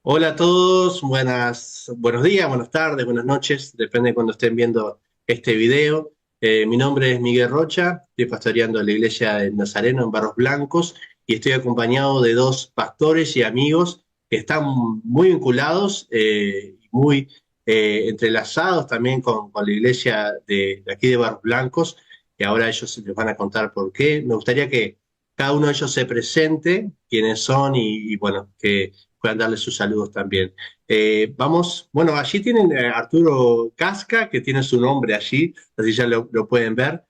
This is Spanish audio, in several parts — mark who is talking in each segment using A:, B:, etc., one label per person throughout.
A: Hola a todos, buenos días, buenas tardes, buenas noches, depende de cuando estén viendo este video. Mi nombre es Miguel Rocha, estoy pastoreando la iglesia de Nazareno en Barros Blancos y estoy acompañado de dos pastores y amigos que están muy vinculados y muy entrelazados también con la iglesia de aquí de Barros Blancos, y ahora ellos les van a contar por qué. Me gustaría que cada uno de ellos se presente, quiénes son y bueno, que puedan darle sus saludos también. Bueno, allí tienen a Arturo Casca, que tiene su nombre allí, así ya lo pueden ver.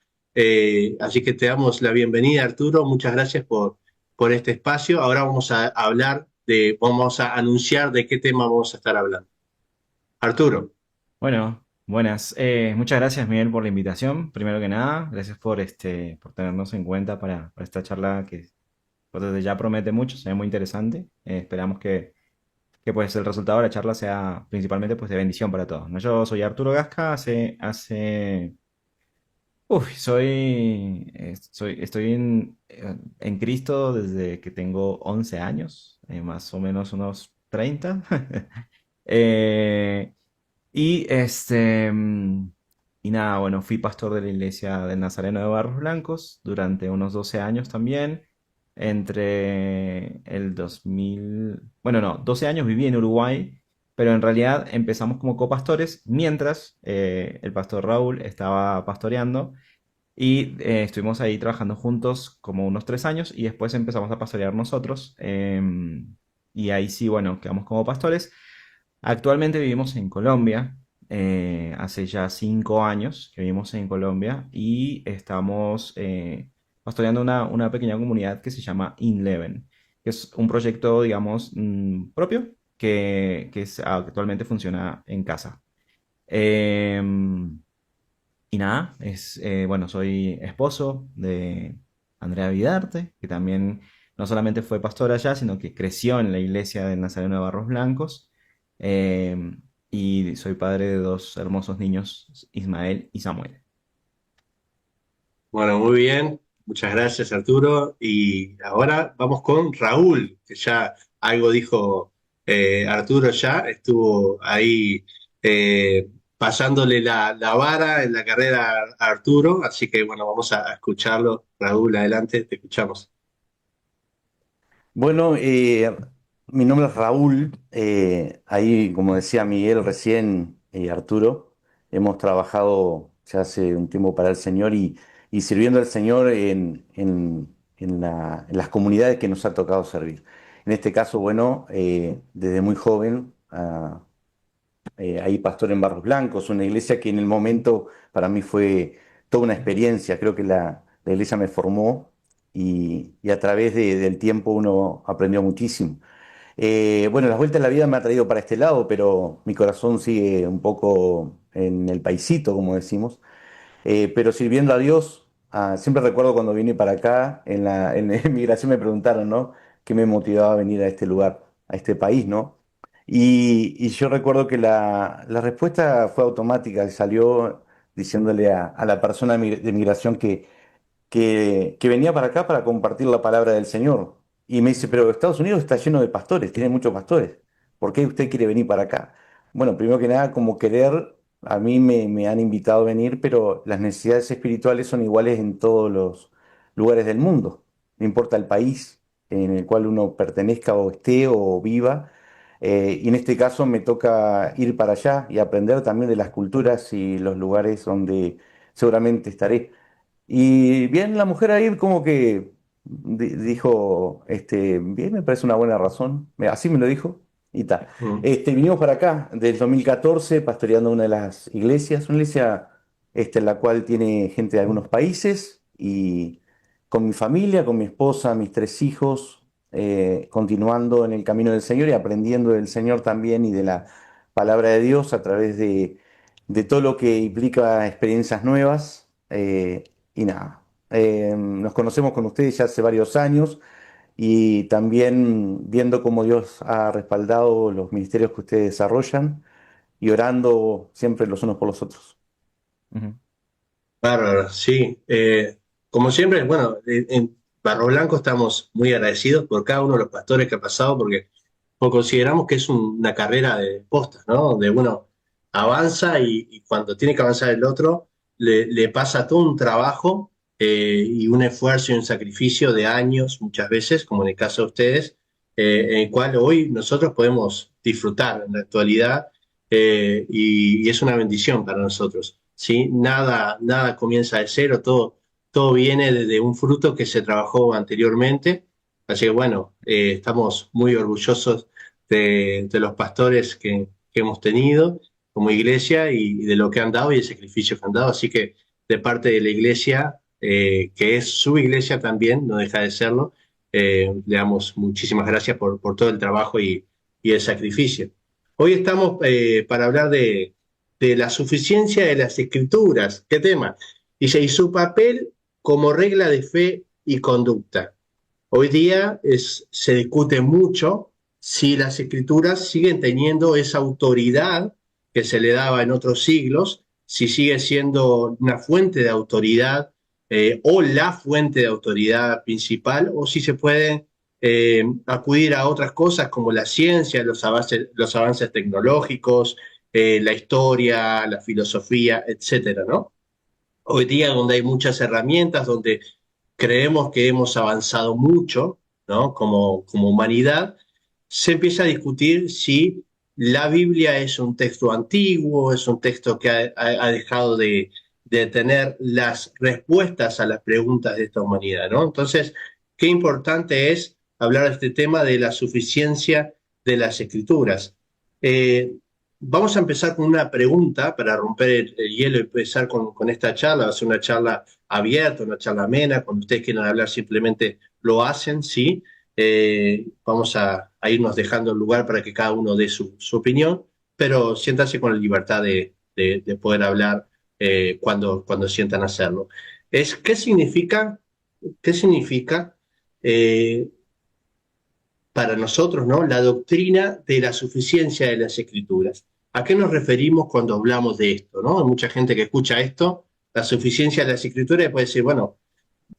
A: Así que te damos la bienvenida, Arturo. Muchas gracias por este espacio. Ahora vamos a anunciar de qué tema vamos a estar hablando. Arturo.
B: Bueno, buenas. Muchas gracias, Miguel, por la invitación. Primero que nada, gracias por tenernos en cuenta para esta charla que pues, desde ya promete mucho, se ve muy interesante. Esperamos que pues, el resultado de la charla sea principalmente pues, de bendición para todos, ¿no? Yo soy Arturo Gasca, estoy en Cristo desde que tengo 11 años, más o menos unos 30. Eh, Y y nada, bueno, fui pastor de la iglesia del Nazareno de Barros Blancos durante unos 12 años también. Entre el 2000, bueno, no, 12 años viví en Uruguay, pero en realidad empezamos como copastores mientras el pastor Raúl estaba pastoreando y estuvimos ahí trabajando juntos como unos 3 años y después empezamos a pastorear nosotros. Y ahí sí, bueno, quedamos como pastores. Actualmente vivimos en Colombia. Hace ya 5 años que vivimos en Colombia y estamos pastoreando una pequeña comunidad que se llama InLeven, que es un proyecto, digamos, propio actualmente funciona en casa. Em, y nada, bueno, soy esposo de Andrea Vidarte, que también no solamente fue pastora allá, sino que creció en la iglesia del Nazareno de Barros Blancos. Eh, y soy padre de dos hermosos niños, Ismael y Samuel.
A: Bueno, muy bien. Muchas gracias, Arturo. Y ahora vamos con Raúl, que ya algo dijo Arturo, ya estuvo ahí eh, pasándole la vara en la carrera a Arturo. Así que bueno, vamos a escucharlo. Raúl, adelante, te escuchamos.
C: Bueno, mi nombre es Raúl. Ahí, como decía Miguel recién, Arturo, hemos trabajado ya hace un tiempo para el Señor y sirviendo al Señor en las comunidades que nos ha tocado servir. En este caso, bueno, desde muy joven, ahí pastor en Barros Blancos, una iglesia que en el momento para mí fue toda una experiencia. Creo que la iglesia me formó y a través del tiempo uno aprendió muchísimo. Bueno, las vueltas de la vida me ha traído para este lado, pero mi corazón sigue un poco en el paisito, como decimos. Pero sirviendo a Dios, siempre recuerdo cuando vine para acá, en la migración me preguntaron, ¿no? ¿Qué me motivaba a venir a este lugar, a este país, ¿no? Y yo recuerdo que la respuesta fue automática, salió diciéndole a la persona de migración que venía para acá para compartir la palabra del Señor. Y me dice, pero Estados Unidos está lleno de pastores, tiene muchos pastores. ¿Por qué usted quiere venir para acá? Bueno, primero que nada, como querer, a mí me han invitado a venir, pero las necesidades espirituales son iguales en todos los lugares del mundo. No importa el país en el cual uno pertenezca o esté o viva. Y en este caso me toca ir para allá y aprender también de las culturas y los lugares donde seguramente estaré. Y bien, la mujer ahí como que dijo, bien, me parece una buena razón. Así me lo dijo y tal.
A: Mm.
C: Vinimos para acá del 2014 pastoreando una de las iglesias, una iglesia en la cual tiene gente de algunos países y con mi familia, con mi esposa, mis 3 hijos, continuando en el camino del Señor y aprendiendo del Señor también y de la palabra de Dios a través de todo lo que implica experiencias nuevas. Y nada, nos conocemos con ustedes ya hace varios años y también viendo cómo Dios ha respaldado los ministerios que ustedes desarrollan y orando siempre los unos por los otros.
B: Ujú.
A: Bárbaro, sí. Como siempre, bueno, en Barro Blanco estamos muy agradecidos por cada uno de los pastores que ha pasado, porque porque consideramos que es una carrera de postas, ¿no? Donde uno avanza y cuando tiene que avanzar el otro, le pasa todo un trabajo y un esfuerzo y un sacrificio de años, muchas veces, como en el caso de ustedes, en el cual hoy nosotros podemos disfrutar en la actualidad y es una bendición para nosotros, ¿sí? Nada comienza de cero, todo viene de un fruto que se trabajó anteriormente. Así que bueno, estamos muy orgullosos de los pastores que hemos tenido como iglesia y de lo que han dado y el sacrificio que han dado. Así que de parte de la iglesia, que es su iglesia también, no deja de serlo, le damos muchísimas gracias por todo el trabajo y el sacrificio. Hoy estamos para hablar de la suficiencia de las escrituras. ¿Qué tema? Y su papel como regla de fe y conducta. Hoy día se discute mucho si las escrituras siguen teniendo esa autoridad que se le daba en otros siglos, si sigue siendo una fuente de autoridad o la fuente de autoridad principal, o si se puede acudir a otras cosas como la ciencia, los avances tecnológicos, la historia, la filosofía, etcétera, ¿no? Hoy día donde hay muchas herramientas, donde creemos que hemos avanzado mucho, ¿no? Como humanidad, se empieza a discutir si la Biblia es un texto antiguo, es un texto que ha dejado de tener las respuestas a las preguntas de esta humanidad, ¿no? Entonces, qué importante es hablar de este tema de la suficiencia de las escrituras. Eh, Vamos a empezar con una pregunta para romper el hielo y empezar con esta charla. Va a ser una charla abierta, una charla amena. Cuando ustedes quieran hablar, simplemente lo hacen, ¿sí? Vamos a irnos dejando el lugar para que cada uno dé su opinión, pero siéntanse con la libertad de poder hablar cuando sientan hacerlo. ¿Qué significa eh, para nosotros, ¿no? La doctrina de la suficiencia de las escrituras? ¿A qué nos referimos cuando hablamos de esto, ¿no? Hay mucha gente que escucha esto, la suficiencia de las escrituras, y puede decir, bueno,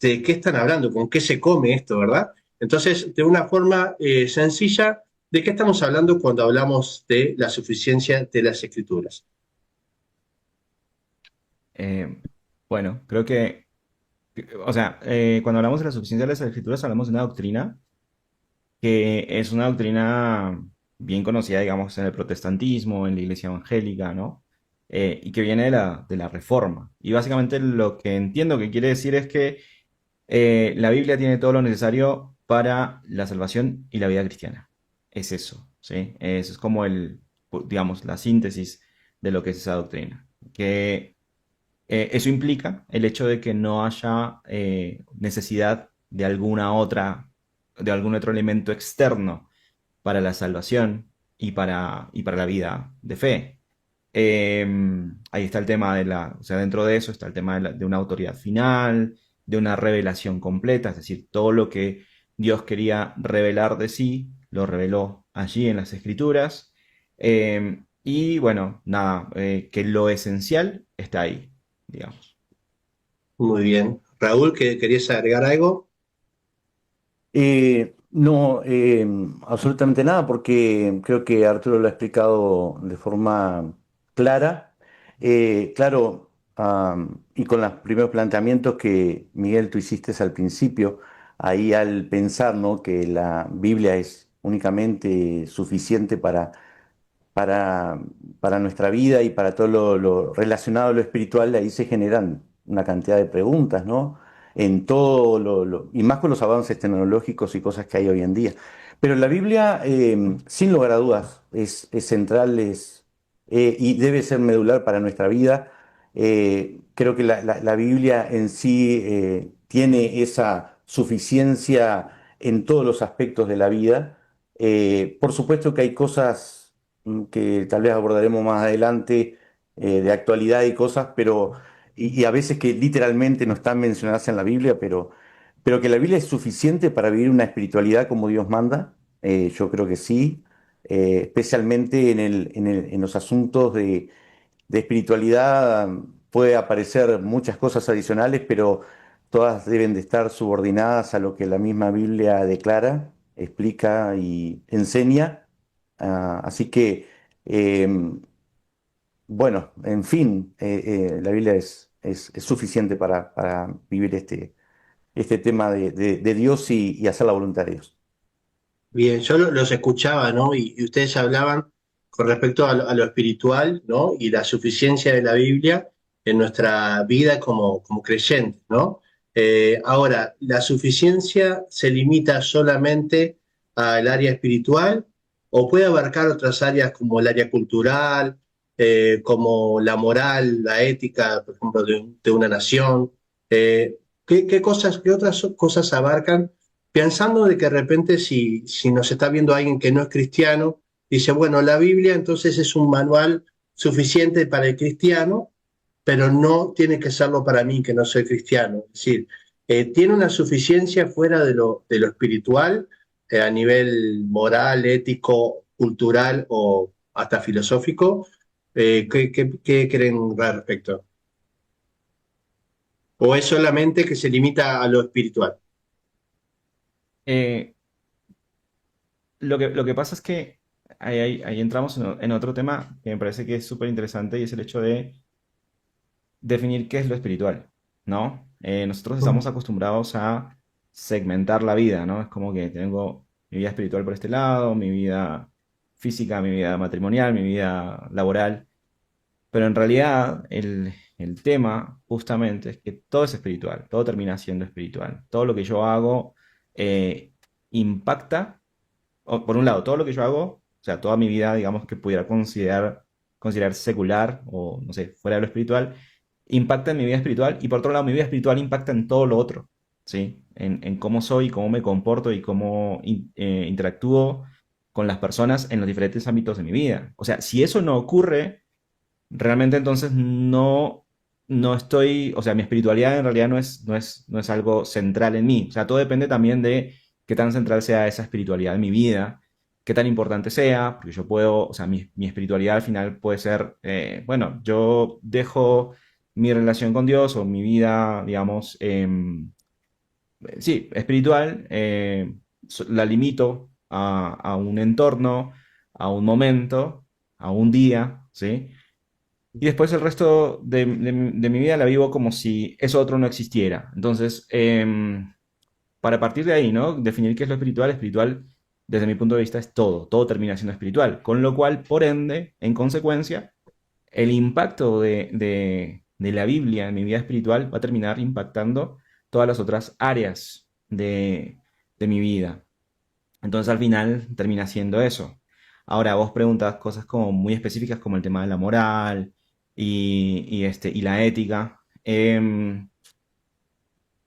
A: ¿de qué están hablando? ¿Con qué se come esto, verdad? Entonces, de una forma sencilla, ¿de qué estamos hablando cuando hablamos de la suficiencia de las escrituras?
B: Eh, bueno, creo que, o sea, cuando hablamos de la suficiencia de las escrituras, hablamos de una doctrina que es una doctrina bien conocida, digamos, en el protestantismo, en la iglesia evangélica, ¿no? Y que viene de la Reforma. Y básicamente lo que entiendo que quiere decir es que la Biblia tiene todo lo necesario para la salvación y la vida cristiana. Es eso, ¿sí? Eso es como digamos, la síntesis de lo que es esa doctrina. Que eso implica el hecho de que no haya necesidad de algún otro elemento externo para la salvación y para la vida de fe. Ahí está el tema o sea, dentro de eso está el tema de una autoridad final, de una revelación completa, es decir, todo lo que Dios quería revelar de sí, lo reveló allí en las Escrituras. Y bueno, nada, que lo esencial está ahí, digamos.
A: Muy bien. Raúl, ¿querías agregar algo?
C: No, absolutamente nada, porque creo que Arturo lo ha explicado de forma clara. Claro, y con los primeros planteamientos que Miguel tú hiciste al principio, ahí al pensar, ¿no?, que la Biblia es únicamente suficiente para, para nuestra vida y para todo lo relacionado a lo espiritual, de ahí se generan una cantidad de preguntas, ¿no? En todo y más con los avances tecnológicos y cosas que hay hoy en día. Pero la Biblia, sin lugar a dudas, es central y debe ser medular para nuestra vida. Creo que la Biblia en sí tiene esa suficiencia en todos los aspectos de la vida. Por supuesto que hay cosas que tal vez abordaremos más adelante, de actualidad y cosas, pero y a veces que literalmente no están mencionadas en la Biblia, pero que la Biblia es suficiente para vivir una espiritualidad como Dios manda. Yo creo que sí, especialmente en los asuntos de espiritualidad. Puede aparecer muchas cosas adicionales, pero todas deben de estar subordinadas a lo que la misma Biblia declara, explica y enseña. Así que, bueno, en fin, la Biblia es suficiente para vivir este tema de Dios y hacer la voluntad de Dios.
A: Bien, yo los escuchaba, ¿no? Y ustedes hablaban con respecto a lo espiritual, ¿no? Y la suficiencia de la Biblia en nuestra vida como creyentes, ¿no? Ahora, ¿la suficiencia se limita solamente al área espiritual o puede abarcar otras áreas como el área cultural, como la moral, la ética, por ejemplo, de una nación? ¿Qué otras cosas abarcan? Pensando de que de repente si nos está viendo alguien que no es cristiano, dice, bueno, la Biblia entonces es un manual suficiente para el cristiano, pero no tiene que serlo para mí que no soy cristiano. Es decir, tiene una suficiencia fuera de lo espiritual, a nivel moral, ético, cultural o hasta filosófico. ¿Qué creen al respecto? ¿O es solamente que se limita a lo espiritual?
B: Eh, lo que pasa es que ahí entramos en otro tema que me parece que es súper interesante y es el hecho de definir qué es lo espiritual, ¿no? Nosotros estamos
A: Mm.
B: acostumbrados a segmentar la vida, ¿no? Es como que tengo mi vida espiritual por este lado, mi vida física, mi vida matrimonial, mi vida laboral, pero en realidad el tema justamente es que todo es espiritual, todo termina siendo espiritual. Todo lo que yo hago impacta, por un lado, todo lo que yo hago, o sea, toda mi vida, digamos, que pudiera considerar secular o, no sé, fuera de lo espiritual, impacta en mi vida espiritual y por otro lado, mi vida espiritual impacta en todo lo otro, ¿sí? En cómo soy, cómo me comporto y cómo interactúo con las personas en los diferentes ámbitos de mi vida. O sea, si eso no ocurre, realmente entonces no estoy, o sea, mi espiritualidad en realidad no es algo central en mí. O sea, todo depende también de qué tan central sea esa espiritualidad en mi vida, qué tan importante sea, porque yo puedo, o sea, mi espiritualidad al final puede ser, bueno, yo dejo mi relación con Dios o mi vida, digamos, sí, espiritual, la limito a un entorno, a un momento, a un día, ¿sí? Y después el resto de mi vida la vivo como si eso otro no existiera. Entonces, para partir de ahí, ¿no? Definir qué es lo espiritual. Espiritual, desde mi punto de vista, es todo. Todo termina siendo espiritual. Con lo cual, por ende, en consecuencia, el impacto de la Biblia en mi vida espiritual va a terminar impactando todas las otras áreas de mi vida. Entonces, al final, termina siendo eso. Ahora, vos preguntas cosas como muy específicas como el tema de la moral y la ética.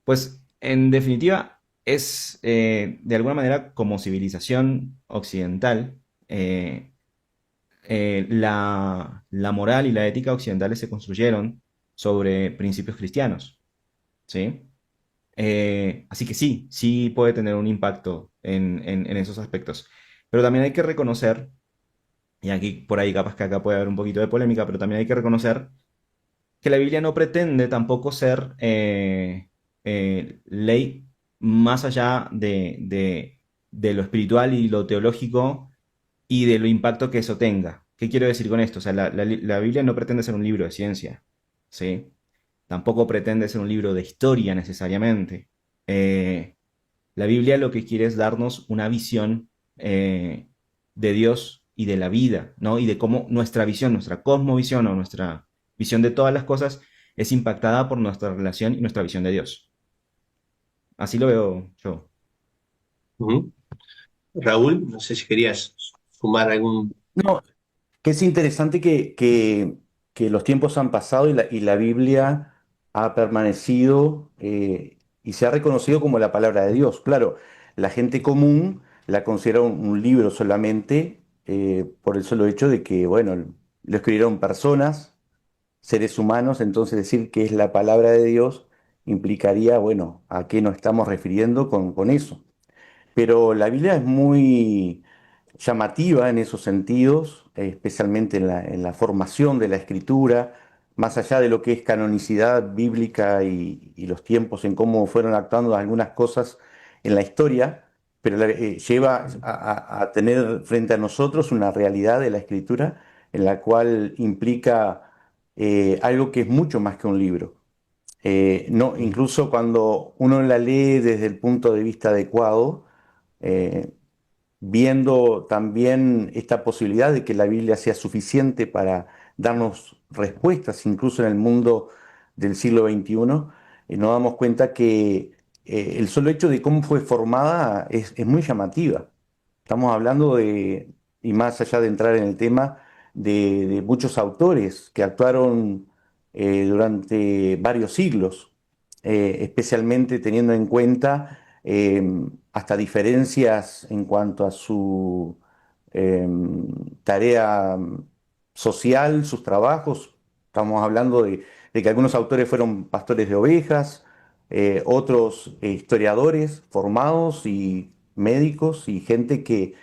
B: Pues en definitiva es de alguna manera como civilización occidental, eh, la moral y la ética occidentales se construyeron sobre principios cristianos, ¿sí? Así que sí, sí puede tener un impacto en esos aspectos. Pero también hay que reconocer, y aquí por ahí capaz que acá puede haber un poquito de polémica, pero también hay que reconocer que la Biblia no pretende tampoco ser ley más allá de lo espiritual y lo teológico y de lo impacto que eso tenga. ¿Qué quiero decir con esto? O sea, la Biblia no pretende ser un libro de ciencia, ¿sí? Tampoco pretende ser un libro de historia necesariamente. Eh, la Biblia lo que quiere es darnos una visión de Dios y de la vida, ¿no? Y de cómo nuestra visión, nuestra cosmovisión o nuestra visión de todas las cosas es impactada por nuestra relación y nuestra visión de Dios. Así lo veo yo.
A: Ujú. Raúl, no sé si querías sumar algún...
C: No, que es interesante que los tiempos han pasado y la Biblia ha permanecido y se ha reconocido como la palabra de Dios. Claro, la gente común la considera un libro solamente por el solo hecho de que, bueno, lo escribieron personas, seres humanos, entonces decir que es la palabra de Dios implicaría, bueno, ¿a qué nos estamos refiriendo con eso? Pero la Biblia es muy llamativa en esos sentidos, especialmente en la formación de la escritura, más allá de lo que es canonicidad bíblica y los tiempos en cómo fueron actuando algunas cosas en la historia. pero lleva a tener frente a nosotros una realidad de la escritura en la cual implica algo que es mucho más que un libro. No, incluso cuando uno la lee desde el punto de vista adecuado, eh, viendo también esta posibilidad de que la Biblia sea suficiente para darnos respuestas, incluso en el mundo del siglo XXI, nos damos cuenta que el solo hecho de cómo fue formada es muy llamativa. Estamos hablando de, y más allá de entrar en el tema, de muchos autores que actuaron durante varios siglos, especialmente teniendo en cuenta hasta diferencias en cuanto a su eh, tarea social, sus trabajos. Estamos hablando de que algunos autores fueron pastores de ovejas, otros historiadores formados y médicos y gente que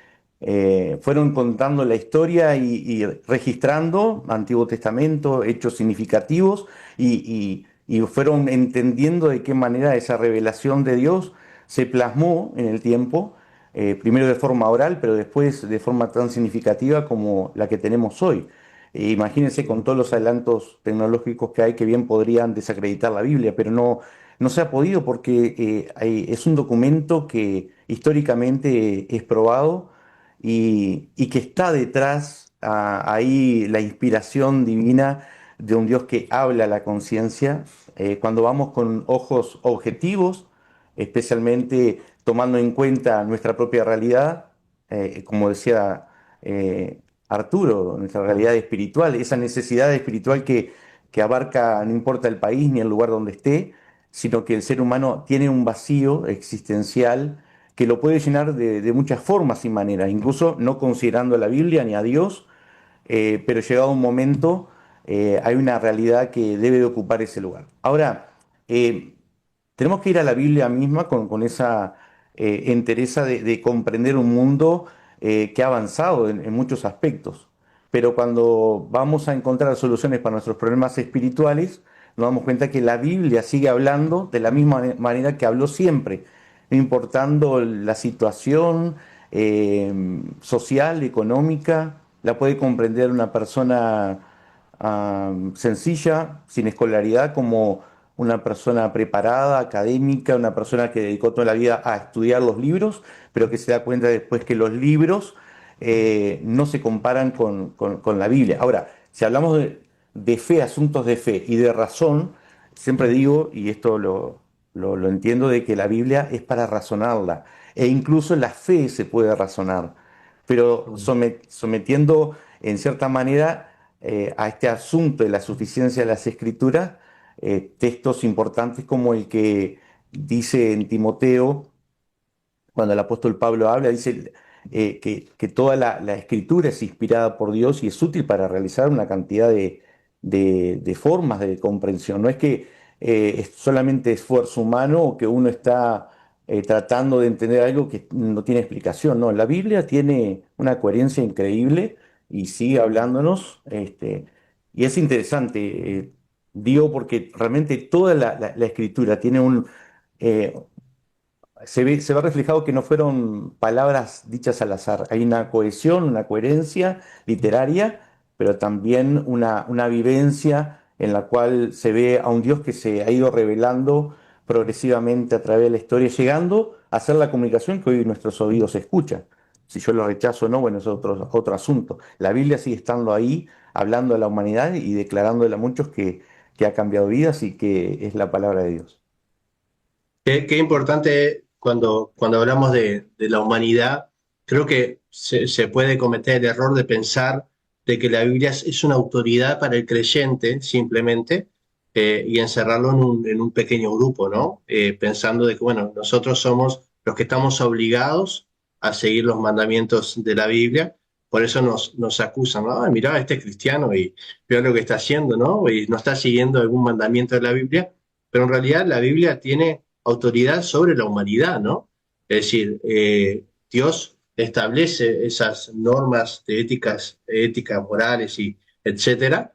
C: fueron contando la historia y registrando Antiguo Testamento, hechos significativos y fueron entendiendo de qué manera esa revelación de Dios se plasmó en el tiempo, primero de forma oral, pero después de forma tan significativa como la que tenemos hoy. Imagínense con todos los adelantos tecnológicos que hay que bien podrían desacreditar la Biblia, pero no se ha podido porque es un documento que históricamente es probado y que está detrás ahí la inspiración divina de un Dios que habla a la conciencia. Cuando vamos con ojos objetivos, especialmente tomando en cuenta nuestra propia realidad, como decía Arturo, nuestra realidad espiritual, esa necesidad espiritual que abarca, no importa el país ni el lugar donde esté, sino que el ser humano tiene un vacío existencial que lo puede llenar de muchas formas y maneras, incluso no considerando a la Biblia ni a Dios, pero llegado un momento hay una realidad que debe de ocupar ese lugar. Ahora, eh, tenemos que ir a la Biblia misma con esa entereza de comprender un mundo que ha avanzado en muchos aspectos. Pero cuando vamos a encontrar soluciones para nuestros problemas espirituales, nos damos cuenta que la Biblia sigue hablando de la misma manera que habló siempre, no importando la situación social, económica, la puede comprender una persona sencilla, sin escolaridad, como una persona preparada, académica, una persona que dedicó toda la vida a estudiar los libros, pero que se da cuenta después que los libros no se comparan con la Biblia. Ahora, si hablamos de fe, asuntos de fe y de razón, siempre digo, y esto lo entiendo, de que la Biblia es para razonarla, e incluso la fe se puede razonar, pero sometiendo en cierta manera a este asunto de la suficiencia de las Escrituras, textos importantes como el que dice en Timoteo, cuando el apóstol Pablo habla, dice que toda la escritura es inspirada por Dios y es útil para realizar una cantidad de formas de comprensión. No es que es solamente esfuerzo humano o que uno está tratando de entender algo que no tiene explicación. No, la Biblia tiene una coherencia increíble y sigue hablándonos. Y es interesante, digo, porque realmente toda la escritura tiene eh, se ve reflejado que no fueron palabras dichas al azar. Hay una cohesión, una coherencia literaria, pero también una vivencia en la cual se ve a un Dios que se ha ido revelando progresivamente a través de la historia, llegando a hacer la comunicación que hoy nuestros oídos escuchan. Si yo lo rechazo o no, bueno, es otro asunto. La Biblia sigue estando ahí, hablando a la humanidad y declarándole a muchos que ha cambiado vidas y que es la palabra de Dios.
A: Qué importante cuando hablamos de la humanidad, creo que se puede cometer el error de pensar de que la Biblia es una autoridad para el creyente simplemente y encerrarlo en un pequeño grupo, ¿no? Pensando de que, bueno, nosotros somos los que estamos obligados a seguir los mandamientos de la Biblia, por eso nos acusan, ¿no? "Ay, mirá, este es cristiano y veo lo que está haciendo, ¿no? Y no está siguiendo algún mandamiento de la Biblia", pero en realidad la Biblia tiene autoridad sobre la humanidad, ¿no? Es decir, Dios establece esas normas de éticas morales y etcétera,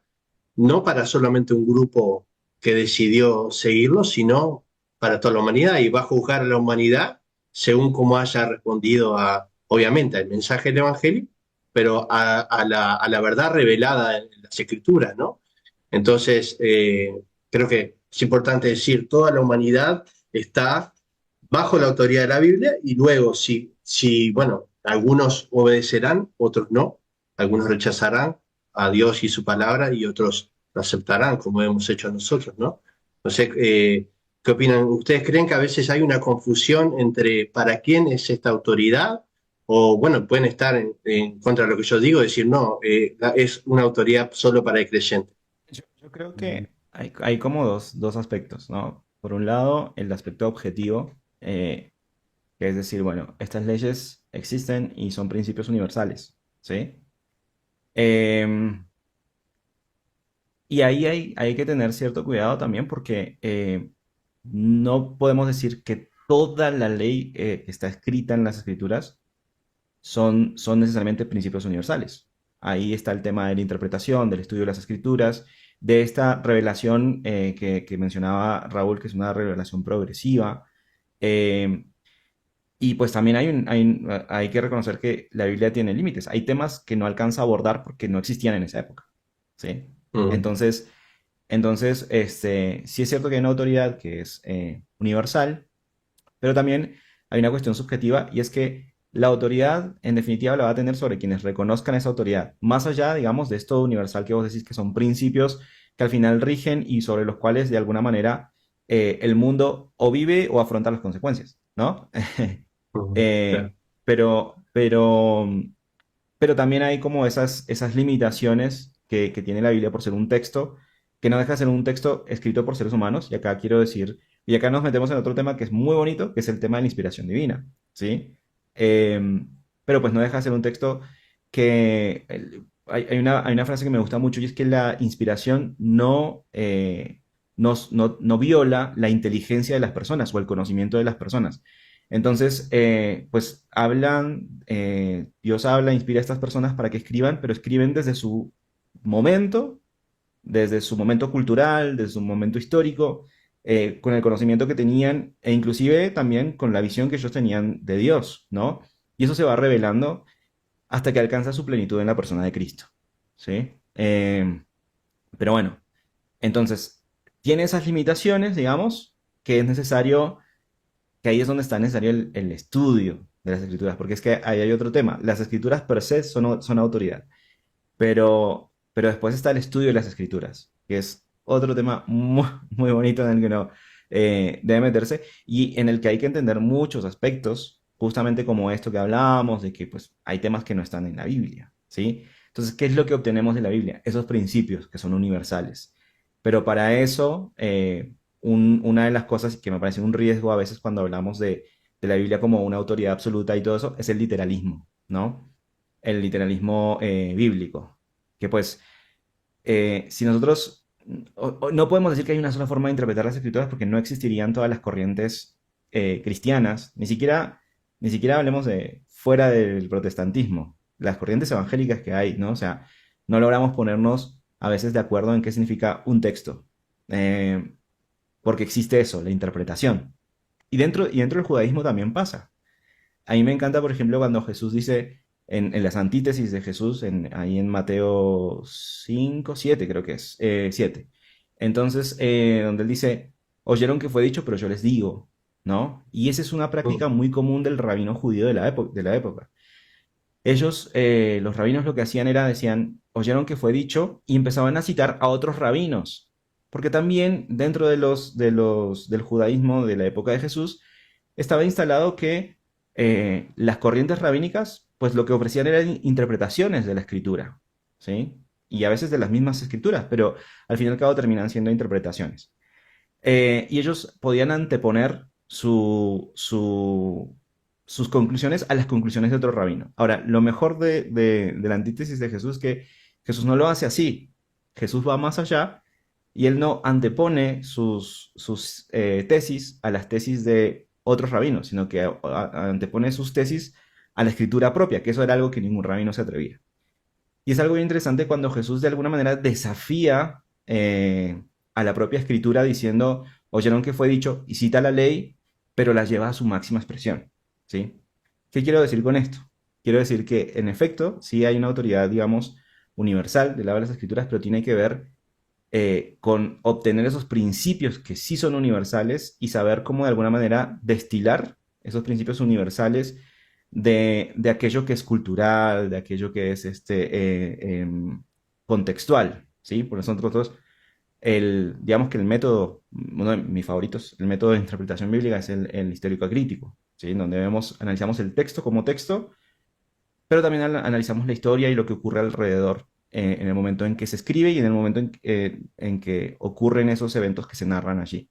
A: no para solamente un grupo que decidió seguirlo, sino para toda la humanidad y va a juzgar a la humanidad según cómo haya respondido a, obviamente, al mensaje del Evangelio, pero a la verdad revelada en las Escrituras, ¿no? Entonces, creo que es importante decir, toda la humanidad está bajo la autoridad de la Biblia y luego, bueno, algunos obedecerán, otros no, algunos rechazarán a Dios y su palabra y otros lo aceptarán, como hemos hecho nosotros, ¿no? No sé, ¿qué opinan? ¿Ustedes creen que a veces hay una confusión entre para quién es esta autoridad? O, bueno, pueden estar en contra de lo que yo digo, decir, no, es una autoridad solo para el creyente.
B: Yo creo que hay como dos aspectos, ¿no? Por un lado, el aspecto objetivo, que es decir, bueno, estas leyes existen y son principios universales, ¿sí? Em, y ahí hay que tener cierto cuidado también porque no podemos decir que toda la ley que está escrita en las escrituras son necesariamente principios universales. Ahí está el tema de la interpretación, del estudio de las escrituras, de esta revelación que mencionaba Raúl, que es una revelación progresiva. Eh, y pues también hay que reconocer que la Biblia tiene límites. Hay temas que no alcanza a abordar porque no existían en esa época. ¿Sí?
A: Mm,
B: Entonces, sí es cierto que hay una autoridad que es universal, pero también hay una cuestión subjetiva y es que la autoridad en definitiva la va a tener sobre quienes reconozcan esa autoridad. Más allá, digamos, de esto universal que vos decís que son principios que al final rigen y sobre los cuales de alguna manera el mundo o vive o afronta las consecuencias, ¿no?
A: claro.
B: Eh, pero también hay como esas limitaciones que tiene la Biblia por ser un texto, que no deja de ser un texto escrito por seres humanos, y acá quiero decir, y acá nos metemos en otro tema que es muy bonito, que es el tema de la inspiración divina, ¿sí? Pero pues no deja de ser un texto que... hay una frase que me gusta mucho y es que la inspiración no viola la inteligencia de las personas o el conocimiento de las personas. Entonces, pues Dios habla, inspira a estas personas para que escriban, pero escriben momento, desde su momento cultural, desde su momento histórico, con el conocimiento que tenían e inclusive también con la visión que ellos tenían de Dios, ¿no? Y eso se va revelando hasta que alcanza su plenitud en la persona de Cristo, ¿sí? Pero bueno, entonces, tiene esas limitaciones, digamos, que es necesario que ahí es donde está necesario el estudio de las escrituras, porque es que ahí hay otro tema. Las escrituras per se son autoridad, pero después está el estudio de las escrituras, que es otro tema muy, muy bonito en el que uno debe meterse y en el que hay que entender muchos aspectos, justamente como esto que hablábamos, de que pues hay temas que no están en la Biblia, ¿sí? Entonces, ¿qué es lo que obtenemos de la Biblia? Esos principios que son universales. Pero para eso, una de las cosas que me parece un riesgo a veces cuando hablamos de la Biblia como una autoridad absoluta y todo eso, es el literalismo, ¿no? El literalismo bíblico. Que pues, si nosotros no podemos decir que hay una sola forma de interpretar las escrituras porque no existirían todas las corrientes cristianas, ni siquiera hablemos de fuera del protestantismo, las corrientes evangélicas que hay, ¿no? O sea, no logramos ponernos a veces de acuerdo en qué significa un texto, eh, porque existe eso, la interpretación. Y dentro del judaísmo también pasa. A mí me encanta, por ejemplo, cuando Jesús dice, en las antítesis de Jesús, ahí en Mateo 5 7 creo que es, 7. Entonces, donde él dice, oyeron que fue dicho, pero yo les digo, ¿no? Y esa es una práctica
A: Mm,
B: muy común del rabino judío de la época. Ellos, los rabinos lo que hacían era, decían, oyeron que fue dicho y empezaban a citar a otros rabinos. Porque también dentro del judaísmo de la época de Jesús, estaba instalado que las corrientes rabínicas, pues lo que ofrecían eran interpretaciones de la escritura, ¿sí? Y a veces de las mismas escrituras, pero al fin y al cabo terminan siendo interpretaciones. Y ellos podían anteponer sus conclusiones a las conclusiones de otro rabino. Ahora, lo mejor de la antítesis de Jesús es que Jesús no lo hace así. Jesús va más allá y él no antepone sus tesis a las tesis de otros rabinos, sino que antepone sus tesis a la escritura propia, que eso era algo que ningún rabino se atrevía. Y es algo bien interesante cuando Jesús de alguna manera desafía a la propia escritura diciendo, oyeron que fue dicho y cita la ley, pero la lleva a su máxima expresión. ¿sí? ¿Qué quiero decir con esto? Quiero decir que, en efecto, sí hay una autoridad, digamos, universal de las escrituras, pero tiene que ver con obtener esos principios que sí son universales y saber cómo de alguna manera destilar esos principios universales de aquello que es cultural, de aquello que es contextual, ¿sí? Por eso nosotros, digamos que el método, uno de mis favoritos, el método de interpretación bíblica es el histórico crítico, ¿sí? Donde analizamos el texto como texto, pero también analizamos la historia y lo que ocurre alrededor en el momento en que se escribe y en el momento en que ocurren esos eventos que se narran allí.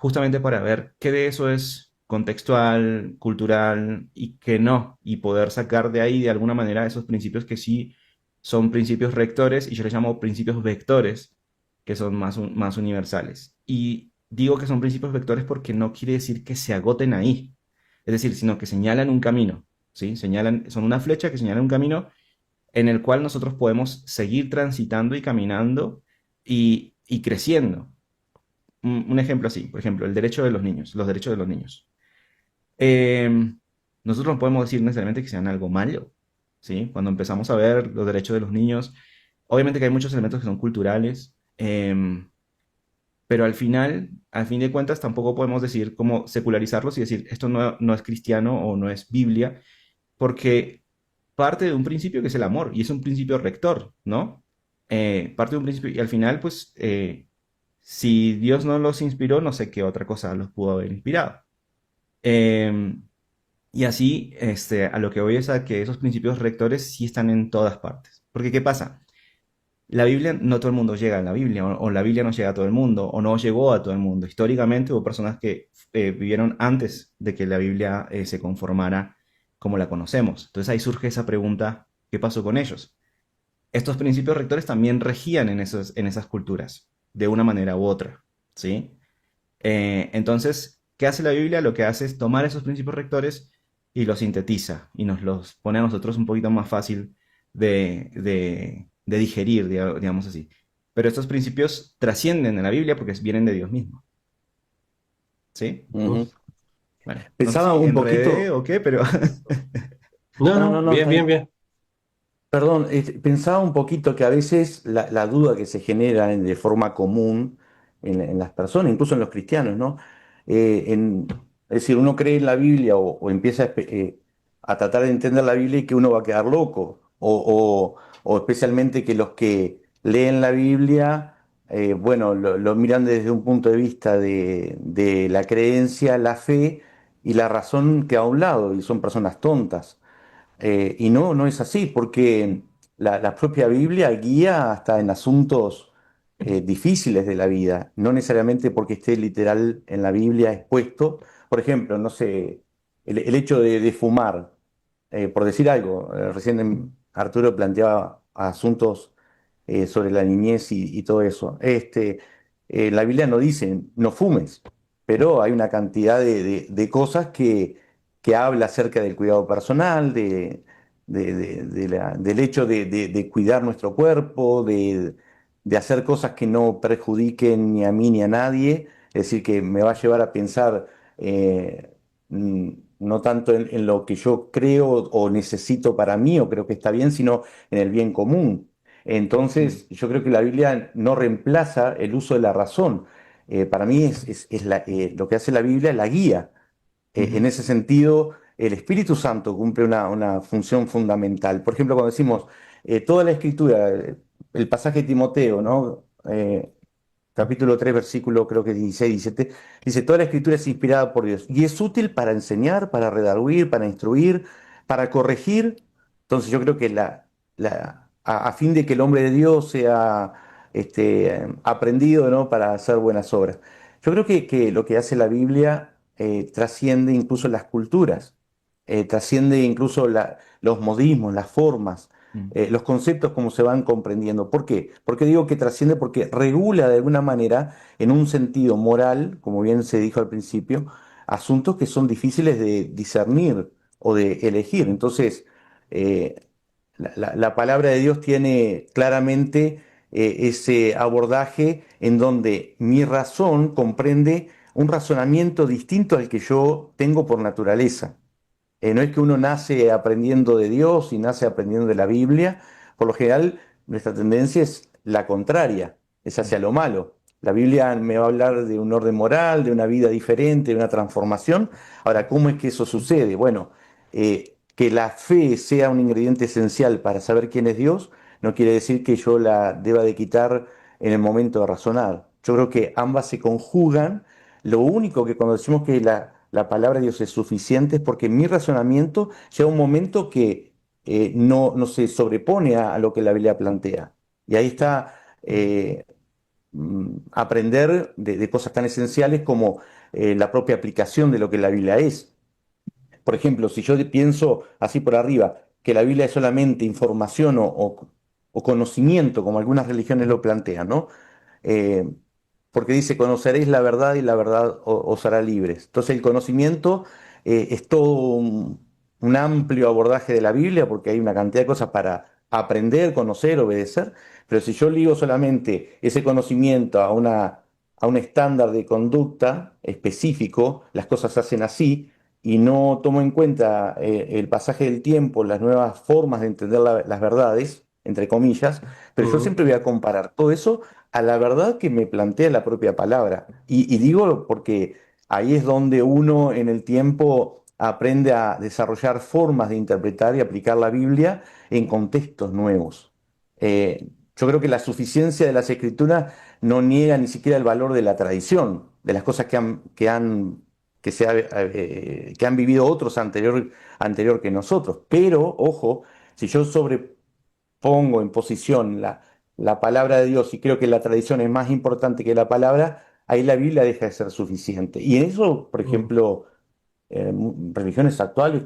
B: Justamente para ver qué de eso es contextual, cultural y qué no, y poder sacar de ahí de alguna manera esos principios que sí son principios rectores y yo les llamo principios vectores, que son más universales. Y digo que son principios vectores porque no quiere decir que se agoten ahí, es decir, sino que señalan un camino, ¿sí? Son una flecha que señala un camino en el cual nosotros podemos seguir transitando y caminando y creciendo. Un ejemplo así, por ejemplo, el derecho de los niños, los derechos de los niños. Eh, Nosotros no podemos decir necesariamente que sean algo malo, ¿sí? Cuando empezamos a ver los derechos de los niños, obviamente que hay muchos elementos que son culturales, pero al fin de cuentas, tampoco podemos decir cómo secularizarlos y decir esto no es cristiano o no es Biblia, porque parte de un principio que es el amor y es un principio rector, ¿no? Parte de un principio y al final, pues, si Dios no los inspiró, no sé qué otra cosa los pudo haber inspirado. Eh, y así, a lo que voy es a que esos principios rectores sí están en todas partes. Porque, ¿qué pasa? La Biblia, no todo el mundo llega a la Biblia, o la Biblia no llega a todo el mundo, o no llegó a todo el mundo. Históricamente hubo personas que vivieron antes de que la Biblia se conformara como la conocemos. Entonces ahí surge esa pregunta, ¿qué pasó con ellos? Estos principios rectores también regían en esas culturas, de una manera u otra, ¿sí? Entonces, ¿qué hace la Biblia? Lo que hace es tomar esos principios rectores y los sintetiza y nos los pone a nosotros un poquito más fácil de digerir, digamos así. Pero estos principios trascienden en la Biblia porque vienen de Dios mismo, ¿sí?
C: Ujú.
B: Bueno, no sé
C: Pensaba
B: si
C: un
B: enredé
C: poquito,
B: o qué, pero
A: No,
C: no, no,
A: no,
C: no,
A: bien, bien, bien.
C: perdón, pensaba un poquito que a veces la duda que se genera de forma común en las personas, incluso en los cristianos, ¿no? Es decir, uno cree en la Biblia o empieza a tratar de entender la Biblia y que uno va a quedar loco, o especialmente que los que leen la Biblia, bueno, lo miran desde un punto de vista de la creencia, la fe y la razón que a un lado, y son personas tontas. Y no, no es así, porque la propia Biblia guía hasta en asuntos difíciles de la vida, no necesariamente porque esté literal en la Biblia expuesto. Por ejemplo, no sé, el hecho de fumar, por decir algo, recién Arturo planteaba asuntos sobre la niñez y todo eso. La Biblia no dice no fumes, pero hay una cantidad de cosas que habla acerca del cuidado personal, del hecho de cuidar nuestro cuerpo, de hacer cosas que no perjudiquen ni a mí ni a nadie. Es decir, que me va a llevar a pensar no tanto en lo que yo creo o necesito para mí o creo que está bien, sino en el bien común.
B: mm,
C: Entonces, yo creo que la Biblia no reemplaza el uso de la razón. Para mí lo que hace la Biblia es la guía. En
B: ujú,
C: ese sentido, el Espíritu Santo cumple una función fundamental. Por ejemplo, cuando decimos toda la Escritura, el pasaje de Timoteo, ¿no? Capítulo 3 versículo creo que 16 17 dice, toda la Escritura es inspirada por Dios y es útil para enseñar, para redarguir, para instruir, para corregir. Entonces yo creo que a fin de que el hombre de Dios sea aprendido, ¿no? Para hacer buenas obras. Yo creo que lo que hace la Biblia trasciende incluso las culturas, trasciende incluso los modismos, las formas,
B: mm,
C: los conceptos como se van comprendiendo. ¿Por qué? Porque digo que trasciende porque regula de alguna manera, en un sentido moral, como bien se dijo al principio, asuntos que son difíciles de discernir o de elegir. Entonces, eh, la palabra de Dios tiene claramente ese abordaje en donde mi razón comprende un razonamiento distinto al que yo tengo por naturaleza. No es que uno nace aprendiendo de Dios y nace aprendiendo de la Biblia. Por lo general, nuestra tendencia es la contraria, es hacia lo malo. La Biblia me va a hablar de un orden moral, de una vida diferente, de una transformación. Ahora, ¿cómo es que eso sucede? Bueno, que la fe sea un ingrediente esencial para saber quién es Dios, no quiere decir que yo la deba de quitar en el momento de razonar. Yo creo que ambas se conjugan. Lo único que cuando decimos que la palabra de Dios es suficiente es porque mi razonamiento llega a un momento que no se sobrepone a lo que la Biblia plantea. Y ahí está aprender de cosas tan esenciales como la propia aplicación de lo que la Biblia es. Por ejemplo, si yo pienso así por arriba, que la Biblia es solamente información o conocimiento, como algunas religiones lo plantean, ¿no? Eh, Porque dice, conoceréis la verdad y la verdad os hará libres. Entonces el conocimiento es todo un amplio abordaje de la Biblia, porque hay una cantidad de cosas para aprender, conocer, obedecer, pero si yo ligo solamente ese conocimiento a un estándar de conducta específico, las cosas se hacen así, y no tomo en cuenta el pasaje del tiempo, las nuevas formas de entender las verdades, entre comillas, pero yo
A: Mm.
C: siempre voy a comparar todo eso a la verdad que me plantea la propia palabra. Y digo porque ahí es donde uno en el tiempo aprende a desarrollar formas de interpretar y aplicar la Biblia en contextos nuevos. Yo creo que la suficiencia de las escrituras no niega ni siquiera el valor de la tradición, de las cosas que han vivido otros anterior que nosotros. Pero, ojo, si yo sobrepongo en posición la palabra de Dios y creo que la tradición es más importante que la palabra, ahí la Biblia deja de ser suficiente. Y en eso, por
A: Mm.
C: ejemplo, religiones actuales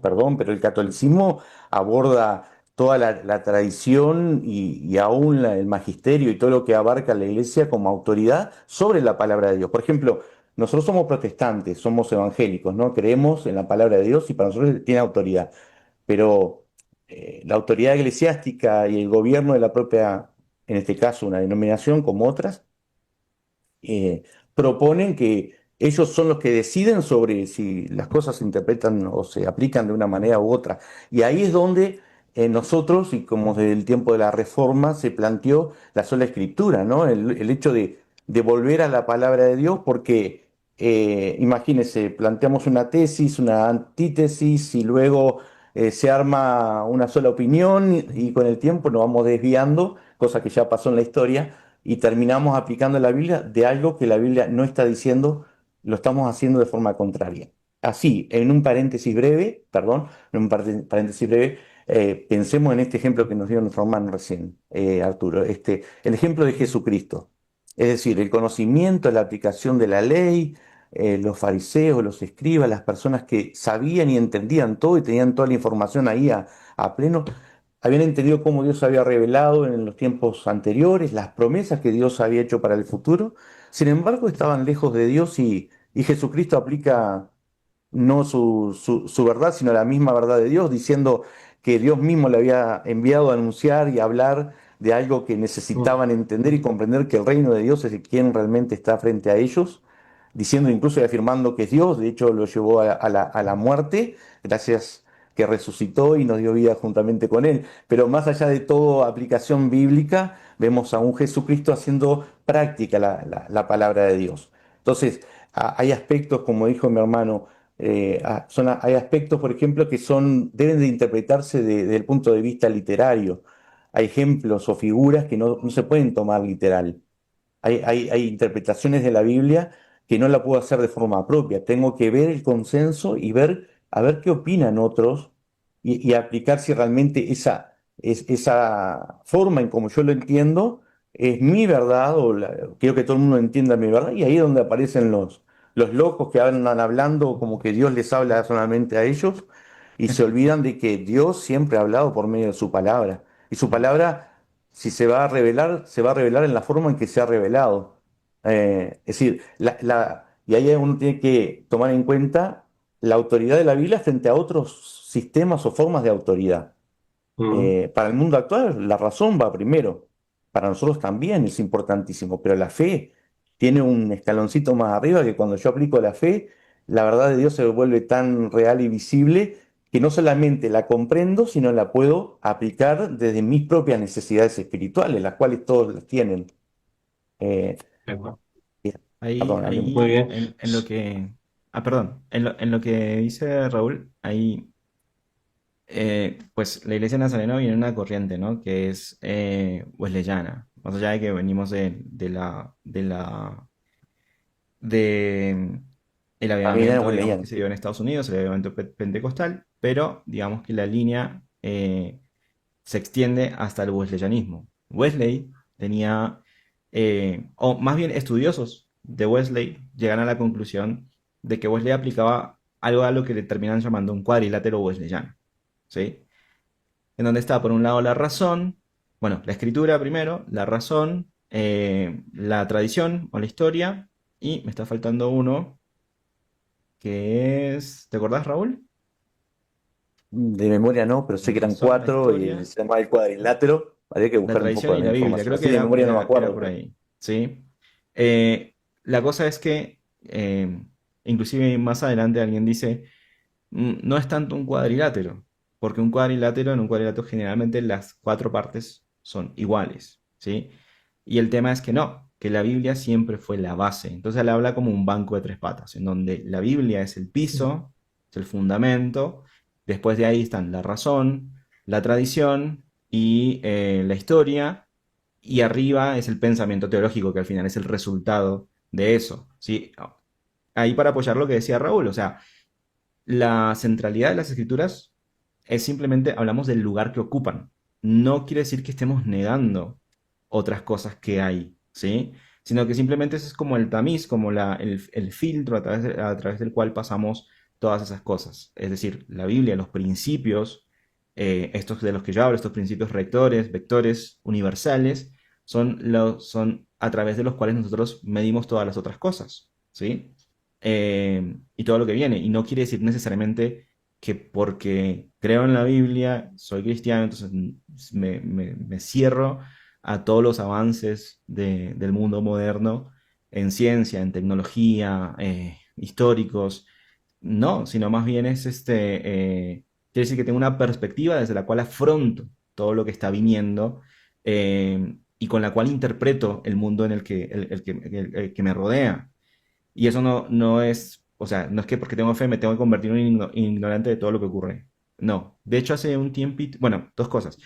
C: perdón, pero el catolicismo aborda toda la tradición y aún el magisterio y todo lo que abarca la iglesia como autoridad sobre la palabra de Dios. Por ejemplo, nosotros somos protestantes, somos evangélicos, ¿no? Creemos en la palabra de Dios y para nosotros tiene autoridad, pero la autoridad eclesiástica y el gobierno de la propia, en este caso una denominación como otras, eh, proponen que ellos son los que deciden sobre si las cosas se interpretan o se aplican de una manera u otra. Y ahí es donde nosotros, y como desde el tiempo de la Reforma, se planteó la sola escritura, ¿no? El hecho de volver a la palabra de Dios, porque imagínense, planteamos una tesis, una antítesis, y luego se arma una sola opinión, y con el tiempo nos vamos desviando, cosa que ya pasó en la historia y terminamos aplicando la Biblia de algo que la Biblia no está diciendo, lo estamos haciendo de forma contraria. Así, en un paréntesis breve, perdón, en un paréntesis breve, pensemos en este ejemplo que nos dio nuestro hermano recién, Arturo, el ejemplo de Jesucristo. Es decir, el conocimiento, la aplicación de la ley, los fariseos, los escribas, las personas que sabían y entendían todo y tenían toda la información ahí a pleno, habían entendido cómo Dios había revelado en los tiempos anteriores, las promesas que Dios había hecho para el futuro. Sin embargo, estaban lejos de Dios y Jesucristo aplica no su verdad, sino la misma verdad de Dios, diciendo que Dios mismo le había enviado a anunciar y hablar de algo que
A: Mm.
C: necesitaban entender y comprender, que el reino de Dios es quien realmente está frente a ellos, diciendo incluso y afirmando que es Dios. De hecho lo llevó a la muerte, gracias que resucitó y nos dio vida juntamente con Él. Pero más allá de toda aplicación bíblica, vemos a un Jesucristo haciendo práctica la palabra de Dios. Entonces, hay aspectos, como dijo mi hermano, hay aspectos, por ejemplo, que deben de interpretarse desde el punto de vista literario. Hay ejemplos o figuras que no se pueden tomar literal. Hay interpretaciones de la Biblia que no la puedo hacer de forma propia. Tengo que ver el consenso y ver a ver qué opinan otros y aplicar si realmente esa forma en como yo lo entiendo es mi verdad quiero que todo el mundo entienda mi verdad. Y ahí es donde aparecen los locos que andan hablando como que Dios les habla solamente a ellos y se olvidan de que Dios siempre ha hablado por medio de su palabra. Y su palabra, si se va a revelar en la forma en que se ha revelado. Es decir, y ahí uno tiene que tomar en cuenta la autoridad de la Biblia frente a otros sistemas o formas de autoridad.
A: Mm.
C: Para el mundo actual, la razón va primero. Para nosotros también es importantísimo, pero la fe tiene un escaloncito más arriba que cuando yo aplico la fe, la verdad de Dios se vuelve tan real y visible que no solamente la comprendo, sino la puedo aplicar desde mis propias necesidades espirituales, las cuales todos las tienen. Eh,
B: Ahí,
C: Perdón,
A: Muy
B: ahí
A: bien.
B: en lo que... Ah, perdón. En lo que dice Raúl, ahí, pues la iglesia nazarena viene en una corriente, ¿no? Que es wesleyana. Más allá de que venimos de el
C: familia
B: avivamiento, digamos, que
C: wesleyana.
B: se dio en Estados Unidos, el avivamiento pentecostal, pero digamos que la línea se extiende hasta el wesleyanismo. Wesley tenía, o más bien estudiosos de Wesley llegan a la conclusión de que Wesley aplicaba algo a lo que le terminan llamando un cuadrilátero wesleyano, ¿sí? En donde está por un lado la razón, bueno, la escritura primero, la razón, la tradición o la historia, y me está faltando uno que es, ¿te acordás, Raúl?
C: De memoria no, pero sé
B: La
C: que eran
B: razón, la
C: cuatro y
B: historia,
C: se llama el cuadrilátero. Habría que
B: la
C: buscar un
B: tradición
C: poco
B: y
C: de
B: la Biblia.
C: información.
B: Creo
C: Así
B: que
C: de memoria no me
B: era
C: acuerdo,
B: por
C: pero
B: ahí, ¿sí? La cosa es que, inclusive más adelante alguien dice, No es tanto un cuadrilátero, porque en un cuadrilátero generalmente las cuatro partes son iguales, ¿sí? Y el tema es que no, que la Biblia siempre fue la base. Entonces él habla como un banco de tres patas, en donde la Biblia es el piso, es el fundamento, después de ahí están la razón, la tradición y la historia, y arriba es el pensamiento teológico, que al final es el resultado de eso, ¿sí? Ahí para apoyar lo que decía Raúl, o sea, la centralidad de las escrituras es simplemente, hablamos del lugar que ocupan. No quiere decir que estemos negando otras cosas que hay, ¿sí? Sino que simplemente es como el tamiz, como el filtro a través del cual pasamos todas esas cosas. Es decir, la Biblia, los principios, estos de los que yo hablo, estos principios rectores, vectores, universales, son a través de los cuales nosotros medimos todas las otras cosas, ¿sí? Y todo lo que viene. Y no quiere decir necesariamente que porque creo en la Biblia, soy cristiano, entonces me cierro a todos los avances del mundo moderno en ciencia, en tecnología, históricos. No, sino más bien es quiere decir que tengo una perspectiva desde la cual afronto todo lo que está viniendo y con la cual interpreto el mundo en el que me rodea. Y eso no es, o sea, no es que porque tengo fe me tengo que convertir en un ignorante de todo lo que ocurre. No. De hecho, hace un tiempito, bueno, dos cosas.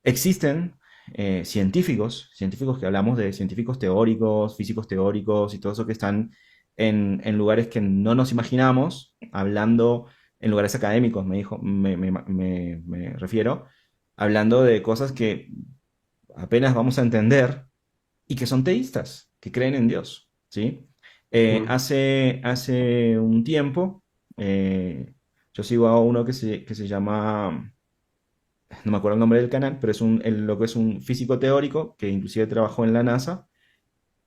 B: Existen científicos que hablamos de científicos teóricos, físicos teóricos y todo eso que están en lugares que no nos imaginamos, hablando en lugares académicos, me refiero, hablando de cosas que apenas vamos a entender y que son teístas, que creen en Dios, ¿sí?
A: Mm.
B: Hace un tiempo, yo sigo a uno que se llama, no me acuerdo el nombre del canal, pero es lo que es un físico teórico que inclusive trabajó en la NASA,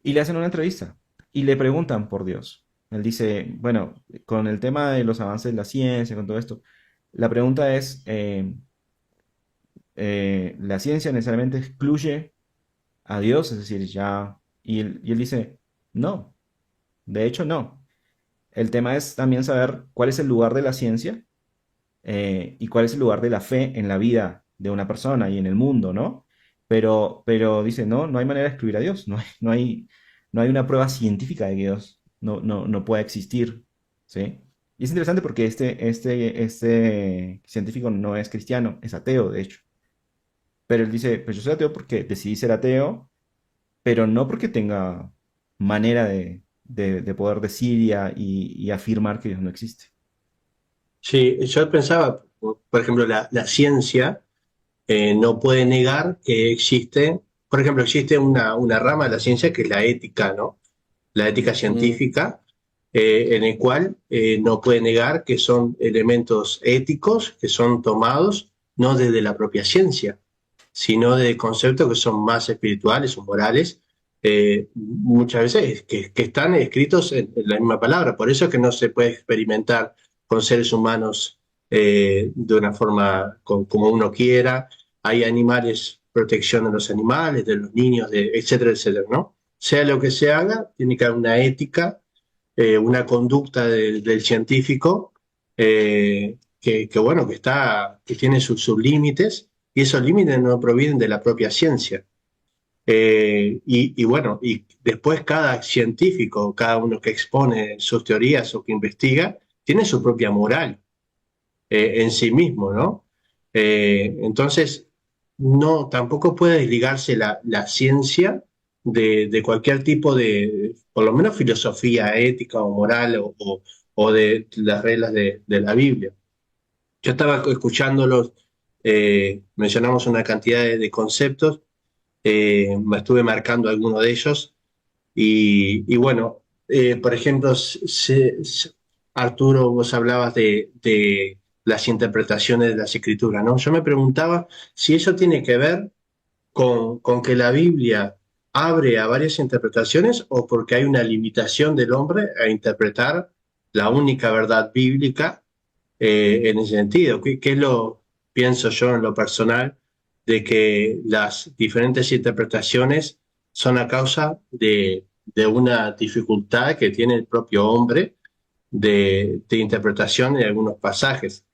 B: y le hacen una entrevista y le preguntan por Dios. Él dice, bueno, con el tema de los avances de la ciencia, con todo esto, la pregunta es, ¿la ciencia necesariamente excluye a Dios? Es decir, ya... Y él dice, no, de hecho no. El tema es también saber cuál es el lugar de la ciencia y cuál es el lugar de la fe en la vida de una persona y en el mundo, ¿no? Pero dice, no, no hay manera de excluir a Dios, no hay una prueba científica de que Dios no pueda existir, ¿sí? Y es interesante porque este científico no es cristiano, es ateo, de hecho. Pero él dice, pues yo soy ateo porque decidí ser ateo, pero no porque tenga manera de poder decir y afirmar que Dios no existe.
A: Sí, yo pensaba, por ejemplo, la ciencia no puede negar que existe, por ejemplo, existe una rama de la ciencia que es la ética, ¿no? La ética
C: mm,
A: científica, en el cual no puede negar que son elementos éticos que son tomados no desde la propia ciencia, sino de conceptos que son más espirituales o morales, muchas veces que están escritos en la misma palabra. Por eso es que no se puede experimentar con seres humanos de una forma como uno quiera. Hay animales, protección de los animales, de los niños, etcétera, etcétera, ¿no? sea lo que se haga, tiene que haber una ética, una conducta del científico, bueno, que tiene sus límites, y esos límites no provienen de la propia ciencia. Bueno, y después cada científico, cada uno que expone sus teorías o que investiga, tiene su propia moral en sí mismo, ¿no? Entonces, no, tampoco puede desligarse la ciencia de cualquier tipo de, por lo menos filosofía ética o moral o de las reglas de la Biblia. Yo estaba escuchándolos, mencionamos una cantidad de conceptos, me estuve marcando algunos de ellos bueno, por ejemplo, Arturo, vos hablabas de las interpretaciones de las escrituras, ¿no? Yo me preguntaba si eso tiene que ver con que la Biblia abre a varias interpretaciones o porque hay una limitación del hombre a interpretar la única verdad bíblica en ese sentido. ¿Qué es lo pienso yo en lo personal de que las diferentes interpretaciones son a causa de una dificultad que tiene el propio hombre de interpretación de algunos pasajes?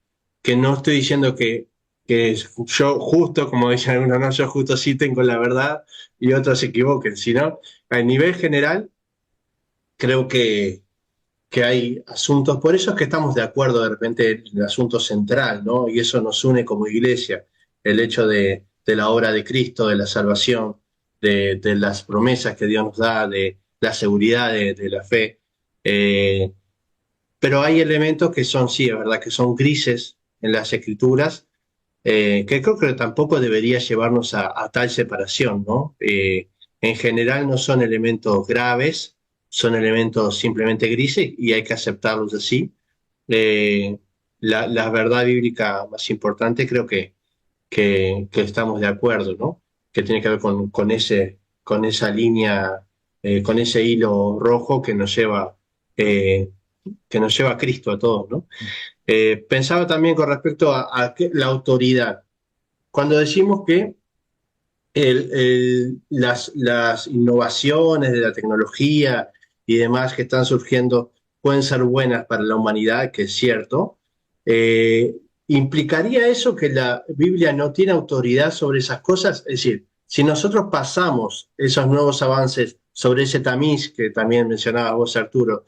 A: Que no estoy diciendo que yo justo, como dicen algunos, no, yo justo sí tengo la verdad y otros se equivoquen, sino a nivel general creo que hay asuntos, por eso es que estamos de acuerdo de repente en el asunto central, ¿no? Y eso nos une como iglesia, el hecho de la obra de Cristo, de la salvación, de las promesas que Dios nos da, de la seguridad de la fe. Eh, pero hay elementos que son, sí, es verdad, que son grises en las escrituras, que creo que tampoco debería llevarnos a tal separación, ¿no? En general no son elementos graves, son elementos simplemente grises y hay que aceptarlos así. Eh, la verdad bíblica más importante creo que estamos de acuerdo, ¿no? Que tiene que ver con esa línea, con ese hilo rojo eh, que nos lleva a Cristo a todos, ¿no? Pensaba también con respecto la autoridad. Cuando decimos que las innovaciones de la tecnología y demás que están surgiendo pueden ser buenas para la humanidad, que es cierto, eh, ¿implicaría eso que la Biblia no tiene autoridad sobre esas cosas? Es decir, si nosotros pasamos esos nuevos avances sobre ese tamiz que también mencionaba vos, Arturo,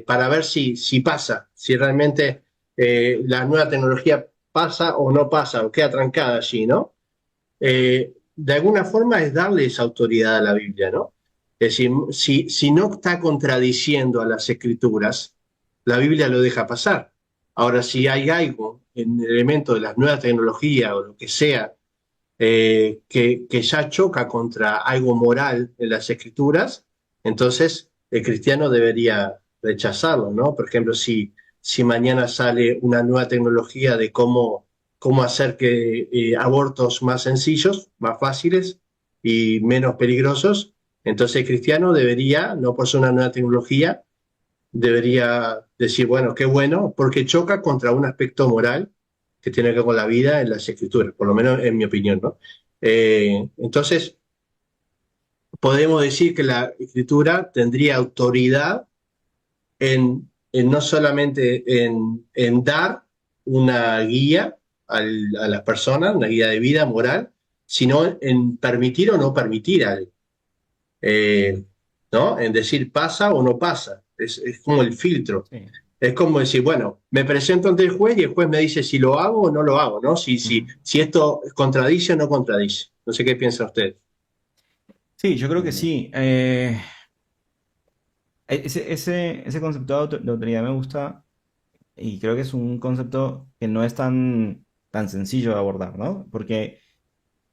A: para ver si pasa, si realmente la nueva tecnología pasa o no pasa, o queda trancada allí, ¿no? De alguna forma es darle esa autoridad a la Biblia, ¿no? Es decir, si no está contradiciendo a las escrituras, la Biblia lo deja pasar. Ahora, si hay algo en el elemento de las nuevas tecnologías o lo que sea, que ya choca contra algo moral en las escrituras, entonces el cristiano debería rechazarlo, ¿no? Por ejemplo, si mañana sale una nueva tecnología de cómo hacer que abortos más sencillos, más fáciles y menos peligrosos, entonces el cristiano debería, no por ser una nueva tecnología, debería decir, bueno, qué bueno, porque choca contra un aspecto moral que tiene que ver con la vida en las escrituras, por lo menos en mi opinión, ¿no? Entonces, podemos decir que la escritura tendría autoridad en no solamente en dar una guía a las personas, una guía de vida moral, sino en permitir o no permitir algo. Eh, ¿No? En decir pasa o no pasa. Es como el filtro.
B: Sí.
A: Es como decir, bueno, me presento ante el juez y el juez me dice si lo hago o no lo hago, ¿no?
B: Ujú.
A: Si esto contradice o no contradice. No sé qué piensa usted.
B: Sí, yo creo que sí. Ese concepto de autoridad me gusta y creo que es un concepto que no es tan sencillo de abordar, ¿no? Porque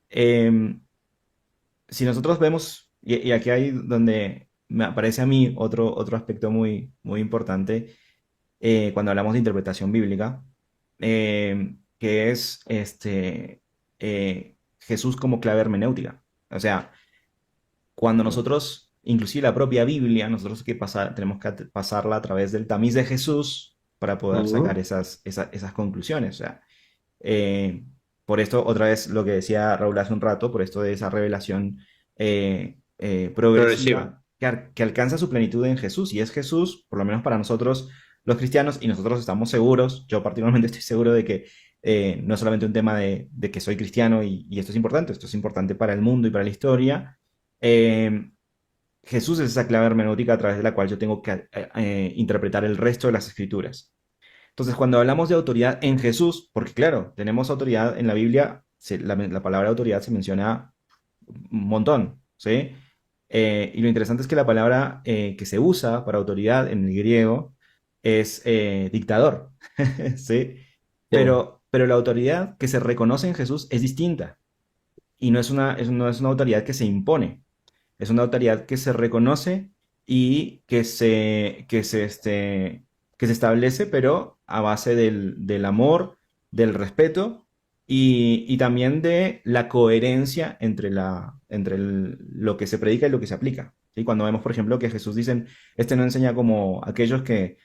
B: em, si nosotros vemos, y aquí hay donde me aparece a mí otro aspecto muy importante cuando hablamos de interpretación bíblica, que es Jesús como clave hermenéutica. O sea, cuando nosotros, inclusive la propia Biblia, nosotros tenemos que pasarla a través del tamiz de Jesús para poder sacar
A: Ujú.
B: esas conclusiones. O sea, por esto, otra vez lo que decía Raúl hace un rato, por esto de esa revelación
A: progresiva.
B: progresiva que alcanza su plenitud en Jesús. Y es Jesús, por lo menos para nosotros los cristianos, y nosotros estamos seguros, yo particularmente estoy seguro de que no es solamente un tema de que soy cristiano y esto es importante para el mundo y para la historia. Eh, Jesús es esa clave hermenéutica a través de la cual yo tengo que interpretar el resto de las escrituras. Entonces, cuando hablamos de autoridad en Jesús, porque claro, tenemos autoridad en la Biblia, la palabra autoridad se menciona un montón, ¿sí? Y lo interesante es que la palabra que se usa para autoridad en el griego es dictador, ¿sí?
A: Sí.
B: Pero la autoridad que se reconoce en Jesús es distinta y no es una autoridad que se impone, es una autoridad que se reconoce y que se establece, pero a base del amor, del respeto y también de la coherencia lo que se predica y lo que se aplica. ¿Sí? Cuando vemos, por ejemplo, que Jesús dicen, este no enseña como aquellos que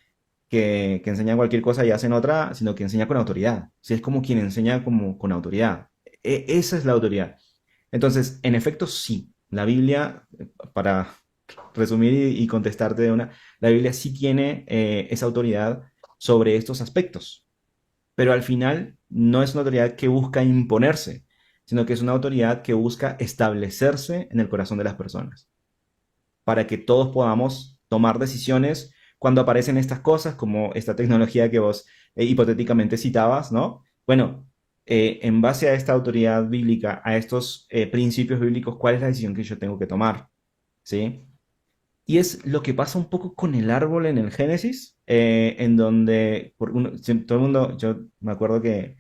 B: enseñan cualquier cosa y hacen otra, sino que enseña con autoridad. ¿Sí? Es como quien enseña como, con autoridad. Esa es la autoridad. Entonces, en efecto, sí, la Biblia, para resumir y contestarte de una, la Biblia sí tiene esa autoridad sobre estos aspectos, pero al final no es una autoridad que busca imponerse, sino que es una autoridad que busca establecerse en el corazón de las personas, para que todos podamos tomar decisiones cuando aparecen estas cosas, como esta tecnología que vos hipotéticamente citabas, ¿no? Bueno, en base a esta autoridad bíblica, a estos principios bíblicos, ¿cuál es la decisión que yo tengo que tomar? ¿Sí? Y es lo que pasa un poco con el árbol en el Génesis, en donde todo el mundo, yo me acuerdo que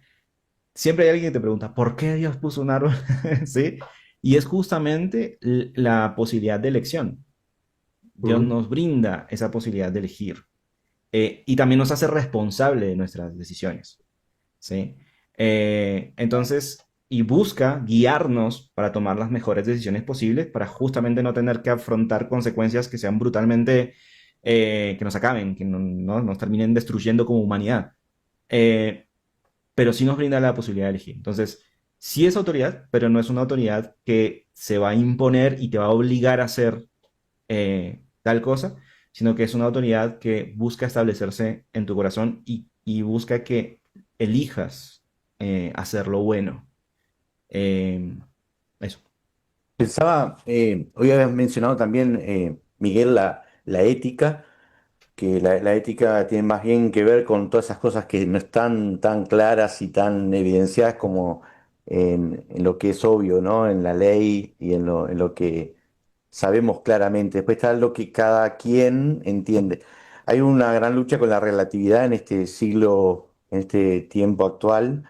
B: siempre hay alguien que te pregunta, ¿por qué Dios puso un árbol? ¿Sí? Y es justamente la posibilidad de elección. Dios
A: Ujú.
B: nos brinda esa posibilidad de elegir y también nos hace responsable de nuestras decisiones. ¿Sí? Entonces, y busca guiarnos para tomar las mejores decisiones posibles para justamente no tener que afrontar consecuencias que sean brutalmente, que nos acaben, que nos terminen destruyendo como humanidad. Eh, pero sí nos brinda la posibilidad de elegir. Entonces, sí es autoridad, pero no es una autoridad que se va a imponer y te va a obligar a hacer tal cosa, sino que es una autoridad que busca establecerse en tu corazón y busca que elijas hacer lo bueno. Eh, Eso.
C: Pensaba, hoy habías mencionado también, Miguel, la ética, que la ética tiene más bien que ver con todas esas cosas que no están tan claras y tan evidenciadas como en lo que es obvio, ¿no? En la ley y en lo que sabemos claramente. Después está lo que cada quien entiende. Hay una gran lucha con la relatividad en este siglo, en este tiempo actual,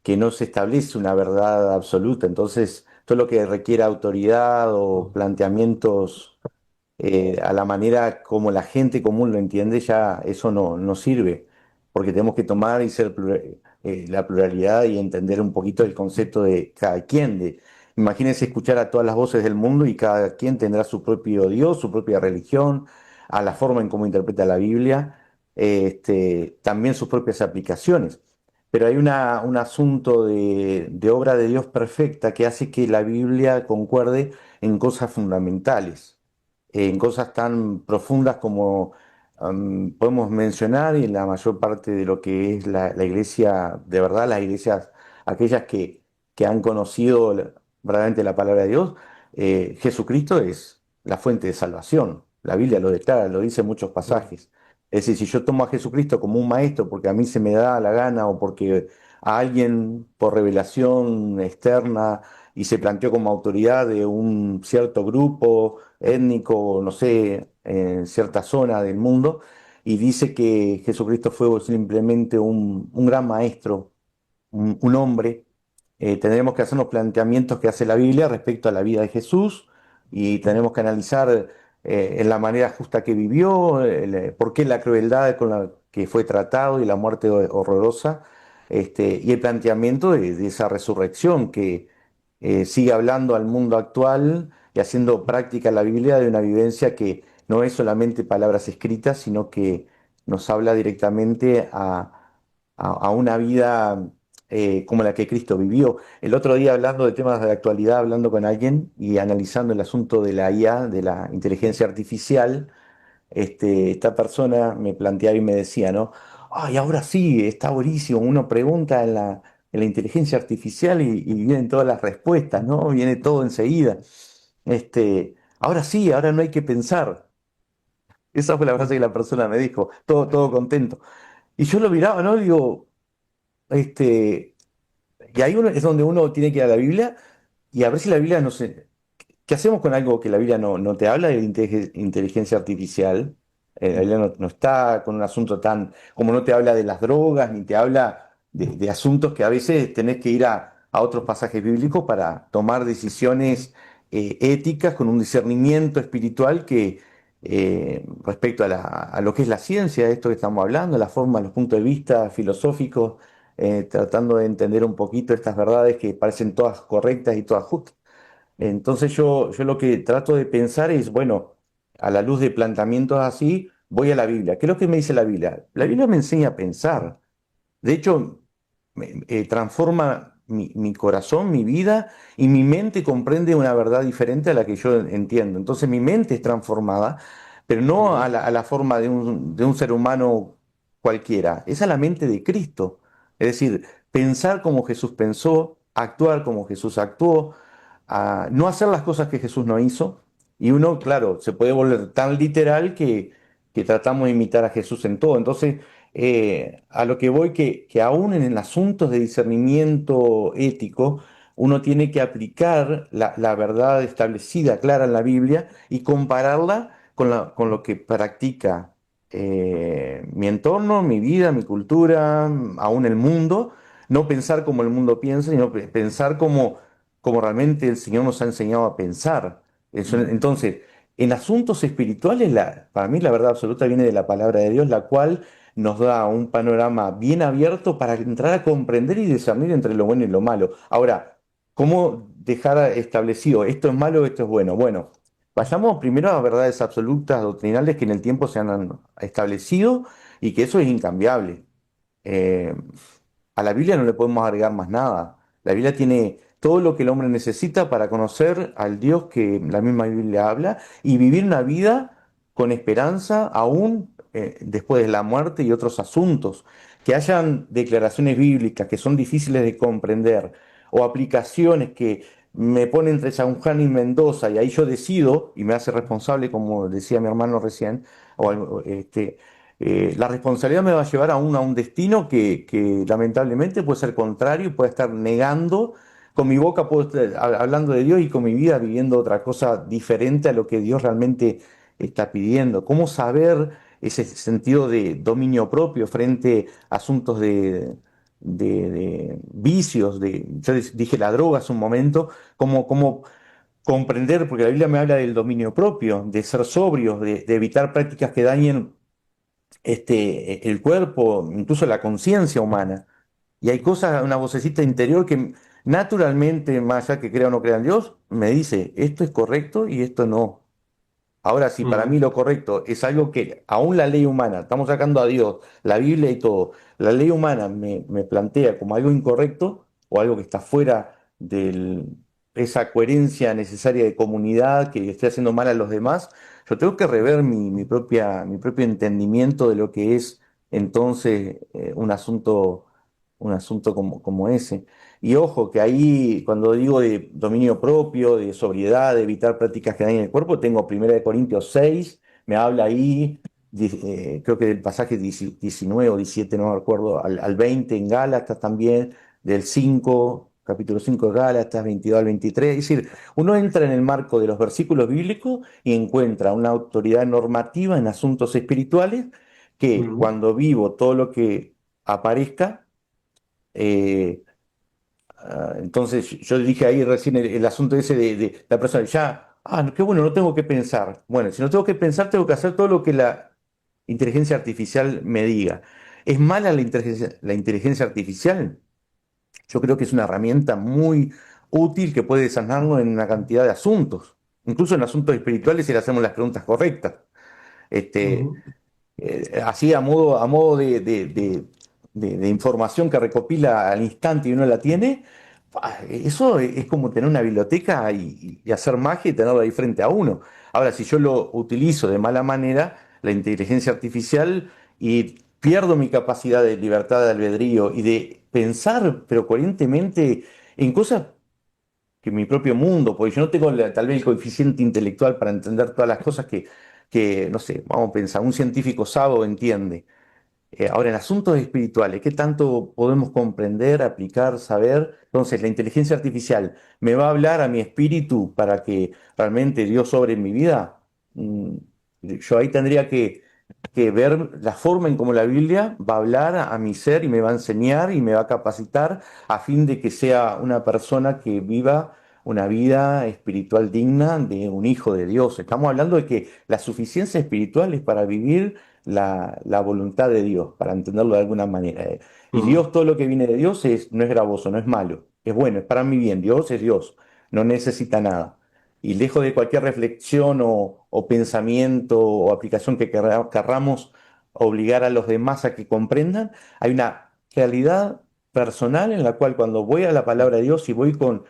C: que no se establece una verdad absoluta. Entonces, todo lo que requiere autoridad o planteamientos a la manera como la gente común lo entiende, ya eso no sirve, porque tenemos que tomar y ser la pluralidad y entender un poquito el concepto de cada quien. Imagínense escuchar a todas las voces del mundo y cada quien tendrá su propio Dios, su propia religión, a la forma en cómo interpreta la Biblia, también sus propias aplicaciones. Pero hay un asunto de obra de Dios perfecta que hace que la Biblia concuerde en cosas fundamentales, en cosas tan profundas como podemos mencionar, y en la mayor parte de lo que es la iglesia, de verdad, las iglesias, aquellas que han conocido verdaderamente la palabra de Dios, Jesucristo es la fuente de salvación. La Biblia lo declara, lo dice en muchos pasajes. Es decir, si yo tomo a Jesucristo como un maestro porque a mí se me da la gana o porque a alguien por revelación externa y se planteó como autoridad de un cierto grupo étnico, no sé, en cierta zona del mundo, y dice que Jesucristo fue simplemente un gran maestro, un hombre. Tendremos que hacernos planteamientos que hace la Biblia respecto a la vida de Jesús y tenemos que analizar en la manera justa que vivió, por qué la crueldad con la que fue tratado y la muerte horrorosa, y el planteamiento de esa resurrección que sigue hablando al mundo actual y haciendo práctica la Biblia de una vivencia que no es solamente palabras escritas, sino que nos habla directamente a una vida como la que Cristo vivió. El otro día hablando de temas de actualidad, hablando con alguien y analizando el asunto de la IA, de la inteligencia artificial, esta persona me planteaba y me decía, ¿no? Ay, ahora sí, está buenísimo. Uno pregunta en la inteligencia artificial y vienen todas las respuestas, ¿no? Viene todo enseguida. Ahora sí, ahora no hay que pensar. Esa fue la frase que la persona me dijo, todo contento. Y yo lo miraba, ¿no? Digo, este, y ahí es donde uno tiene que ir a la Biblia y a ver si la Biblia, no sé, ¿qué hacemos con algo que la Biblia no te habla de inteligencia artificial? La Biblia no está con un asunto tan, como no te habla de las drogas, ni te habla de asuntos que a veces tenés que ir a otros pasajes bíblicos para tomar decisiones éticas con un discernimiento espiritual que respecto a lo que es la ciencia, esto que estamos hablando, la forma, los puntos de vista filosóficos, tratando de entender un poquito estas verdades que parecen todas correctas y todas justas. Entonces yo lo que trato de pensar es, bueno, a la luz de planteamientos así, voy a la Biblia. ¿Qué es lo que me dice la Biblia? La Biblia me enseña a pensar. De hecho, transforma mi corazón, mi vida, y mi mente comprende una verdad diferente a la que yo entiendo. Entonces mi mente es transformada, pero no
A: Ujú,
C: a la forma de un ser humano cualquiera. Es a la mente de Cristo. Es decir, pensar como Jesús pensó, actuar como Jesús actuó, a no hacer las cosas que Jesús no hizo. Y uno, claro, se puede volver tan literal que tratamos de imitar a Jesús en todo. Entonces, a lo que voy, que aún en asuntos de discernimiento ético, uno tiene que aplicar la verdad establecida, clara en la Biblia, y compararla con lo que practica mi entorno, mi vida, mi cultura, aún el mundo. No pensar como el mundo piensa, sino pensar como realmente el Señor nos ha enseñado a pensar. Entonces, en asuntos espirituales, para mí la verdad absoluta viene de la palabra de Dios, la cual nos da un panorama bien abierto para entrar a comprender y discernir entre lo bueno y lo malo. Ahora, ¿cómo dejar establecido esto es malo, esto es bueno? Bueno, vayamos primero a verdades absolutas, doctrinales que en el tiempo se han establecido y que eso es incambiable. Eh, a la Biblia no le podemos agregar más nada. La Biblia tiene todo lo que el hombre necesita para conocer al Dios que la misma Biblia habla y vivir una vida con esperanza aún después de la muerte y otros asuntos. Que hayan declaraciones bíblicas que son difíciles de comprender o aplicaciones que me ponen entre San Juan y Mendoza y ahí yo decido y me hace responsable, como decía mi hermano recién, o la responsabilidad me va a llevar a un destino que lamentablemente puede ser contrario y puede estar negando. Con mi boca puedo estar hablando de Dios y con mi vida viviendo otra cosa diferente a lo que Dios realmente está pidiendo. ¿Cómo saber ese sentido de dominio propio frente a asuntos de vicios? Yo dije la droga hace un momento, cómo comprender, porque la Biblia me habla del dominio propio, de ser sobrios, de evitar prácticas que dañen el cuerpo, incluso la conciencia humana. Y hay cosas, una vocecita interior que naturalmente, más allá que crea o no crea en Dios, me dice, esto es correcto y esto no. Ahora, si para mí
A: ujú,
C: lo correcto es algo que aún la ley humana, estamos sacando a Dios, la Biblia y todo, la ley humana me plantea como algo incorrecto o algo que está fuera de esa coherencia necesaria de comunidad, que estoy haciendo mal a los demás, yo tengo que rever mi propio entendimiento de lo que es entonces un asunto como ese. Y ojo, que ahí cuando digo de dominio propio, de sobriedad, de evitar prácticas que dañen el cuerpo, tengo 1 Corintios 6, me habla ahí, creo que del pasaje 19 o 17, no me acuerdo, al 20 en Gálatas también, del 5, capítulo 5 de Gálatas, 22 al 23. Es decir, uno entra en el marco de los versículos bíblicos y encuentra una autoridad normativa en asuntos espirituales que
A: ujú.
C: cuando vivo todo lo que aparezca, eh, entonces yo dije ahí recién el asunto ese de la persona, ya, qué bueno, no tengo que pensar. Bueno, si no tengo que pensar, tengo que hacer todo lo que la inteligencia artificial me diga. ¿Es mala la inteligencia artificial? Yo creo que es una herramienta muy útil que puede sanarnos en una cantidad de asuntos, incluso en asuntos espirituales si le hacemos las preguntas correctas. Este,
A: Ujú,
C: Así a modo de información que recopila al instante y uno la tiene, eso es como tener una biblioteca y hacer magia y tenerla ahí frente a uno. Ahora, si yo lo utilizo de mala manera, la inteligencia artificial, y pierdo mi capacidad de libertad de albedrío y de pensar, pero coherentemente, en cosas que mi propio mundo, porque yo no tengo tal vez el coeficiente intelectual para entender todas las cosas que, no sé, vamos a pensar, un científico sábado entiende. Ahora, en asuntos espirituales, ¿qué tanto podemos comprender, aplicar, saber? Entonces, la inteligencia artificial me va a hablar a mi espíritu para que realmente Dios sobre en mi vida. Mm, yo ahí tendría que ver la forma en cómo la Biblia va a hablar a mi ser y me va a enseñar y me va a capacitar a fin de que sea una persona que viva una vida espiritual digna de un hijo de Dios. Estamos hablando de que la suficiencia espiritual es para vivir la voluntad de Dios, para entenderlo de alguna manera. Y
A: Mm,
C: Dios, todo lo que viene de Dios no es gravoso, no es malo, es bueno, es para mi bien. Dios es Dios, no necesita nada. Y lejos de cualquier reflexión o pensamiento o aplicación que querramos obligar a los demás a que comprendan, hay una realidad personal en la cual cuando voy a la palabra de Dios y voy con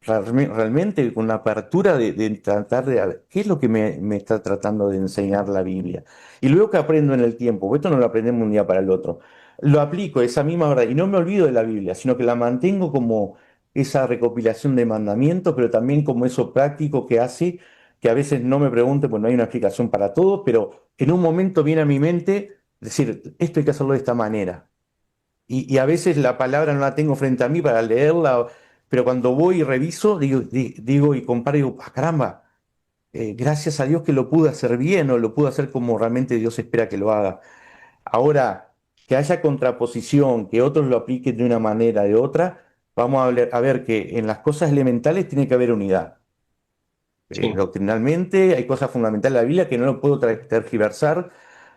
C: realmente con la apertura de tratar de ver qué es lo que me está tratando de enseñar la Biblia. Y luego que aprendo en el tiempo, porque esto no lo aprendemos un día para el otro, lo aplico, esa misma verdad, y no me olvido de la Biblia, sino que la mantengo como esa recopilación de mandamientos, pero también como eso práctico que hace que a veces no me pregunte, pues no hay una explicación para todo, pero en un momento viene a mi mente decir, esto hay que hacerlo de esta manera. Y a veces la palabra no la tengo frente a mí para leerla, pero cuando voy y reviso, digo y comparo, digo, "Ah, caramba, gracias a Dios que lo pude hacer bien o lo pude hacer como realmente Dios espera que lo haga". Ahora, que haya contraposición, que otros lo apliquen de una manera, de otra, vamos a ver que en las cosas elementales tiene que haber unidad.
A: sí.
C: Doctrinalmente hay cosas fundamentales de la Biblia que no lo puedo tergiversar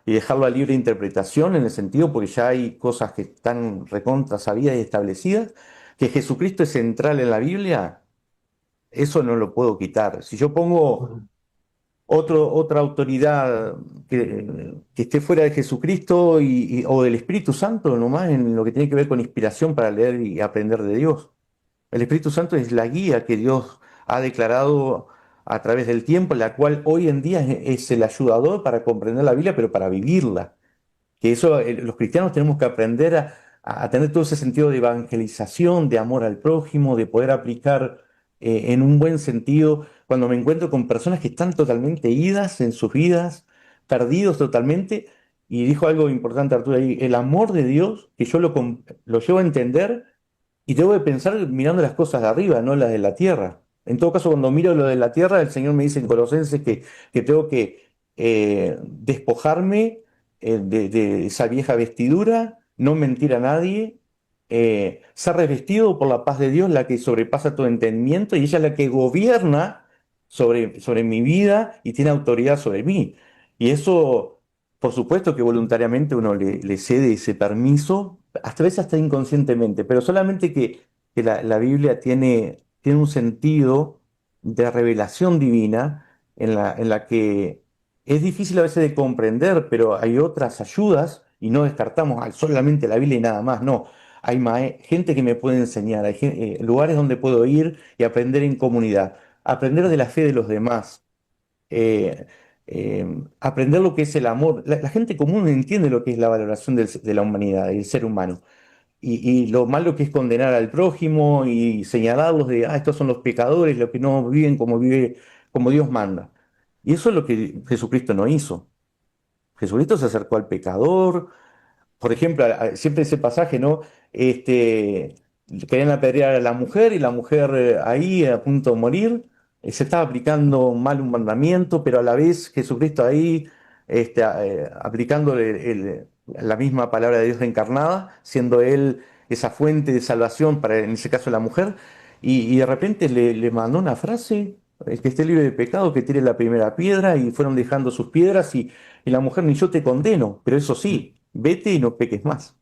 C: y dejarlo a libre interpretación en el sentido porque ya hay cosas que están recontra sabidas y establecidas, que Jesucristo es central en la Biblia, eso no lo puedo quitar. Si yo pongo
A: Mm,
C: otra autoridad que esté fuera de Jesucristo o del Espíritu Santo, nomás en lo que tiene que ver con inspiración para leer y aprender de Dios. El Espíritu Santo es la guía que Dios ha declarado a través del tiempo, la cual hoy en día es el ayudador para comprender la Biblia, pero para vivirla. Que eso los cristianos tenemos que aprender a tener todo ese sentido de evangelización, de amor al prójimo, de poder aplicar en un buen sentido cuando me encuentro con personas que están totalmente idas en sus vidas, perdidos totalmente. Y dijo algo importante Arturo ahí, el amor de Dios, que yo lo llevo a entender y debo de pensar mirando las cosas de arriba, no las de la tierra. En todo caso, cuando miro lo de la tierra, el Señor me dice en Colosenses que tengo que despojarme de esa vieja vestidura, no mentir a nadie, ser revestido por la paz de Dios, la que sobrepasa todo entendimiento, y ella es la que gobierna sobre mi vida y tiene autoridad sobre mí. Y eso, por supuesto que voluntariamente uno le cede ese permiso, hasta a veces hasta inconscientemente, pero solamente que la Biblia tiene un sentido de revelación divina en la que es difícil a veces de comprender, pero hay otras ayudas y no descartamos solamente la Biblia y nada más, no. Hay gente que me puede enseñar, hay lugares donde puedo ir y aprender en comunidad, aprender de la fe de los demás, eh, aprender lo que es el amor. La gente común no entiende lo que es la valoración de la humanidad, del ser humano. Y lo malo que es condenar al prójimo y señalarlos de, estos son los pecadores, los que no viven como Dios manda. Y eso es lo que Jesucristo no hizo. Jesucristo se acercó al pecador, por ejemplo, siempre ese pasaje, ¿no? Este, querían apedrear a la mujer y la mujer ahí a punto de morir, se estaba aplicando mal un mandamiento, pero a la vez Jesucristo ahí aplicándole la misma palabra de Dios encarnada, siendo Él esa fuente de salvación para, en ese caso, la mujer, y de repente le mandó una frase, el que esté libre de pecado, que tire la primera piedra, y fueron dejando sus piedras, y la mujer, ni yo te condeno, pero eso sí, vete y no peques más.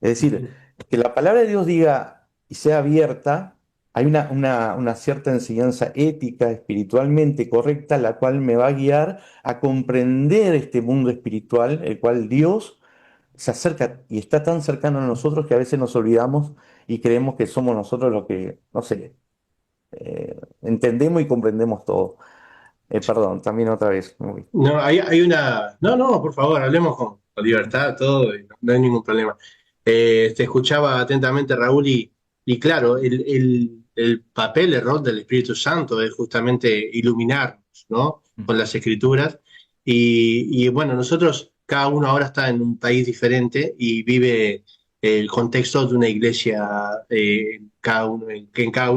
C: Es decir, que la palabra de Dios diga y sea abierta, hay una cierta enseñanza ética, espiritualmente correcta, la cual me va a guiar a comprender este mundo espiritual, el cual Dios se acerca y está tan cercano a nosotros que a veces nos olvidamos y creemos que somos nosotros los que, no sé, entendemos y comprendemos todo. Perdón, también otra vez.
A: No, hay una. No, no, por favor, hablemos con libertad, todo, y no hay ningún problema. Te escuchaba atentamente, Raúl, y claro, el papel, el rol del Espíritu Santo es justamente iluminarnos, ¿no?
B: Mm.
A: Con las Escrituras. Y bueno, nosotros, cada uno ahora está en un país diferente y vive el contexto de una iglesia en cada uno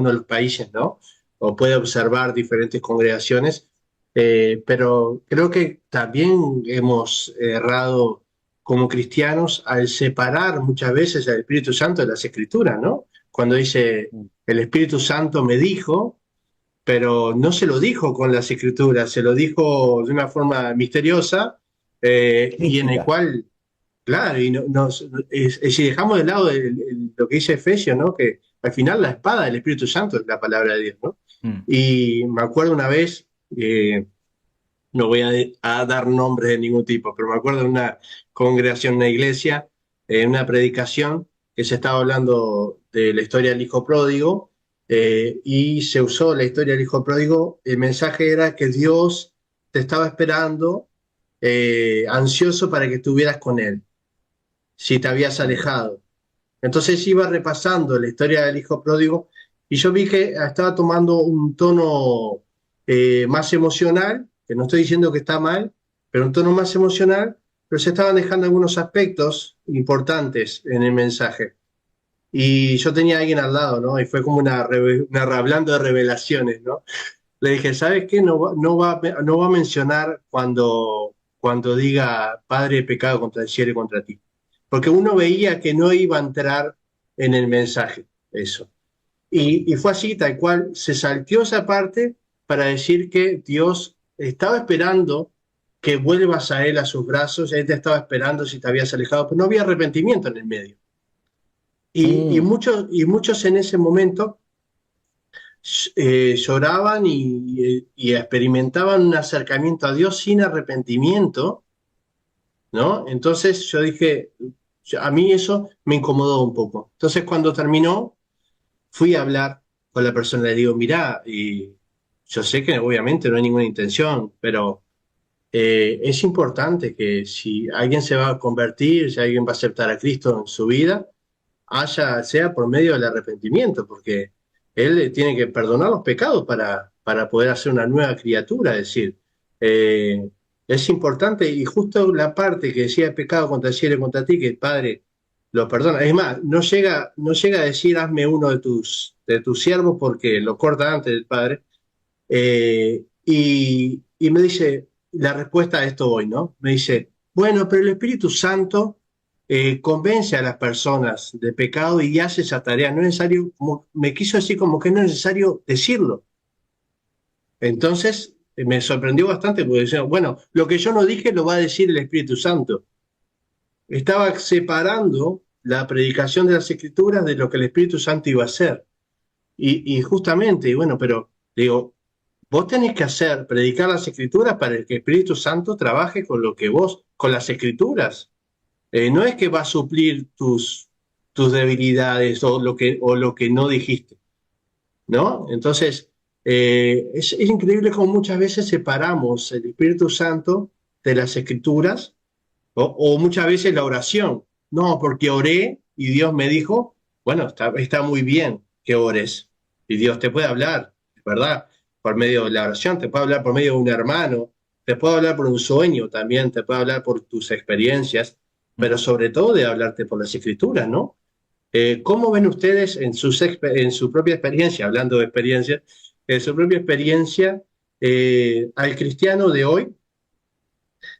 A: de los países, ¿no? O puede observar diferentes congregaciones. Pero creo que también hemos errado como cristianos al separar muchas veces al Espíritu Santo de las Escrituras, ¿no? Cuando dice, el Espíritu Santo me dijo, pero no se lo dijo con las Escrituras, se lo dijo de una forma misteriosa, y en el
C: Mística.
A: cual, claro, y si dejamos de lado lo que dice Efesios, ¿no? Que al final la espada del Espíritu Santo es la palabra de Dios, ¿no?
B: Mm.
A: Y me acuerdo una vez, no voy a dar nombres de ningún tipo, pero me acuerdo de una congregación, una iglesia, una predicación que se estaba hablando de la historia del hijo pródigo, y se usó la historia del hijo pródigo. El mensaje era que Dios te estaba esperando, ansioso para que estuvieras con él, si te habías alejado. Entonces iba repasando la historia del hijo pródigo y yo vi que estaba tomando un tono más emocional, que no estoy diciendo que está mal, pero un tono más emocional, pero se estaban dejando algunos aspectos importantes en el mensaje. Y yo tenía a alguien al lado, ¿no? Y fue como hablando de revelaciones, ¿no? Le dije, ¿sabes qué? No va a mencionar cuando diga Padre, pecado contra el cielo y contra ti. Porque uno veía que no iba a entrar en el mensaje, eso. Y fue así, tal cual, se salteó esa parte para decir que Dios estaba esperando que vuelvas a Él, a sus brazos. Él te estaba esperando si te habías alejado, pero no había arrepentimiento en el medio.
C: Mm,
A: Y muchos en ese momento lloraban y experimentaban un acercamiento a Dios sin arrepentimiento, ¿no? Entonces yo dije, a mí eso me incomodó un poco. Entonces cuando terminó, fui a hablar con la persona, le digo, mirá, y yo sé que obviamente no hay ninguna intención, pero es importante que si alguien se va a convertir, si alguien va a aceptar a Cristo en su vida, sea por medio del arrepentimiento, porque Él tiene que perdonar los pecados para poder hacer una nueva criatura. Es decir, eh, es importante, y justo la parte que decía pecado contra el cielo y contra ti, que el Padre lo perdona. Es más, no llega a decir hazme uno de tus siervos porque lo corta antes del Padre. Y me dice la respuesta a esto hoy, ¿no? Me dice, bueno, pero el Espíritu Santo convence a las personas de pecado y hace esa tarea. No es necesario, me quiso decir como que no es necesario decirlo. Entonces me sorprendió bastante porque decía, bueno, lo que yo no dije lo va a decir el Espíritu Santo. Estaba separando la predicación de las Escrituras de lo que el Espíritu Santo iba a hacer. Y justamente, y bueno, pero digo, vos tenés que predicar las Escrituras para que el Espíritu Santo trabaje con lo que vos, con las Escrituras. No es que va a suplir tus debilidades o lo que no dijiste, ¿no? Entonces, es increíble cómo muchas veces separamos el Espíritu Santo de las Escrituras, o muchas veces la oración. No, porque oré y Dios me dijo, bueno, está muy bien que ores y Dios te puede hablar, es verdad, por medio de la oración, te puede hablar por medio de un hermano, te puede hablar por un sueño también, te puede hablar por tus experiencias,
B: Mm.
A: pero sobre todo de hablarte por las escrituras, ¿no? ¿Cómo ven ustedes en su propia experiencia, hablando de experiencia, en su propia experiencia, al cristiano de hoy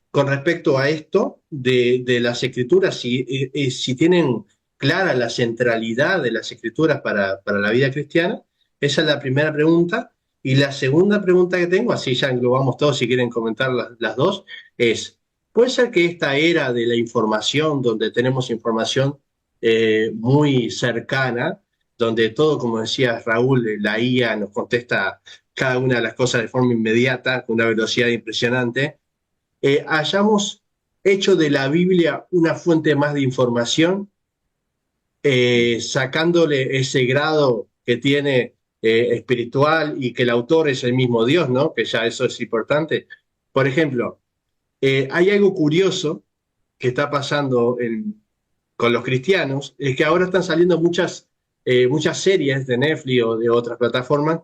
A: con respecto a esto de las escrituras, si tienen clara la centralidad de las escrituras para la vida cristiana? Esa es la primera pregunta. Y la segunda pregunta que tengo, así ya englobamos todos si quieren comentar las dos, es, ¿puede ser que esta era de la información, donde tenemos información muy cercana, donde todo, como decía Raúl, la IA nos contesta cada una de las cosas de forma inmediata, con una velocidad impresionante, hayamos hecho de la Biblia una fuente más de información, sacándole ese grado que tiene espiritual y que el autor es el mismo Dios, ¿no? Que ya eso es importante. Por ejemplo, hay algo curioso que está pasando con los cristianos, es que ahora están saliendo muchas series de Netflix o de otras plataformas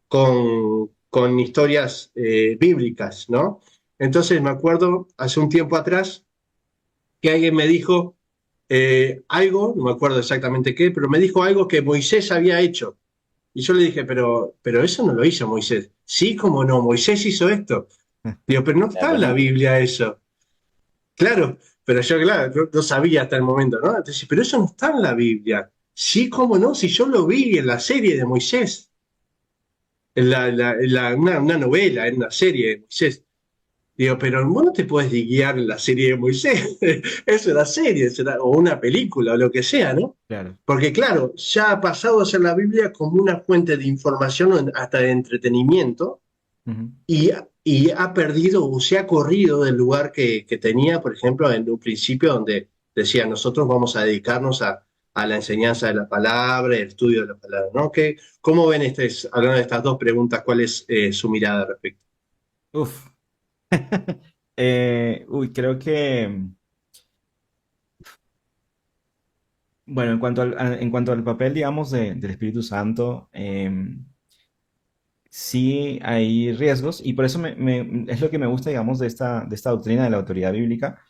A: con historias bíblicas, ¿no? Entonces me acuerdo hace un tiempo atrás que alguien me dijo algo, no me acuerdo exactamente qué, pero me dijo algo que Moisés había hecho. Y yo le dije, pero eso no lo hizo Moisés. Sí, como no, Moisés hizo esto. Digo, pero no está
C: Claro,
A: en la
C: ¿no?
A: Biblia eso. Claro, pero yo, claro, no sabía hasta el momento, ¿no? Entonces, pero eso no está en la Biblia. Sí, cómo no, si yo lo vi en la serie de Moisés, una novela, en una serie de Moisés. Digo, pero vos no te puedes guiar en la serie de Moisés. Es una serie, o una película, o lo que sea, ¿no?
B: Claro.
A: Porque claro, ya ha pasado a ser la Biblia como una fuente de información hasta de entretenimiento
B: Ujú.
A: y ha perdido o se ha corrido del lugar que tenía, por ejemplo, en un principio donde decía, nosotros vamos a dedicarnos a la enseñanza de la palabra, el estudio de la palabra, ¿no? ¿Cómo ven hablando de estas dos preguntas, cuál es su mirada al respecto?
B: Uf. Creo que, bueno, en cuanto al papel, digamos, del Espíritu Santo, sí hay riesgos y por eso es lo que me gusta, digamos, de esta doctrina de la autoridad bíblica.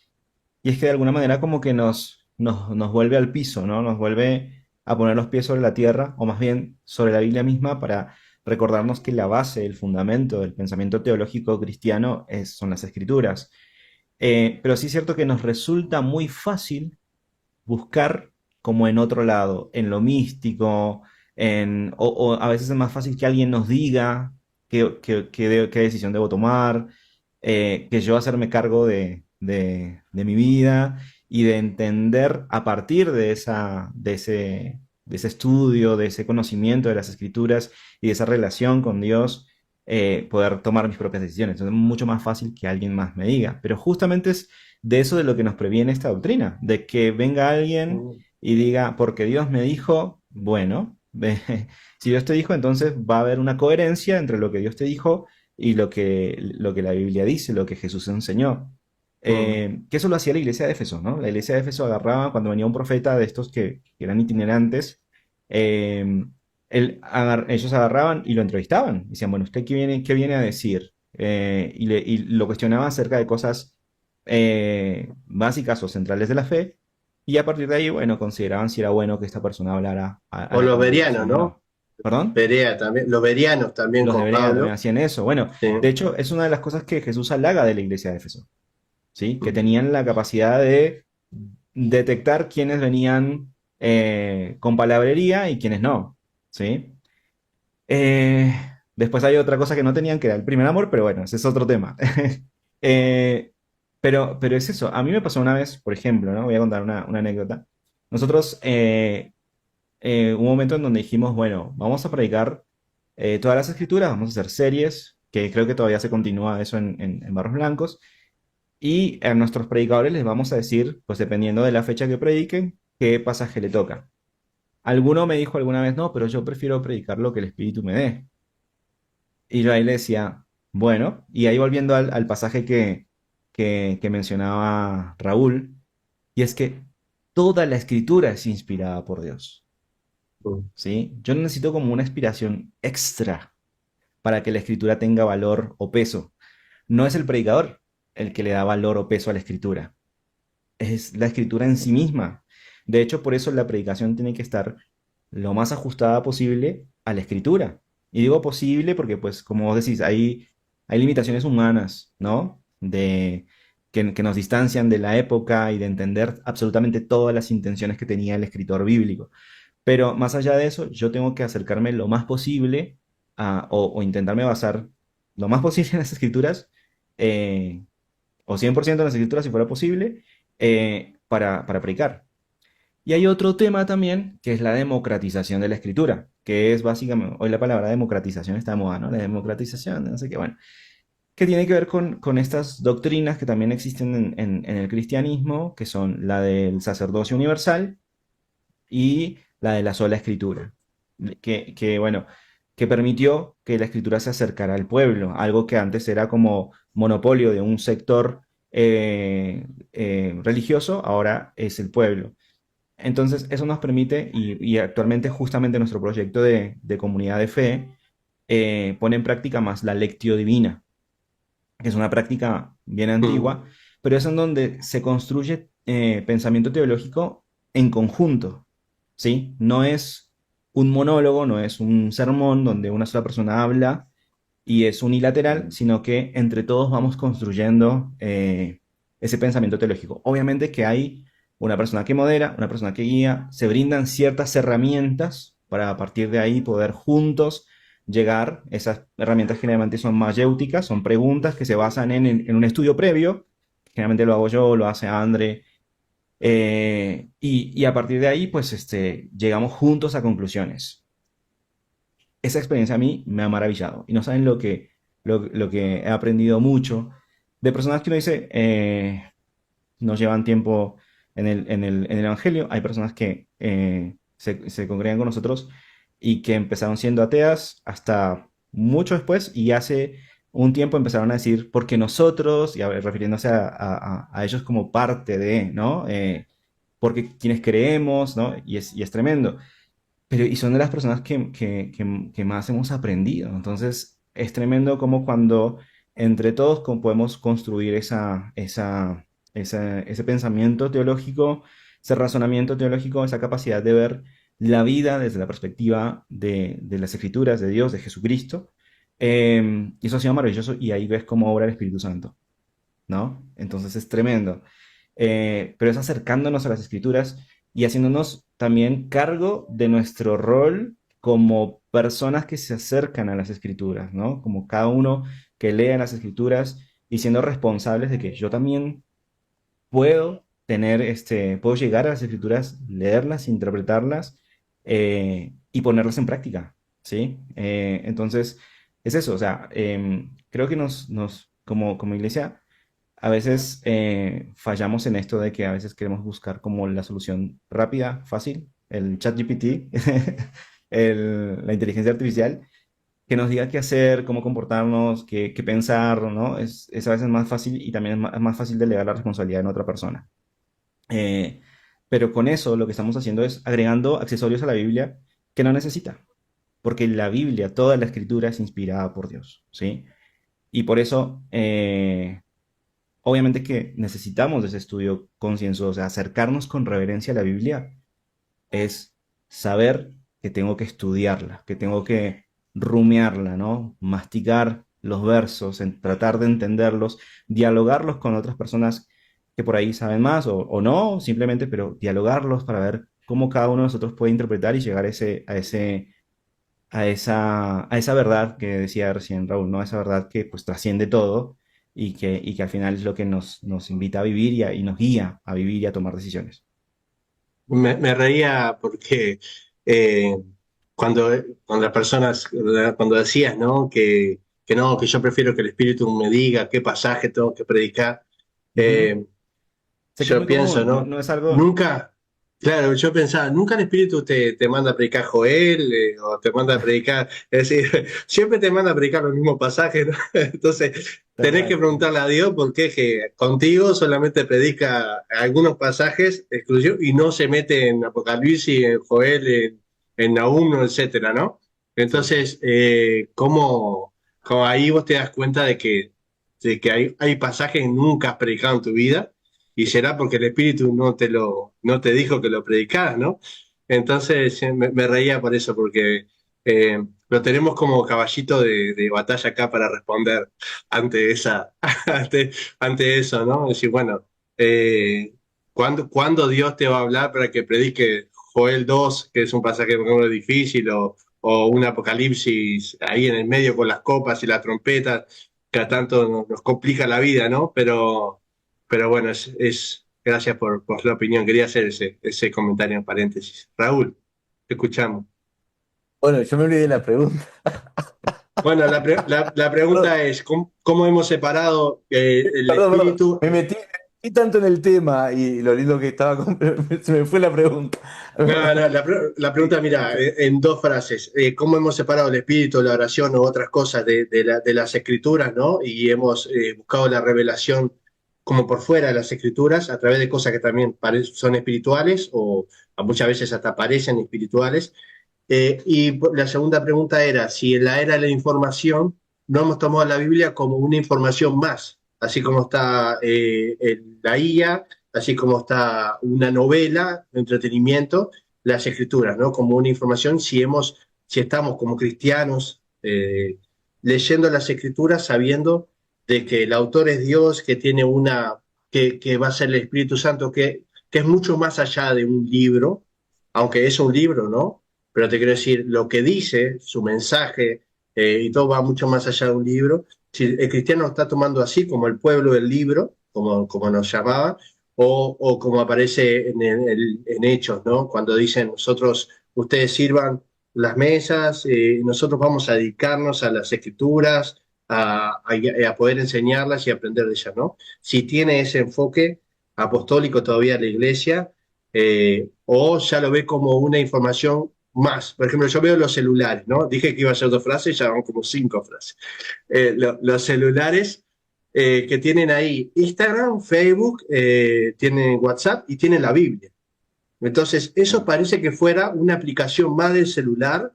B: Y es que de alguna manera como que nos vuelve al piso, ¿no? Nos vuelve a poner los pies sobre la tierra, o más bien sobre la Biblia misma, para recordarnos que la base, el fundamento del pensamiento teológico cristiano son las escrituras. Pero sí es cierto que nos resulta muy fácil buscar como en otro lado, en lo místico, o a veces es más fácil que alguien nos diga qué decisión debo tomar, que yo hacerme cargo de mi vida y de entender a partir de ese estudio, de ese conocimiento de las escrituras y de esa relación con Dios, poder tomar mis propias decisiones. Es mucho más fácil que alguien más me diga. Pero justamente es de eso de lo que nos previene esta doctrina, de que venga alguien
A: Mm.
B: y diga, porque Dios me dijo, bueno, si Dios te dijo, entonces va a haber una coherencia entre lo que Dios te dijo y lo que la Biblia dice, lo que Jesús enseñó.
A: Mm.
B: Que eso lo hacía la iglesia de Éfeso, ¿no? La iglesia de Éfeso agarraba cuando venía un profeta de estos que eran itinerantes, eh, ellos agarraban y lo entrevistaban. Decían, bueno, ¿usted qué viene a decir? Y lo cuestionaban acerca de cosas básicas o centrales de la fe. Y a partir de ahí, bueno, consideraban si era bueno que esta persona hablara a
A: O
B: la
A: los berianos,
B: congregación o
A: ¿no?
B: no. ¿Perdón?
A: Berea también, los berianos también
B: Los de
A: con
B: Berea también
A: Pablo.
B: hacían eso. Bueno,
A: Sí.
B: de hecho, es una de las cosas que Jesús halaga de la iglesia de Éfeso, ¿sí? Que
A: Mm.
B: tenían la capacidad de detectar quiénes venían con palabrería y quiénes no, ¿sí? Eh, Después hay otra cosa que no tenían, que era el primer amor, pero bueno, ese es otro tema. Eh, pero es eso. A mí me pasó una vez, por ejemplo, ¿no? Voy a contar una anécdota. Nosotros, un momento en donde dijimos, bueno, vamos a predicar todas las escrituras, vamos a hacer series, que creo que todavía se continúa eso en Barros Blancos, y a nuestros predicadores les vamos a decir, pues dependiendo de la fecha que prediquen, qué pasaje le toca. Alguno me dijo alguna vez, no, pero yo prefiero predicar lo que el Espíritu me dé. Y yo ahí le decía, bueno, y ahí volviendo al pasaje que mencionaba Raúl, y es que toda la escritura es inspirada por Dios,
A: Mm.
B: ¿sí? Yo no necesito como una inspiración extra para que la escritura tenga valor o peso. No es el predicador el que le da valor o peso a la escritura, es la escritura en sí misma. De hecho, por eso la predicación tiene que estar lo más ajustada posible a la escritura. Y digo posible porque, pues, como vos decís, hay limitaciones humanas, ¿no? Que nos distancian de la época y de entender absolutamente todas las intenciones que tenía el escritor bíblico. Pero más allá de eso, yo tengo que acercarme lo más posible o intentarme basar lo más posible en las escrituras, eh, o 100% en las escrituras si fuera posible, para predicar. Y hay otro tema también, que es la democratización de la escritura, que es básicamente, hoy la palabra democratización está de moda, ¿no? La democratización, no sé qué, bueno. que tiene que ver con estas doctrinas que también existen en el cristianismo, que son la del sacerdocio universal y la de la sola escritura, bueno, que permitió que la escritura se acercara al pueblo, algo que antes era como monopolio de un sector religioso, ahora es el pueblo. Entonces, eso nos permite, y actualmente justamente nuestro proyecto de comunidad de fe pone en práctica más la lectio divina, que es una práctica bien
A: Mm,
B: antigua, pero es en donde se construye pensamiento teológico en conjunto, ¿sí? No es un monólogo, no es un sermón donde una sola persona habla y es unilateral, sino que entre todos vamos construyendo ese pensamiento teológico. Obviamente que hay una persona que modera, una persona que guía, se brindan ciertas herramientas para a partir de ahí poder juntos llegar. Esas herramientas generalmente son mayéuticas, son preguntas que se basan en un estudio previo, generalmente lo hago yo, lo hace André, y a partir de ahí, pues llegamos juntos a conclusiones. Esa experiencia a mí me ha maravillado. Y no saben lo que he aprendido mucho de personas que uno dice, nos llevan tiempo en el Evangelio. Hay personas que se congregan con nosotros y que empezaron siendo ateas hasta mucho después y hace un tiempo empezaron a decir, porque nosotros, y a ver, refiriéndose a ellos como parte de, ¿no? Porque quienes creemos, ¿no? Y es tremendo. Pero, y son de las personas que más hemos aprendido. Entonces, es tremendo como cuando entre todos podemos construir ese pensamiento teológico, ese razonamiento teológico, esa capacidad de ver la vida desde la perspectiva de las Escrituras, de Dios, de Jesucristo. Y eso ha sido maravilloso y ahí ves cómo obra el Espíritu Santo, ¿no? Entonces es tremendo. Pero es acercándonos a las escrituras y haciéndonos también cargo de nuestro rol como personas que se acercan a las escrituras, ¿no? Como cada uno que lea las escrituras y siendo responsables de que yo también puedo llegar a las escrituras, leerlas, interpretarlas y ponerlas en práctica, ¿sí? Entonces, es eso, o sea, creo que como iglesia, a veces fallamos en esto de que a veces queremos buscar como la solución rápida, fácil, el ChatGPT, la inteligencia artificial, que nos diga qué hacer, cómo comportarnos, qué pensar, ¿no? Es a veces más fácil y también es más fácil delegar la responsabilidad en otra persona. Eh, pero con eso lo que estamos haciendo es agregando accesorios a la Biblia que no necesita, porque la Biblia, toda la escritura es inspirada por Dios, ¿sí? Y por eso obviamente que necesitamos ese estudio concienzudo, o sea, acercarnos con reverencia a la Biblia es saber que tengo que estudiarla, que tengo que rumiarla, ¿no? Masticar los versos, tratar de entenderlos, dialogarlos con otras personas que por ahí saben más o no, simplemente, pero dialogarlos para ver cómo cada uno de nosotros puede interpretar y llegar a esa verdad que decía recién Raúl, ¿no? Esa verdad que pues trasciende todo y que al final es lo que nos invita a vivir y nos guía a vivir y a tomar decisiones.
A: me reía porque eh, cuando, cuando las personas, cuando decías, ¿no? Que no, que yo prefiero que el Espíritu me diga qué pasaje tengo que predicar.
B: Ujú.
A: eh,
B: Sé que es
A: Yo
B: muy
A: pienso,
B: común, no,
A: ¿no?
B: no es algo...
A: Nunca, claro, yo pensaba, nunca el Espíritu te manda a predicar Joel o te manda a predicar, es decir, siempre te manda a predicar los mismos pasajes, ¿no? Entonces,
B: Tal
A: tenés que
B: cual.
A: preguntarle a Dios por qué es que contigo solamente predica algunos pasajes exclusivos y no se mete en Apocalipsis, en Joel, en Nahum, etcétera, ¿no?
B: Sí.
A: Entonces, como ahí vos te das cuenta de que hay pasajes que nunca has predicado en tu vida y será porque el Espíritu no te dijo que lo predicaras, ¿no? Entonces me reía por eso, porque lo tenemos como caballito de batalla acá para responder ante ante, ante eso, ¿no? Es decir, bueno, eh, ¿cuándo Dios te va a hablar para que predique Joel 2, que es un pasaje muy difícil, o un Apocalipsis ahí en el medio con las copas y la trompeta, que a tanto nos complica la vida, ¿no? Pero bueno, gracias por la opinión. Quería hacer ese comentario en paréntesis. Raúl, te escuchamos.
C: Bueno, yo me olvidé de la pregunta.
A: Bueno, la
C: Perdón,
A: pregunta es, ¿cómo hemos separado el
C: perdón,
A: espíritu?
C: me metí tanto en el tema y lo lindo que estaba, se me fue la pregunta.
A: No, no, la pregunta, mira, en dos frases. ¿Cómo hemos separado el espíritu, la oración u otras cosas de las escrituras, ¿no? Y hemos buscado la revelación como por fuera de las escrituras a través de cosas que también son espirituales o muchas veces hasta parecen espirituales. La segunda pregunta era si en la era de la información no hemos tomado la Biblia como una información más, así como está la IA, así como está una novela, entretenimiento, las escrituras, ¿no? Como una información, si estamos como cristianos leyendo las escrituras sabiendo de que el autor es Dios, que tiene que va a ser el Espíritu Santo, que es mucho más allá de un libro, aunque es un libro, ¿no? Pero te quiero decir, lo que dice, su mensaje, y todo va mucho más allá de un libro. Si el cristiano lo está tomando así, como el pueblo del libro, como nos llamaba, o como aparece en Hechos, ¿no? Cuando dicen, ustedes sirvan las mesas, nosotros vamos a dedicarnos a las escrituras, a poder enseñarlas y aprender de ellas, ¿no? Si tiene ese enfoque apostólico todavía la iglesia, o ya lo ve como una información más. Por ejemplo, yo veo los celulares, ¿no? Dije que iba a ser dos frases, ya van como cinco frases. Los celulares que tienen ahí Instagram, Facebook, tienen WhatsApp y tienen la Biblia. Entonces, eso parece que fuera una aplicación más del celular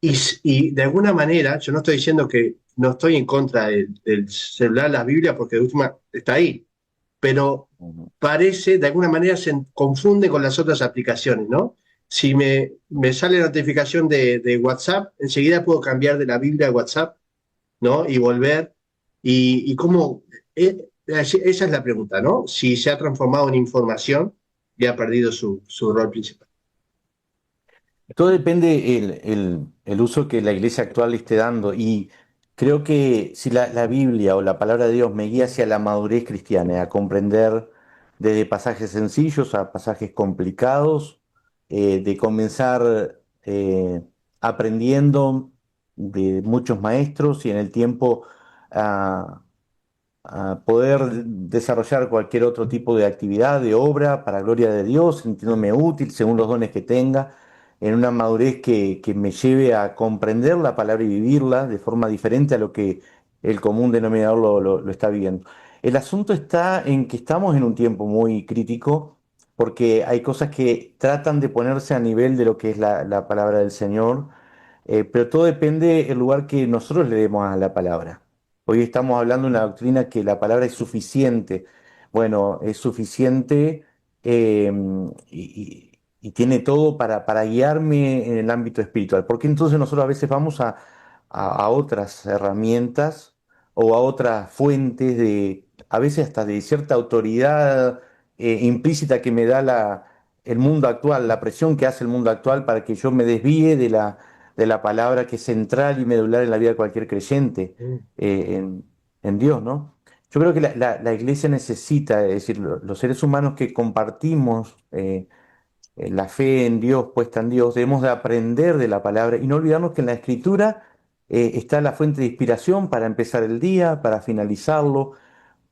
A: y de alguna manera, yo no estoy diciendo que no estoy en contra del celular, la Biblia, porque de última está ahí, pero
C: Ujú.
A: parece, de alguna manera se confunde con las otras aplicaciones, ¿no? Si me sale la notificación de WhatsApp, enseguida puedo cambiar de la Biblia a WhatsApp, ¿no? Y volver. Y cómo, esa es la pregunta, ¿no? Si se ha transformado en información y ha perdido su rol principal.
C: Todo depende el uso que la iglesia actual le esté dando y creo que si la Biblia o la palabra de Dios me guía hacia la madurez cristiana, a comprender desde pasajes sencillos a pasajes complicados, de comenzar aprendiendo de muchos maestros y en el tiempo a poder desarrollar cualquier otro tipo de actividad, de obra, para gloria de Dios, sintiéndome útil según los dones que tenga, en una madurez que me lleve a comprender la palabra y vivirla de forma diferente a lo que el común denominador lo está viviendo. El asunto está en que estamos en un tiempo muy crítico porque hay cosas que tratan de ponerse a nivel de lo que es la palabra del Señor, pero todo depende del lugar que nosotros le demos a la palabra. Hoy estamos hablando de una doctrina que la palabra es suficiente. Bueno, es suficiente eh, y tiene todo para guiarme en el ámbito espiritual. Porque entonces nosotros a veces vamos a otras herramientas o a otras fuentes a veces hasta de cierta autoridad implícita que me da el mundo actual, la presión que hace el mundo actual para que yo me desvíe de la palabra que es central y medular en la vida de cualquier creyente
A: Mm.
C: en Dios, ¿no? Yo creo que la iglesia necesita, es decir, los seres humanos que compartimos la fe en Dios, puesta en Dios, debemos de aprender de la palabra y no olvidarnos que en la escritura está la fuente de inspiración para empezar el día, para finalizarlo,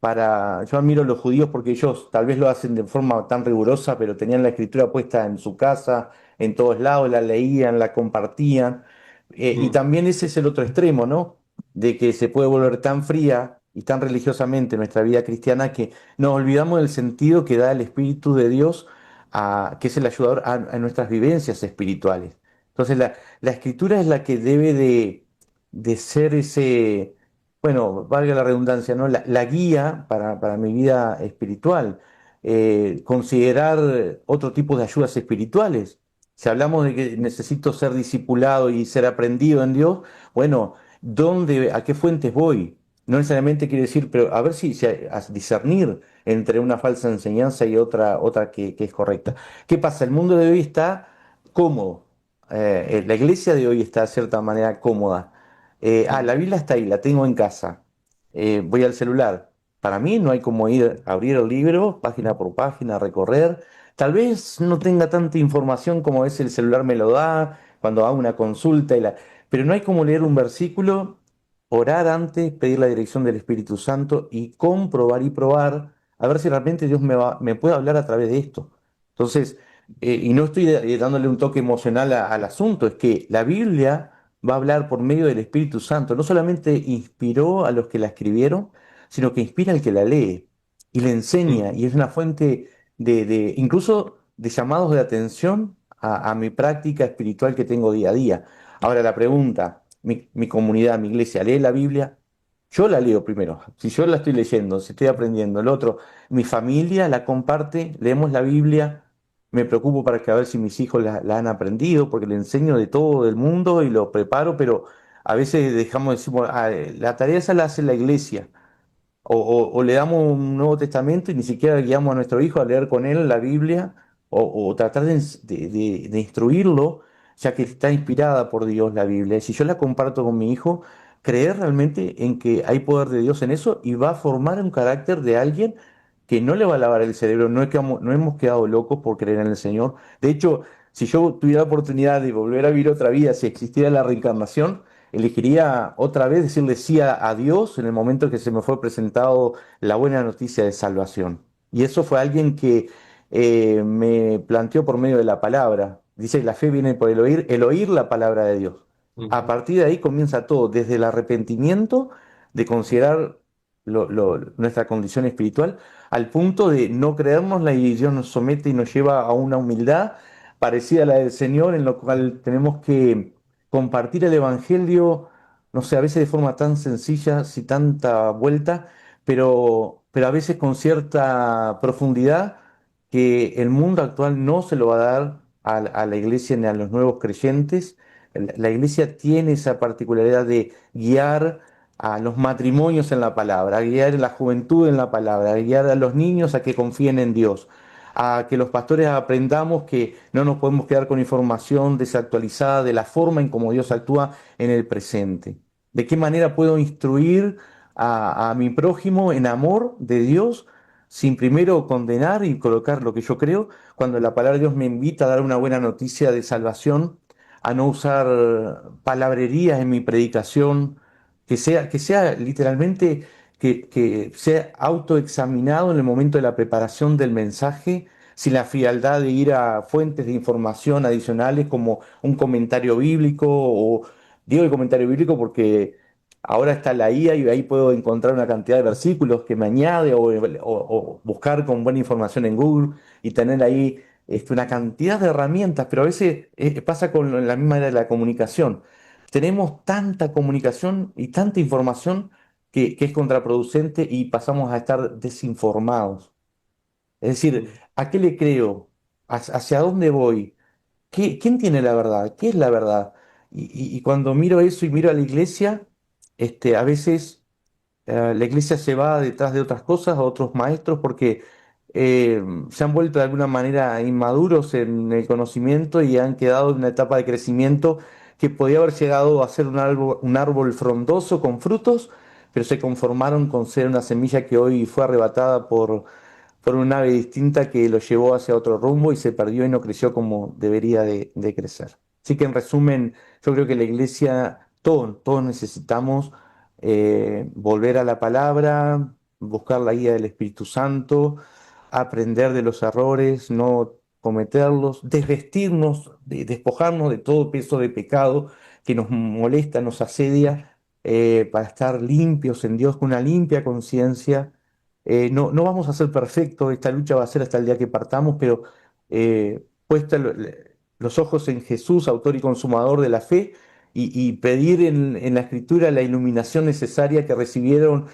C: yo admiro a los judíos porque ellos tal vez lo hacen de forma tan rigurosa, pero tenían la escritura puesta en su casa, en todos lados, la leían, la compartían. Y
A: Mm.
C: también ese es el otro extremo, ¿no? De que se puede volver tan fría y tan religiosamente nuestra vida cristiana que nos olvidamos del sentido que da el Espíritu de Dios, que es el ayudador a nuestras vivencias espirituales. Entonces la escritura es la que debe de ser ese, bueno, valga la redundancia, ¿no? La guía para mi vida espiritual. Considerar otro tipo de ayudas espirituales. Si hablamos de que necesito ser discipulado y ser aprendido en Dios, bueno, a qué fuentes voy? No necesariamente quiere decir, pero a ver si a discernir entre una falsa enseñanza y otra que es correcta. ¿Qué pasa? El mundo de hoy está cómodo. La iglesia de hoy está de cierta manera cómoda.
A: Mm.
C: La Biblia está ahí, la tengo en casa. Voy al celular. Para mí no hay como ir a abrir el libro, página por página, recorrer. Tal vez no tenga tanta información como es el celular me lo da cuando hago una consulta. pero no hay como leer un versículo, orar antes, pedir la dirección del Espíritu Santo y comprobar y probar a ver si realmente Dios me puede hablar a través de esto. Entonces, y no estoy dándole un toque emocional al asunto, es que la Biblia va a hablar por medio del Espíritu Santo. No solamente inspiró a los que la escribieron, sino que inspira al que la lee y le enseña,
A: Mm,
C: y es una fuente incluso de llamados de atención a mi práctica espiritual que tengo día a día. Ahora la pregunta, mi comunidad, mi iglesia, ¿lee la Biblia? Yo la leo primero. Si yo la estoy leyendo, si estoy aprendiendo, el otro, mi familia la comparte, leemos la Biblia, me preocupo para que a ver si mis hijos la han aprendido, porque le enseño de todo el mundo y lo preparo, pero a veces dejamos, decimos, "Ah, la tarea esa la hace la iglesia. O le damos un Nuevo Testamento y ni siquiera guiamos a nuestro hijo a leer con él la Biblia o tratar de instruirlo, ya que está inspirada por Dios la Biblia. Si yo la comparto con mi hijo, creer realmente en que hay poder de Dios en eso y va a formar un carácter de alguien que no le va a lavar el cerebro. No hemos quedado locos por creer en el Señor. De hecho, si yo tuviera la oportunidad de volver a vivir otra vida, si existiera la reencarnación, elegiría otra vez decirle sí a Dios en el momento que se me fue presentado la buena noticia de salvación. Y eso fue alguien que me planteó por medio de la palabra. Dice, la fe viene por el oír la palabra de Dios. A
A: ujú,
C: partir de ahí comienza todo, desde el arrepentimiento de considerar nuestra condición espiritual, al punto de no creérnosla y Dios nos somete y nos lleva a una humildad parecida a la del Señor, en lo cual tenemos que compartir el Evangelio, no sé, a veces de forma tan sencilla, sin tanta vuelta, pero a veces con cierta profundidad que el mundo actual no se lo va a dar a la iglesia ni a los nuevos creyentes. La iglesia tiene esa particularidad de guiar a los matrimonios en la palabra, a guiar a la juventud en la palabra, a guiar a los niños a que confíen en Dios, a que los pastores aprendamos que no nos podemos quedar con información desactualizada de la forma en cómo Dios actúa en el presente. ¿De qué manera puedo instruir a mi prójimo en amor de Dios sin primero condenar y colocar lo que yo creo, cuando la palabra de Dios me invita a dar una buena noticia de salvación, a no usar palabrerías en mi predicación, que sea literalmente que sea autoexaminado en el momento de la preparación del mensaje, sin la frialdad de ir a fuentes de información adicionales como un comentario bíblico, o digo el comentario bíblico porque ahora está la IA y ahí puedo encontrar una cantidad de versículos que me añade o buscar con buena información en Google y tener ahí una cantidad de herramientas, pero a veces pasa con la misma era de la comunicación. Tenemos tanta comunicación y tanta información que es contraproducente y pasamos a estar desinformados. Es decir,
A: mm,
C: ¿a qué le creo? ¿Hacia dónde voy? ¿Quién tiene la verdad? ¿Qué es la verdad? Y cuando miro eso y miro a la iglesia, a veces la iglesia se va detrás de otras cosas, a otros maestros, porque se han vuelto de alguna manera inmaduros en el conocimiento y han quedado en una etapa de crecimiento que podía haber llegado a ser un árbol frondoso con frutos, pero se conformaron con ser una semilla que hoy fue arrebatada por un ave distinta que lo llevó hacia otro rumbo y se perdió y no creció como debería de crecer. Así que en resumen, yo creo que la iglesia, todos necesitamos volver a la palabra, buscar la guía del Espíritu Santo, aprender de los errores, no cometerlos, desvestirnos, despojarnos de todo peso de pecado que nos molesta, nos asedia, para estar limpios en Dios con una limpia conciencia. No vamos a ser perfectos, esta lucha va a ser hasta el día que partamos, pero puesta los ojos en Jesús, autor y consumador de la fe, y pedir en la Escritura la iluminación necesaria que recibieron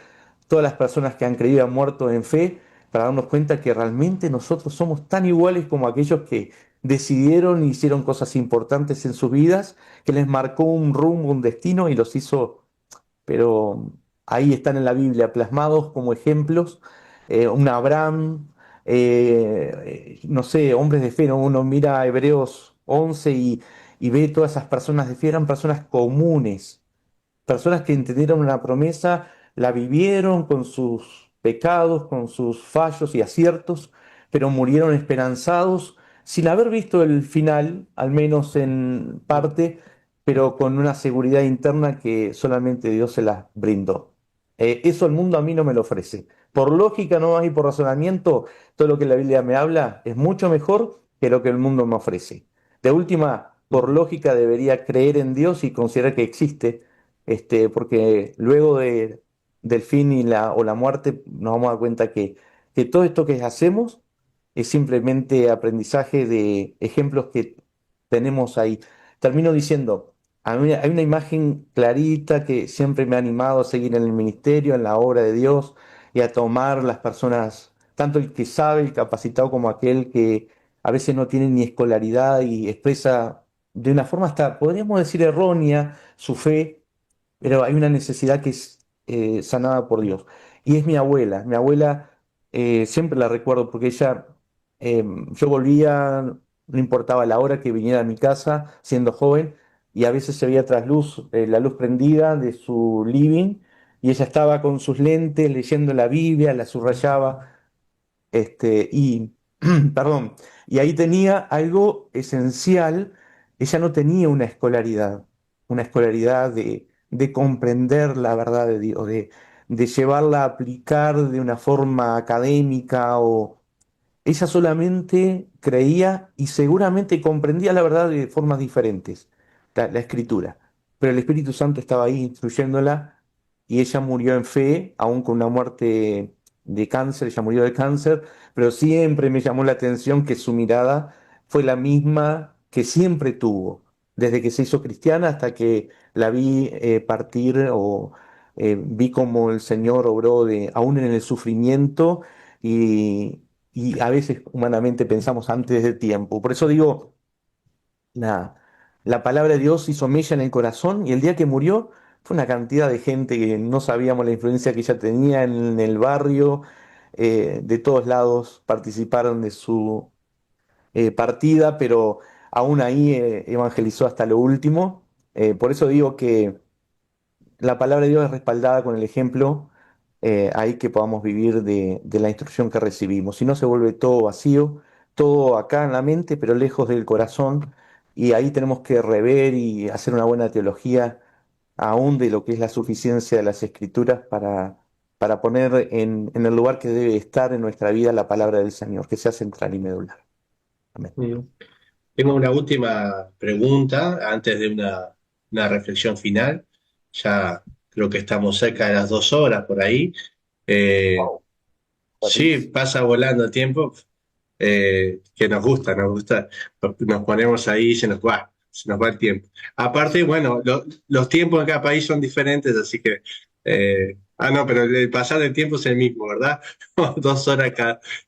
C: todas las personas que han creído y han muerto en fe, para darnos cuenta que realmente nosotros somos tan iguales como aquellos que decidieron y hicieron cosas importantes en sus vidas, que les marcó un rumbo, un destino y los hizo, pero ahí están en la Biblia plasmados como ejemplos. Un Abraham, no sé, hombres de fe, ¿no? Uno mira Hebreos 11 y ve todas esas personas de fe, eran personas comunes, personas que entendieron una promesa, la vivieron con sus pecados, con sus fallos y aciertos, pero murieron esperanzados sin haber visto el final, al menos en
A: mm,
C: parte, pero con una seguridad interna que solamente Dios se las brindó. Eso el mundo a mí no me lo ofrece. Por lógica no y por razonamiento, todo lo que la Biblia me habla es mucho mejor que lo que el mundo me ofrece. De última, por lógica debería creer en Dios y considerar que existe, porque luego del fin o la muerte nos vamos a dar cuenta que todo esto que hacemos es simplemente aprendizaje de ejemplos que tenemos ahí. Termino diciendo, hay una imagen clarita que siempre me ha animado a seguir en el ministerio, en la obra de Dios y a tomar las personas, tanto el que sabe, el capacitado, como aquel que a veces no tiene ni escolaridad y expresa de una forma hasta, podríamos decir, errónea su fe, pero hay una necesidad que es sanada por Dios. Y es mi abuela. Mi abuela siempre la recuerdo porque ella, yo volvía, no importaba la hora que viniera a mi casa, siendo joven, y a veces se veía tras luz, la luz prendida de su living, y ella estaba con sus lentes leyendo la Biblia, la subrayaba. Y, perdón, y ahí tenía algo esencial, ella no tenía una escolaridad de comprender la verdad de Dios, de llevarla a aplicar de una forma académica o ella solamente creía y seguramente comprendía la verdad de formas diferentes, la escritura. Pero el Espíritu Santo estaba ahí instruyéndola y ella murió en fe, aún con una muerte de cáncer, ella murió de cáncer, pero siempre me llamó la atención que su mirada fue la misma que siempre tuvo, desde que se hizo cristiana hasta que la vi partir o vi como el Señor obró aún en el sufrimiento y a veces humanamente pensamos antes de tiempo. Por eso digo, la, la palabra de Dios hizo mella en el corazón y el día que murió fue una cantidad de gente que no sabíamos la influencia que ella tenía en el barrio, de todos lados participaron de su partida, pero aún ahí evangelizó hasta lo último. Por eso digo que la palabra de Dios es respaldada con el ejemplo, ahí que podamos vivir de la instrucción que recibimos. Si no, se vuelve todo vacío, todo acá en la mente, pero lejos del corazón. Y ahí tenemos que rever y hacer una buena teología aún de lo que es la suficiencia de las Escrituras para poner en el lugar que debe estar en nuestra vida la palabra del Señor, que sea central y medular. Amén.
A: Mm. Tengo una última pregunta antes de una reflexión final. Ya creo que estamos cerca de las 2 horas por ahí. Eh,
C: Wow.
A: sí,
C: Rapidísimo.
A: pasa volando el tiempo, que nos gusta, nos ponemos ahí y se nos va el tiempo. Aparte, bueno, los tiempos en cada país son diferentes, así que, no, pero el pasar del tiempo es el mismo, ¿verdad? 2 horas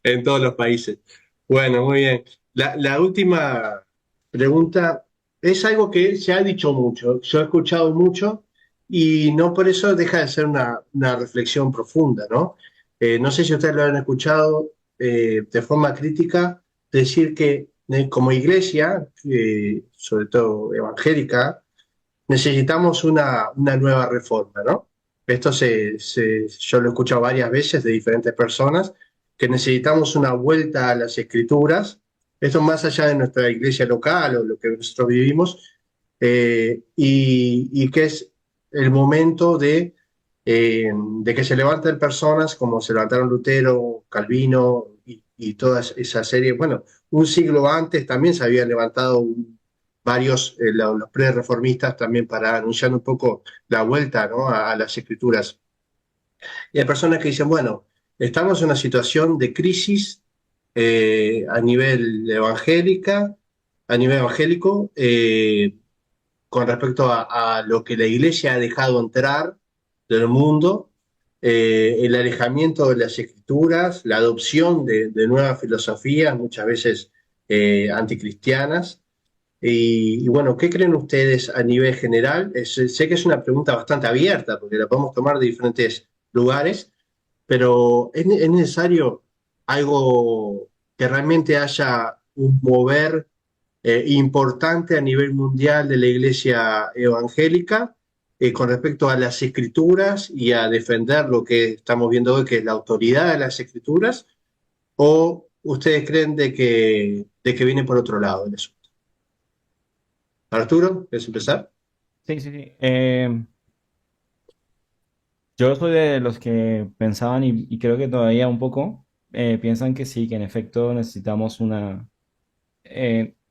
A: en todos los países. Bueno, muy bien. La última pregunta es algo que se ha dicho mucho, yo he escuchado mucho y no por eso deja de ser una reflexión profunda, ¿no? No sé si ustedes lo han escuchado de forma crítica decir que como iglesia, sobre todo evangélica, necesitamos una nueva reforma, ¿no? Esto yo lo he escuchado varias veces de diferentes personas, que necesitamos una vuelta a las escrituras, esto más allá de nuestra iglesia local o lo que nosotros vivimos, y que es el momento de que se levanten personas como se levantaron Lutero, Calvino y toda esa serie. Bueno, un siglo antes también se habían levantado varios, los pre-reformistas también para anunciar un poco la vuelta, ¿no? a las escrituras. Y hay personas que dicen, bueno, estamos en una situación de crisis a nivel a nivel evangélico, con respecto a lo que la iglesia ha dejado entrar del mundo, el alejamiento de las escrituras, la adopción de nuevas filosofías, muchas veces anticristianas. Y bueno, ¿qué creen ustedes a nivel general? Sé que es una pregunta bastante abierta, porque la podemos tomar de diferentes lugares, pero es necesario algo que realmente haya un mover importante a nivel mundial de la iglesia evangélica con respecto a las escrituras y a defender lo que estamos viendo hoy, que es la autoridad de las escrituras, o ustedes creen de que viene por otro lado el asunto. Arturo, ¿quieres empezar?
B: Sí, sí, sí. Yo soy de los que pensaban y creo que todavía un poco piensan que sí, que en efecto necesitamos una,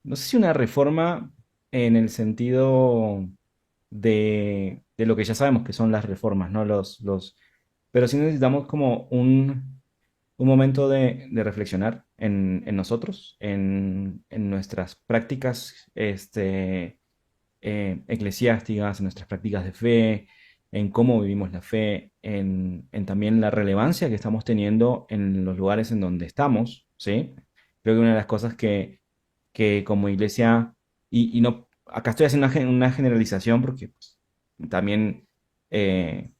B: no sé si una reforma en el sentido de lo que ya sabemos que son las reformas, ¿no? Pero sí necesitamos como un momento de reflexionar en nosotros, en nuestras prácticas eclesiásticas, en nuestras prácticas de fe, en cómo vivimos la fe, en también la relevancia que estamos teniendo en los lugares en donde estamos, ¿sí? Creo que una de las cosas que como iglesia, y no, acá estoy haciendo una generalización porque pues, también, eh,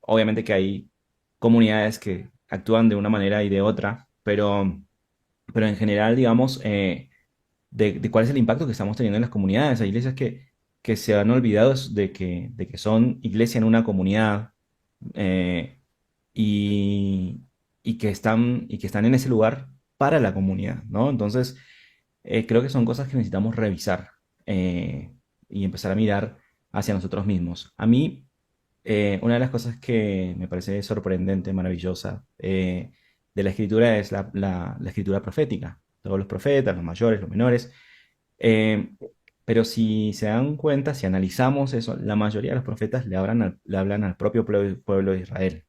B: obviamente que hay comunidades que actúan de una manera y de otra, pero en general, digamos, de cuál es el impacto que estamos teniendo en las comunidades. Hay iglesias que se han olvidado de que son iglesia en una comunidad eh, y, y que están en ese lugar para la comunidad, ¿no? Entonces, creo que son cosas que necesitamos revisar eh, y empezar a mirar hacia nosotros mismos. A mí, una de las cosas que me parece sorprendente, maravillosa de la escritura es la escritura profética. Todos los profetas, los mayores, los menores. Eh, pero si se dan cuenta, si analizamos eso, la mayoría de los profetas le hablan al propio pueblo de Israel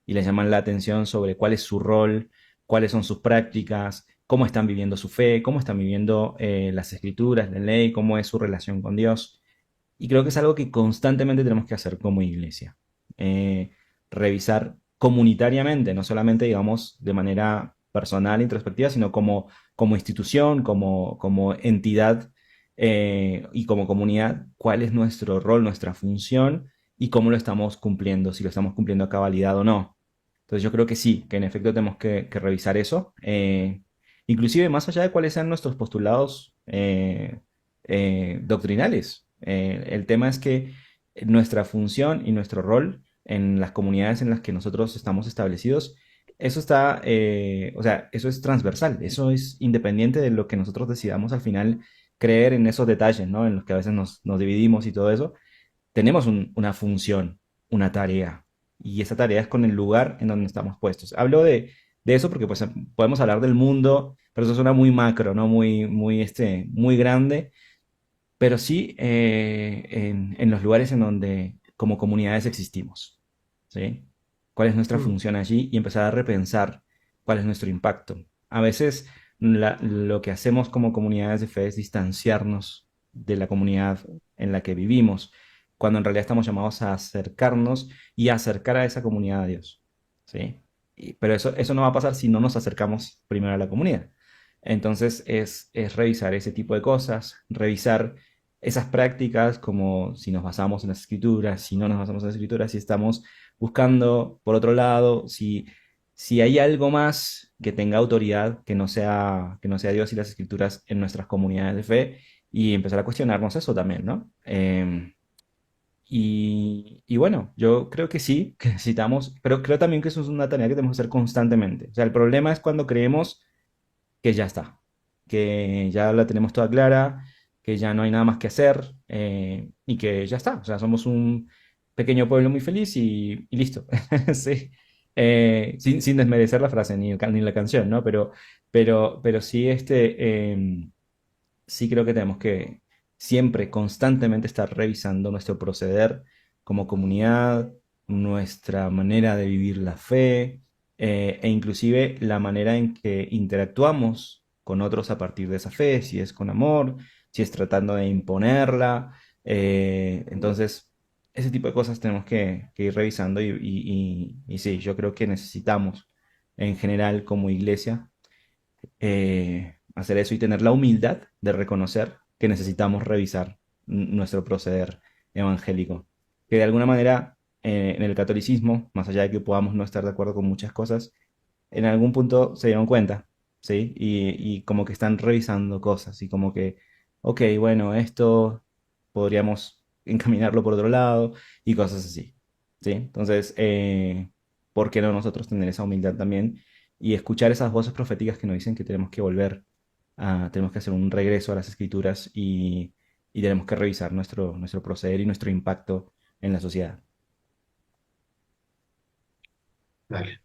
B: y les llaman la atención sobre cuál es su rol, cuáles son sus prácticas, cómo están viviendo su fe, cómo están viviendo las escrituras, la ley, cómo es su relación con Dios. Y creo que es algo que constantemente tenemos que hacer como iglesia. Eh, Revisar comunitariamente, no solamente, digamos, de manera personal, introspectiva, sino como institución, como entidad y como comunidad, cuál es nuestro rol, nuestra función y cómo lo estamos cumpliendo, si lo estamos cumpliendo a cabalidad o no. Entonces yo creo que sí, que en efecto tenemos que revisar eso, inclusive más allá de cuáles sean nuestros postulados doctrinales. El tema es que nuestra función y nuestro rol en las comunidades en las que nosotros estamos establecidos, eso está, o sea, eso es transversal, eso es independiente de lo que nosotros decidamos al final creer en esos detalles, ¿no? En los que a veces nos dividimos y todo eso. Tenemos una función, una tarea, y esa tarea es con el lugar en donde estamos puestos. Hablo de eso porque pues, podemos hablar del mundo, pero eso suena muy macro, ¿no? Muy grande, pero sí en los lugares en donde como comunidades existimos, ¿sí? ¿Cuál es nuestra
A: Mm.
B: función allí? Y empezar a repensar cuál es nuestro impacto. A veces lo que hacemos como comunidades de fe es distanciarnos de la comunidad en la que vivimos, cuando en realidad estamos llamados a acercarnos y acercar a esa comunidad a Dios, ¿sí? Pero eso no va a pasar si no nos acercamos primero a la comunidad. Entonces es revisar ese tipo de cosas, revisar esas prácticas, como si nos basamos en las escrituras, si no nos basamos en las escrituras, si estamos buscando, por otro lado, si hay algo más que tenga autoridad que no sea Dios y las escrituras en nuestras comunidades de fe, y empezar a cuestionarnos eso también, ¿no? Y bueno, yo creo que sí, que necesitamos, pero creo también que eso es una tarea que tenemos que hacer constantemente. O sea, el problema es cuando creemos que ya está, que ya la tenemos toda clara, que ya no hay nada más que hacer y que ya está. O sea, somos un pequeño pueblo muy feliz y listo. Sí. Sin desmerecer la frase ni la canción, ¿no? Pero sí, sí creo que tenemos que siempre, constantemente estar revisando nuestro proceder como comunidad, nuestra manera de vivir la fe, e inclusive la manera en que interactuamos con otros a partir de esa fe, si es con amor, si es tratando de imponerla. Entonces, ese tipo de cosas tenemos que ir revisando y sí, yo creo que necesitamos en general como iglesia hacer eso y tener la humildad de reconocer que necesitamos revisar nuestro proceder evangélico. Que de alguna manera en el catolicismo, más allá de que podamos no estar de acuerdo con muchas cosas, en algún punto se dieron cuenta, ¿sí? Y como que están revisando cosas y como que, ok, bueno, esto podríamos encaminarlo por otro lado y cosas así, ¿sí? Entonces, ¿por qué no nosotros tener esa humildad también y escuchar esas voces proféticas que nos dicen que tenemos que volver, tenemos que hacer un regreso a las escrituras y tenemos que revisar nuestro proceder y nuestro impacto en la sociedad.
A: Dale.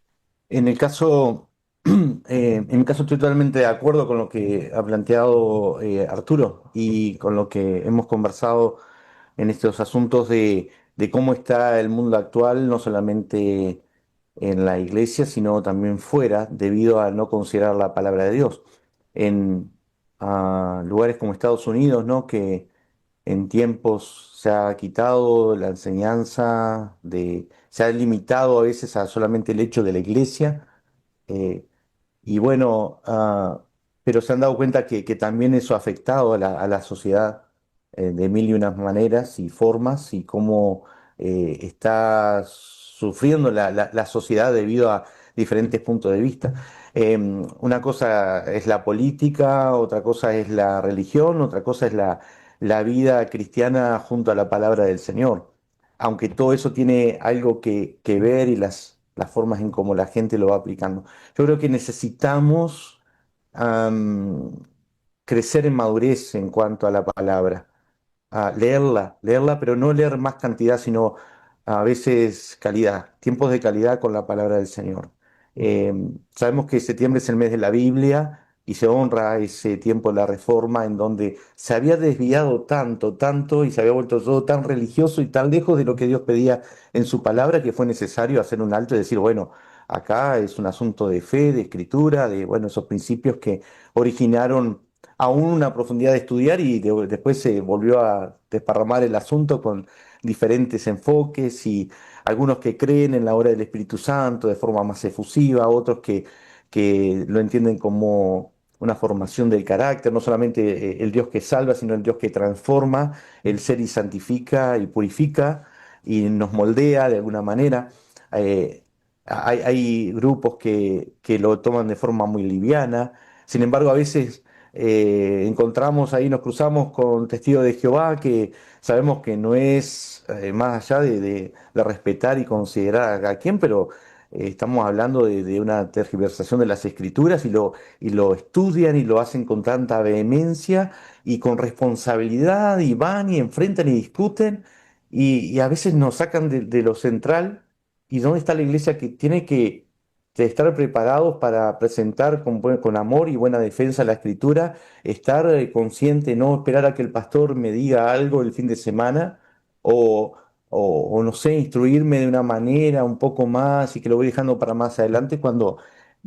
C: En el caso, en mi caso estoy totalmente de acuerdo con lo que ha planteado Arturo y con lo que hemos conversado en estos asuntos de cómo está el mundo actual, no solamente en la iglesia, sino también fuera, debido a no considerar la palabra de Dios. En lugares como Estados Unidos, ¿no? Que en tiempos se ha quitado la enseñanza se ha limitado a veces a solamente el hecho de la iglesia. eh, y bueno, pero se han dado cuenta que también eso ha afectado a la sociedad de mil y unas maneras y formas y cómo está sufriendo la sociedad debido a diferentes puntos de vista. Una cosa es la política, otra cosa es la religión, otra cosa es la vida cristiana junto a la palabra del Señor. Aunque todo eso tiene algo que ver y las formas en cómo la gente lo va aplicando. Yo creo que necesitamos am, crecer en madurez en cuanto a la palabra, leerla, pero no leer más cantidad, sino a veces calidad, tiempos de calidad con la palabra del Señor. Eh, Sabemos que septiembre es el mes de la Biblia y se honra ese tiempo de la Reforma en donde se había desviado tanto, tanto y se había vuelto todo tan religioso y tan lejos de lo que Dios pedía en su palabra que fue necesario hacer un alto y decir, bueno, acá es un asunto de fe, de escritura, de, bueno, esos principios que originaron aún una profundidad de estudiar y después se volvió a desparramar el asunto con diferentes enfoques y algunos que creen en la obra del Espíritu Santo de forma más efusiva, otros que lo entienden como una formación del carácter, no solamente el Dios que salva, sino el Dios que transforma el ser y santifica y purifica y nos moldea de alguna manera. Eh, hay grupos que lo toman de forma muy liviana, sin embargo, a veces encontramos ahí, nos cruzamos con testigos de Jehová que sabemos que no es más allá de respetar y considerar a cada quien, pero estamos hablando de una tergiversación de las escrituras y lo estudian y lo hacen con tanta vehemencia y con responsabilidad y van y enfrentan y discuten y a veces nos sacan de lo central y dónde está la iglesia que tiene que de estar preparados para presentar con amor y buena defensa la escritura, estar consciente, no esperar a que el pastor me diga algo el fin de semana o, o no sé, instruirme de una manera un poco más y que lo voy dejando para más adelante cuando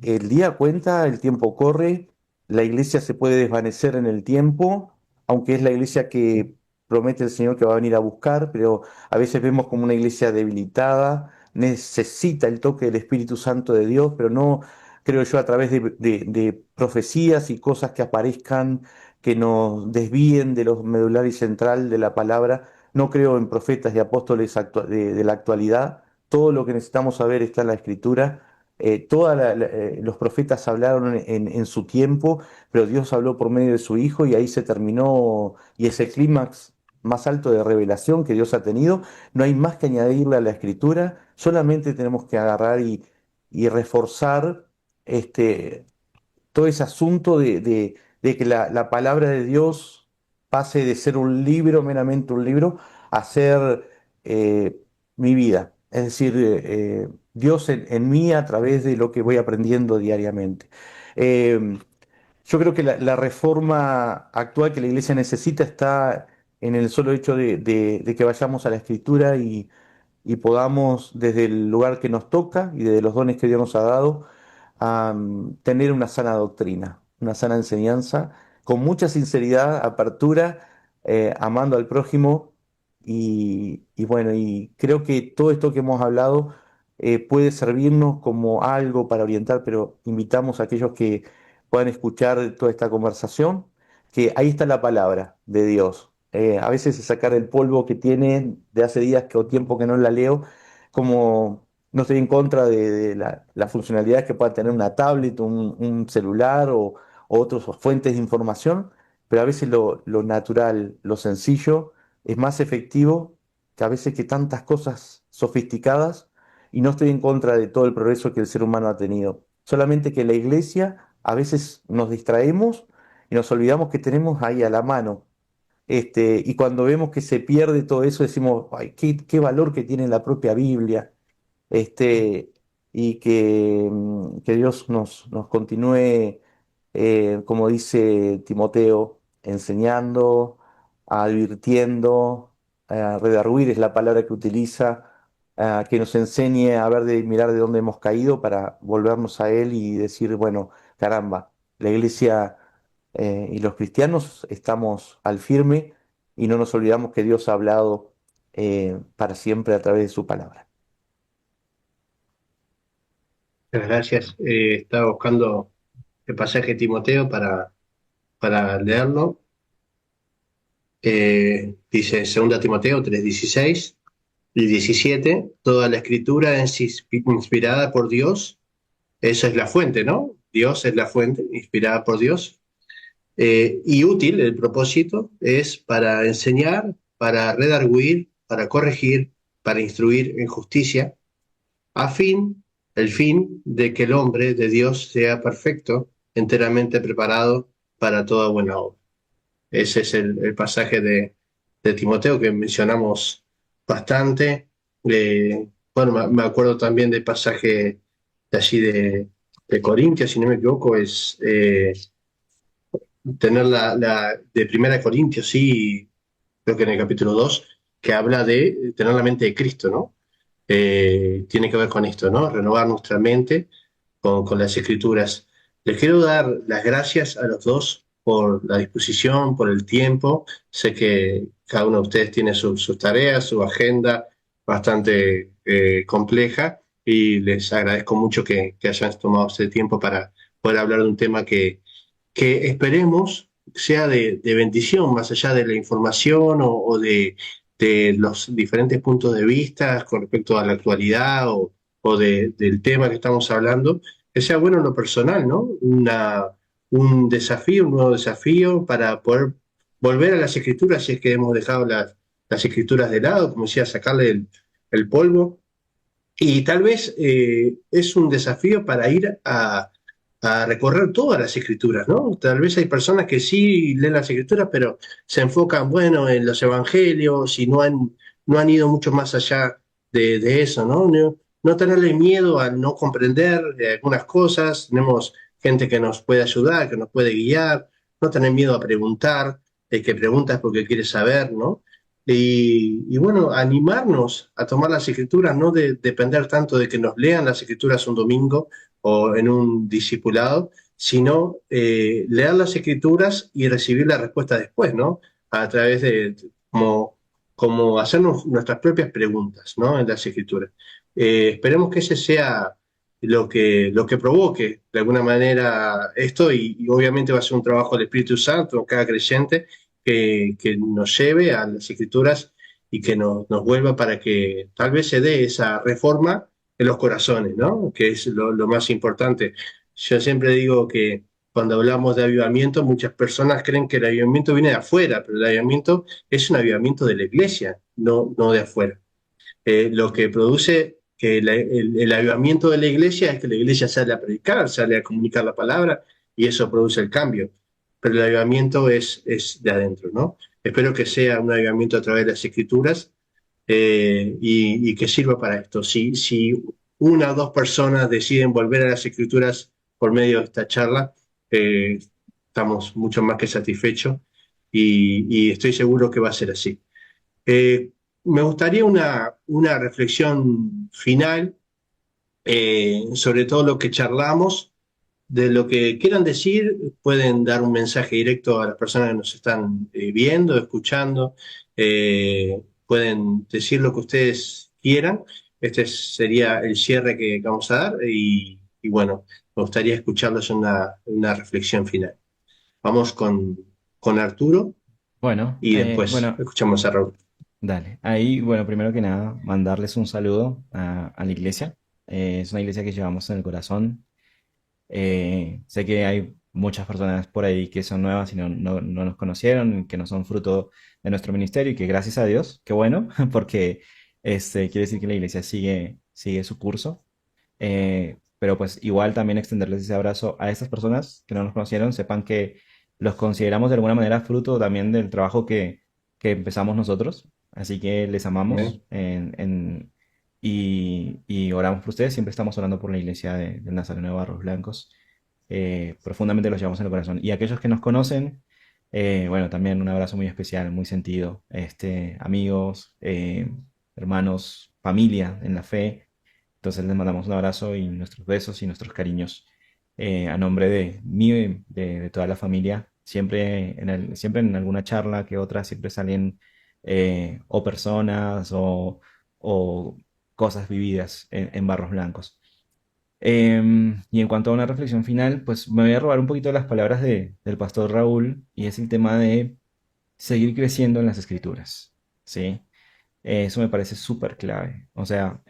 C: el día cuenta, el tiempo corre, la iglesia se puede desvanecer en el tiempo, aunque es la iglesia que promete el Señor que va a venir a buscar, pero a veces vemos como una iglesia debilitada necesita el toque del Espíritu Santo de Dios, pero no creo yo a través de profecías y cosas que aparezcan que nos desvíen de lo medular y central de la palabra. No creo en profetas y apóstoles de la actualidad. Todo lo que necesitamos saber está en la Escritura. Los profetas hablaron en su tiempo, pero Dios habló por medio de su Hijo y ahí se terminó, y ese clímax más alto de revelación que Dios ha tenido no hay más que añadirle a la escritura, solamente tenemos que agarrar y reforzar este, todo ese asunto de que la palabra de Dios pase de ser un libro, meramente un libro, a ser eh, mi vida. Es decir, Dios en mí a través de lo que voy aprendiendo diariamente. Eh, yo creo que la reforma actual que la iglesia necesita está en el solo hecho de que vayamos a la escritura y podamos, desde el lugar que nos toca y desde los dones que Dios nos ha dado, tener una sana doctrina, una sana enseñanza, con mucha sinceridad, apertura, amando al prójimo y bueno, y creo que todo esto que hemos hablado puede servirnos como algo para orientar, pero invitamos a aquellos que puedan escuchar toda esta conversación, que ahí está la palabra de Dios. A veces es sacar el polvo que tiene de hace días o tiempo que no la leo, como no estoy en contra de las funcionalidades que pueda tener una tablet, un celular o otras fuentes de información, pero a veces lo natural, lo sencillo, es más efectivo que a veces que tantas cosas sofisticadas y no estoy en contra de todo el progreso que el ser humano ha tenido. Solamente que la iglesia a veces nos distraemos y nos olvidamos que tenemos ahí a la mano Y cuando vemos que se pierde todo eso, decimos, ay, qué valor que tiene la propia Biblia. este, y que Dios nos continúe, como dice Timoteo, enseñando, advirtiendo, redarguir es la palabra que utiliza, que nos enseñe a ver mirar de dónde hemos caído para volvernos a Él y decir, bueno, caramba, la iglesia y los cristianos estamos al firme y no nos olvidamos que Dios ha hablado para siempre a través de su palabra.
A: Muchas gracias. Estaba buscando el pasaje de Timoteo para leerlo. Dice 2 Timoteo 3:16 y 17, toda la escritura es inspirada por Dios. Esa es la fuente, ¿no? Dios es la fuente, inspirada por Dios. Y útil, el propósito es para enseñar, para redarguir, para corregir, para instruir en justicia, a fin, el fin de que el hombre de Dios sea perfecto, enteramente preparado para toda buena obra. Ese es el pasaje de Timoteo que mencionamos bastante. Bueno, me acuerdo también del pasaje de allí de Corintios, si no me equivoco, es tener de Primera de Corintios, sí, creo que en el capítulo 2 que habla de tener la mente de Cristo, ¿no? Tiene que ver con esto, ¿no? Renovar nuestra mente con las escrituras. Les quiero dar las gracias a los dos por la disposición, por el tiempo. Sé que cada uno de ustedes tiene sus tareas, su agenda bastante compleja y les agradezco mucho que hayan tomado este tiempo para poder hablar de un tema que esperemos sea de bendición, más allá de la información o de los diferentes puntos de vista con respecto a la actualidad del tema que estamos hablando, que sea bueno en lo personal, ¿no? Un desafío, un nuevo desafío para poder volver a las escrituras si es que hemos dejado las escrituras de lado, como decía, sacarle el polvo. Y tal vez es un desafío para ir a recorrer todas las escrituras, ¿no? Tal vez hay personas que sí leen las escrituras, pero se enfocan, bueno, en los evangelios y no han ido mucho más allá de eso, ¿no? No tenerle miedo a no comprender algunas cosas, tenemos gente que nos puede ayudar, que nos puede guiar, no tener miedo a preguntar, el que pregunta es porque quiere saber, ¿no? Y bueno, animarnos a tomar las escrituras, no depender tanto de que nos lean las escrituras un domingo o en un discipulado, sino leer las escrituras y recibir la respuesta después, ¿no? A través de como hacernos nuestras propias preguntas, ¿no? En las escrituras. Esperemos que ese sea lo que provoque de alguna manera esto y obviamente va a ser un trabajo del Espíritu Santo, cada creyente, que nos lleve a las escrituras y que nos vuelva para que tal vez se dé esa reforma en los corazones, ¿no? Que es lo más importante. Yo siempre digo que cuando hablamos de avivamiento, muchas personas creen que el avivamiento viene de afuera, pero el avivamiento es un avivamiento de la iglesia, no de afuera. Lo que produce que el avivamiento de la iglesia es que la iglesia sale a predicar, sale a comunicar la palabra y eso produce el cambio. Pero el avivamiento es de adentro, ¿no? Espero que sea un avivamiento a través de las escrituras y que sirva para esto. Si una o dos personas deciden volver a las escrituras por medio de esta charla, estamos mucho más que satisfechos y estoy seguro que va a ser así. Eh, Me gustaría una reflexión final sobre todo lo que charlamos. De lo que quieran decir, pueden dar un mensaje directo a las personas que nos están viendo, escuchando. Pueden decir lo que ustedes quieran. Este sería el cierre que vamos a dar y bueno, me gustaría escucharlos en una reflexión final. Vamos con Arturo
B: Bueno,
A: y después
B: bueno,
A: escuchamos a Raúl.
B: dale. Ahí, bueno, primero que nada, mandarles un saludo a la iglesia. Es una iglesia que llevamos en el corazón. Sé que hay muchas personas por ahí que son nuevas y no nos conocieron, que no son fruto de nuestro ministerio y que gracias a Dios, qué bueno, porque quiere decir que la iglesia sigue su curso. Pero pues igual también extenderles ese abrazo a estas personas que no nos conocieron, sepan que los consideramos de alguna manera fruto también del trabajo que que empezamos nosotros. Así que les
A: Amén.
B: amamos y oramos por ustedes. Siempre estamos orando por la iglesia del Nazareno de Barros Blancos. Profundamente los llevamos en el corazón. Y aquellos que nos conocen, bueno, también un abrazo muy especial, muy sentido. Amigos, hermanos, familia en la fe. Entonces les mandamos un abrazo y nuestros besos y nuestros cariños a nombre de mí y de toda la familia. Siempre en alguna charla que otra, siempre salen o personas o cosas vividas en Barros Blancos. Y en cuanto a una reflexión final, pues me voy a robar un poquito de las palabras del pastor Raúl y es el tema de seguir creciendo en las escrituras. ¿Sí? Eso me parece súper clave. O sea,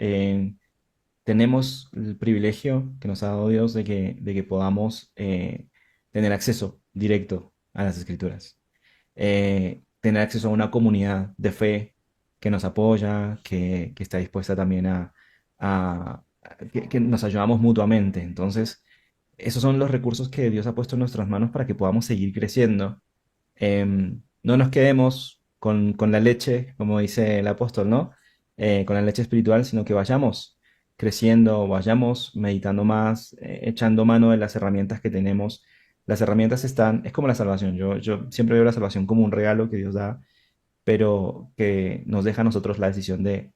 B: tenemos el privilegio que nos ha dado Dios de que podamos tener acceso directo a las escrituras. Tener acceso a una comunidad de fe que nos apoya, que está dispuesta también que nos ayudamos mutuamente. Entonces, esos son los recursos que Dios ha puesto en nuestras manos para que podamos seguir creciendo. No nos quedemos con la leche, como dice el apóstol, ¿no? Con la leche espiritual, sino que vayamos creciendo, vayamos meditando más, echando mano de las herramientas que tenemos. Las herramientas están, es como la salvación. Yo siempre veo la salvación como un regalo que Dios da, pero que nos deja a nosotros la decisión de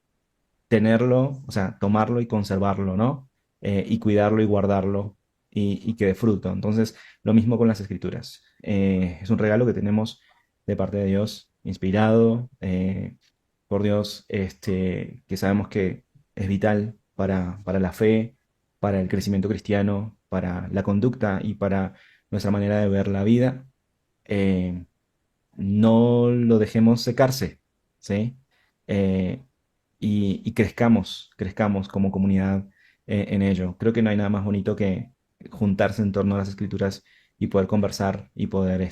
B: tenerlo, o sea, tomarlo y conservarlo, ¿no? Y cuidarlo y guardarlo y que dé fruto. Entonces, lo mismo con las escrituras. Es un regalo que tenemos de parte de Dios, inspirado por Dios, que sabemos que es vital para la fe, para el crecimiento cristiano, para la conducta y para nuestra manera de ver la vida. Eh, no lo dejemos secarse, ¿sí? Eh, y crezcamos como comunidad en ello. Creo que no hay nada más bonito que juntarse en torno a las escrituras y poder conversar y poder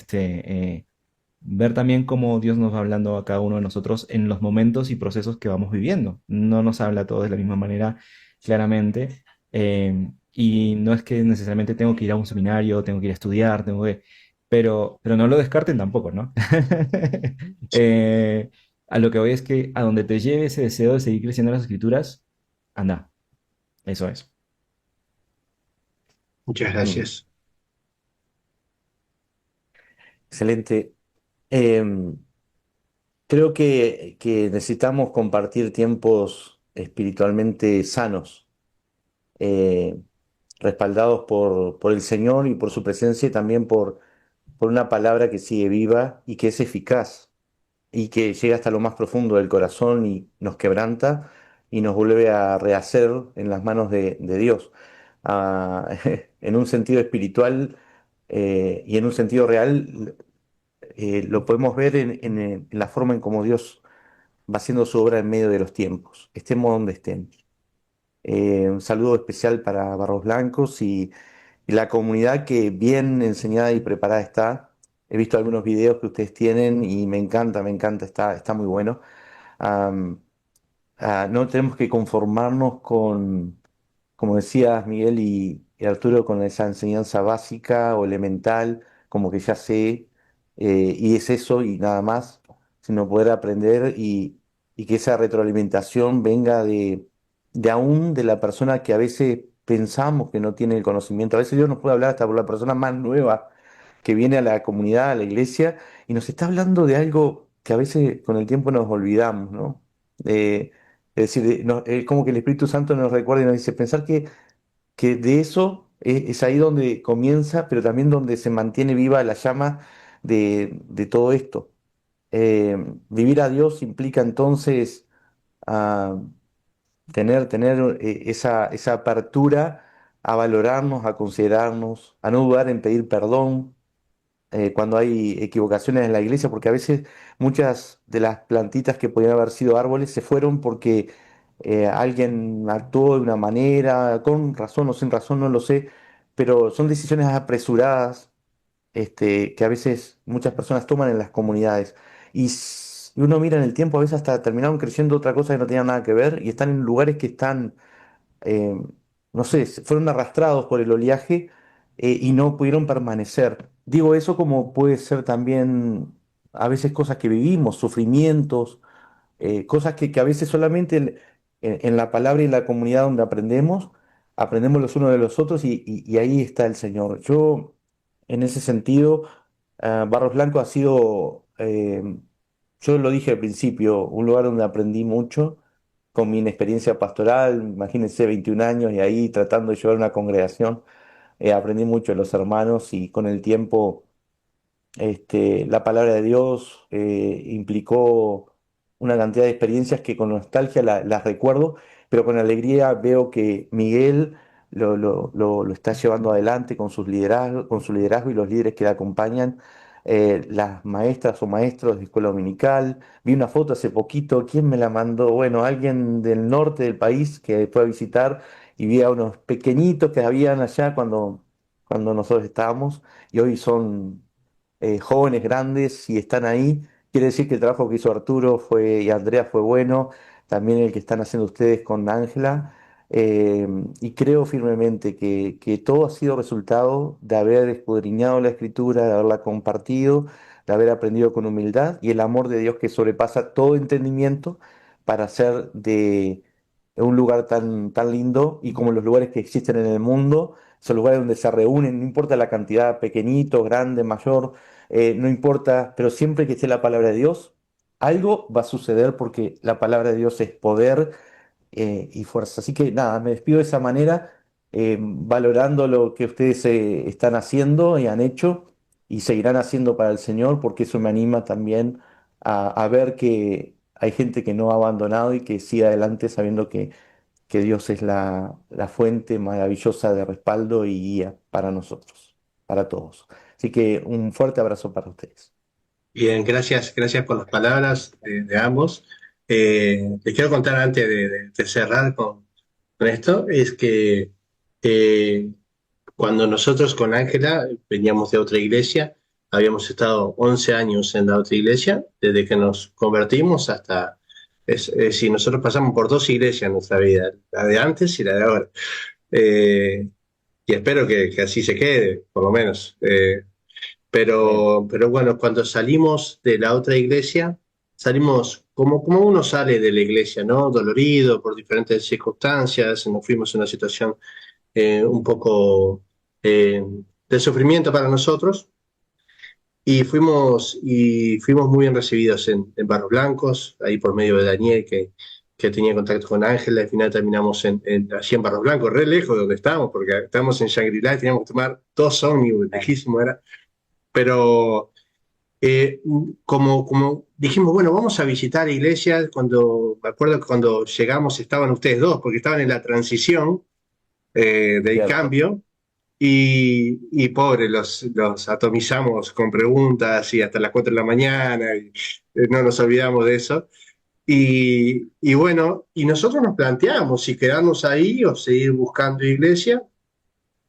B: ver también cómo Dios nos va hablando a cada uno de nosotros en los momentos y procesos que vamos viviendo. No nos habla a todos de la misma manera, claramente. Y no es que necesariamente tengo que ir a un seminario, tengo que ir a estudiar, pero no lo descarten tampoco, ¿no? Eh, a lo que voy es que a donde te lleve ese deseo de seguir creciendo en las escrituras, anda, eso es.
A: Muchas
C: Mm,
A: gracias.
C: excelente. Em, Creo que necesitamos compartir tiempos espiritualmente sanos, eh, respaldados por el Señor y por su presencia y también por una palabra que sigue viva y que es eficaz y que llega hasta lo más profundo del corazón y nos quebranta y nos vuelve a rehacer en las manos de Dios. Ah, en un sentido espiritual y en un sentido real, lo podemos ver en la forma en cómo Dios va haciendo su obra en medio de los tiempos, estemos donde estemos. Un saludo especial para Barros Blancos y la comunidad que bien enseñada y preparada está. He visto algunos videos que ustedes tienen y me encanta, está muy bueno. Am, no tenemos que conformarnos con, como decías Miguel y Arturo, con esa enseñanza básica o elemental, como que ya sé, y es eso y nada más, sino poder aprender y que esa retroalimentación venga de aún de la persona que a veces pensamos que no tiene el conocimiento. A veces Dios nos puede hablar hasta por la persona más nueva que viene a la comunidad, a la iglesia, y nos está hablando de algo que a veces con el tiempo nos olvidamos, ¿no? Es decir, es como que el Espíritu Santo nos recuerda y nos dice, pensar que de eso es ahí donde comienza, pero también donde se mantiene viva la llama de todo esto. Vivir a Dios implica entonces ah, tener esa apertura a valorarnos, a considerarnos, a no dudar en pedir perdón cuando hay equivocaciones en la iglesia, porque a veces muchas de las plantitas que podían haber sido árboles se fueron porque alguien actuó de una manera, con razón o sin razón, no lo sé, pero son decisiones apresuradas que a veces muchas personas toman en las comunidades. Y uno mira en el tiempo, a veces hasta terminaron creciendo otra cosa que no tenía nada que ver y están en lugares que están eh, no sé, fueron arrastrados por el oleaje y no pudieron permanecer. Digo eso como puede ser también a veces cosas que vivimos, sufrimientos, cosas que a veces solamente en la palabra y en la comunidad donde aprendemos, aprendemos los unos de los otros y ahí está el Señor. Yo, en ese sentido, Barros Blanco ha sido, yo lo dije al principio, un lugar donde aprendí mucho con mi inexperiencia pastoral, imagínense 21 años y ahí tratando de llevar una congregación, aprendí mucho de los hermanos y con el tiempo la palabra de Dios implicó una cantidad de experiencias que con nostalgia las recuerdo, pero con alegría veo que Miguel lo está llevando adelante con su liderazgo y los líderes que le acompañan, las maestras o maestros de escuela dominical. Vi una foto hace poquito, ¿quién me la mandó? Bueno, alguien del norte del país que fue a visitar y vi a unos pequeñitos que habían allá cuando nosotros estábamos y hoy son jóvenes, grandes, y están ahí. Quiere decir que el trabajo que hizo Arturo y Andrea fue bueno, también el que están haciendo ustedes con Ángela. Y creo firmemente que todo ha sido resultado de haber escudriñado la Escritura, de haberla compartido, de haber aprendido con humildad y el amor de Dios que sobrepasa todo entendimiento para hacer de un lugar tan lindo y como los lugares que existen en el mundo, esos lugares donde se reúnen, no importa la cantidad, pequeñito, grande, mayor, no importa, pero siempre que esté la palabra de Dios, algo va a suceder porque la palabra de Dios es poder y fuerza. Así que nada, me despido de esa manera, valorando lo que ustedes están haciendo y han hecho y seguirán haciendo para el Señor, porque eso me anima también a ver que hay gente que no ha abandonado y que sigue adelante sabiendo que Dios es la fuente maravillosa de respaldo y guía para nosotros, para todos. Así que un fuerte abrazo para ustedes.
A: Bien, gracias por las palabras de ambos. Les quiero contar antes de cerrar con esto, es que eh, cuando nosotros con Ángela veníamos de otra iglesia, habíamos estado 11 años en la otra iglesia, desde que nos convertimos hasta, es decir, nosotros pasamos por dos iglesias en nuestra vida, la de antes y la de ahora. Eh, y espero que así se quede, por lo menos.
C: Amén.
A: Pero bueno, cuando salimos de la otra iglesia, salimos como uno sale de la iglesia, ¿no? Dolorido por diferentes circunstancias, nos fuimos en una situación un poco eh, de sufrimiento para nosotros y fuimos muy bien recibidos en Barros Blancos, ahí por medio de Daniel que tenía contacto con Ángela, al final terminamos allí en Barros Blancos, re lejos de donde estábamos, porque estábamos en Shangri-La y teníamos que tomar dos ómnibus, lejísimo era, pero eh, como dijimos, bueno, vamos a visitar iglesias, me acuerdo que cuando llegamos estaban ustedes dos, porque estaban en la transición del
C: Cierto.
A: cambio, y pobre, los atomizamos con preguntas y hasta las 4 de la mañana, y no nos olvidamos de eso. Y bueno, y nosotros nos planteamos si quedarnos ahí o seguir buscando iglesia,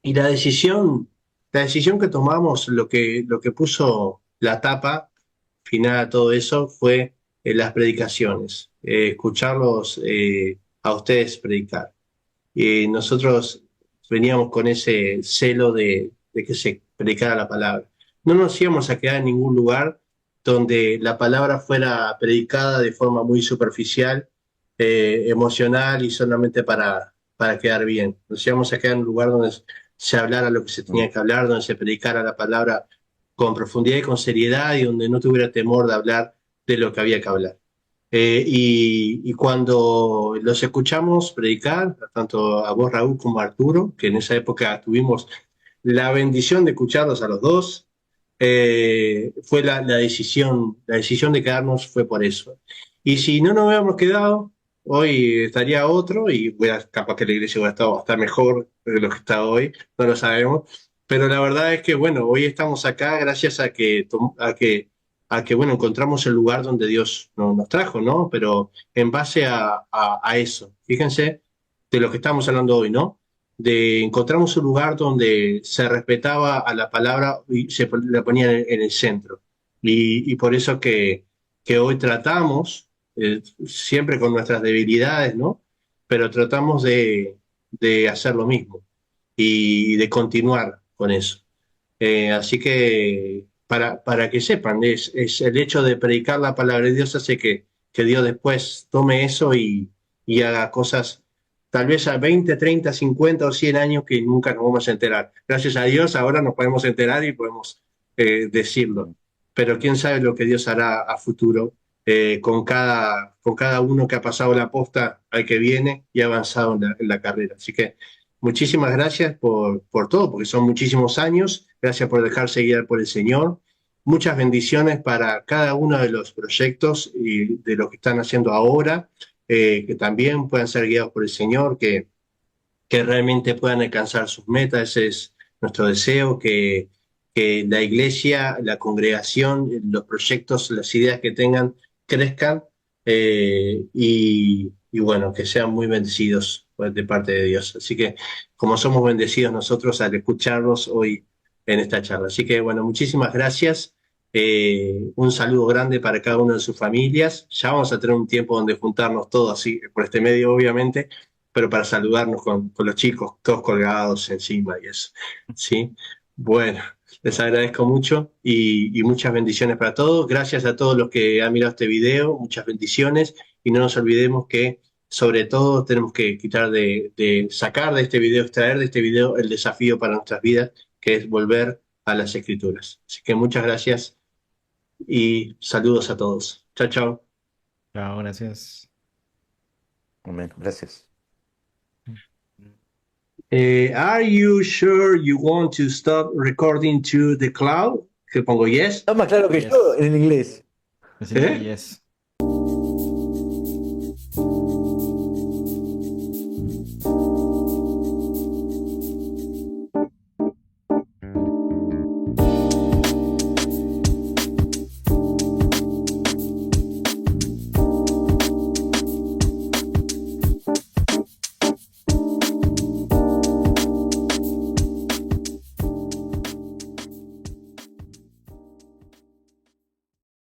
A: y la decisión que tomamos, lo que puso la tapa final a todo eso fue las predicaciones, escucharlos a ustedes predicar. Y nosotros veníamos con ese celo de que se predicara la palabra. No nos íbamos a quedar en ningún lugar donde la palabra fuera predicada de forma muy superficial, emocional y solamente para quedar bien. Nos íbamos a quedar en un lugar donde se hablara lo que se
C: Mm.
A: tenía que hablar, donde se predicara la palabra con profundidad y con seriedad y donde no tuviera temor de hablar de lo que había que hablar. Y cuando los escuchamos predicar, tanto a vos, Raúl, como a Arturo, que en esa época tuvimos la bendición de escucharlos a los dos, fue la decisión de quedarnos fue por eso. Y si no nos hubiéramos quedado, hoy estaría otro y capaz que la iglesia hubiera estado hasta mejor de lo que está hoy, no lo sabemos. Pero la verdad es que, bueno, hoy estamos acá gracias a que bueno, encontramos el lugar donde Dios nos trajo, ¿no? Pero en base a eso, fíjense de lo que estamos hablando hoy, ¿no? De encontramos un lugar donde se respetaba a la palabra y se la ponía en el centro. Y por eso que hoy tratamos, siempre con nuestras debilidades, ¿no? Pero tratamos de hacer lo mismo y de continuar con eso. Así que para que sepan, es el hecho de predicar la palabra de Dios hace que Dios después tome eso y haga cosas tal vez a 20, 30, 50 o 100 años que nunca nos vamos a enterar. Gracias a Dios ahora nos podemos enterar y podemos decirlo. Pero quién sabe lo que Dios hará a futuro con cada uno que ha pasado la posta al que viene y ha avanzado en la carrera. Así que muchísimas gracias por todo, porque son muchísimos años. Gracias por dejarse guiar por el Señor. Muchas bendiciones para cada uno de los proyectos y de lo que están haciendo ahora, que también puedan ser guiados por el Señor, que realmente puedan alcanzar sus metas. Ese es nuestro deseo, que la iglesia, la congregación, los proyectos, las ideas que tengan crezcan y bueno, que sean muy bendecidos de parte de Dios. Así que como somos bendecidos nosotros al escucharlos hoy en esta charla. Así que bueno, muchísimas gracias. Un saludo grande para cada una de sus familias. Ya vamos a tener un tiempo donde juntarnos todos así, por este medio obviamente, pero para saludarnos con los chicos, todos colgados encima y eso. ¿Sí? Bueno, les agradezco mucho y muchas bendiciones para todos. Gracias a todos los que han mirado este video, muchas bendiciones y no nos olvidemos que sobre todo tenemos que sacar de este video, extraer de este video el desafío para nuestras vidas, que es volver a las Escrituras. Así que muchas gracias y saludos a todos. Chao, chao.
B: Chao, gracias.
C: Amén. Gracias.
A: Are you sure you want to stop recording to the cloud? Que pongo yes.
C: Está más claro que
B: Yes.
C: yo en inglés.
B: Decirle
A: ¿Eh?
B: yes.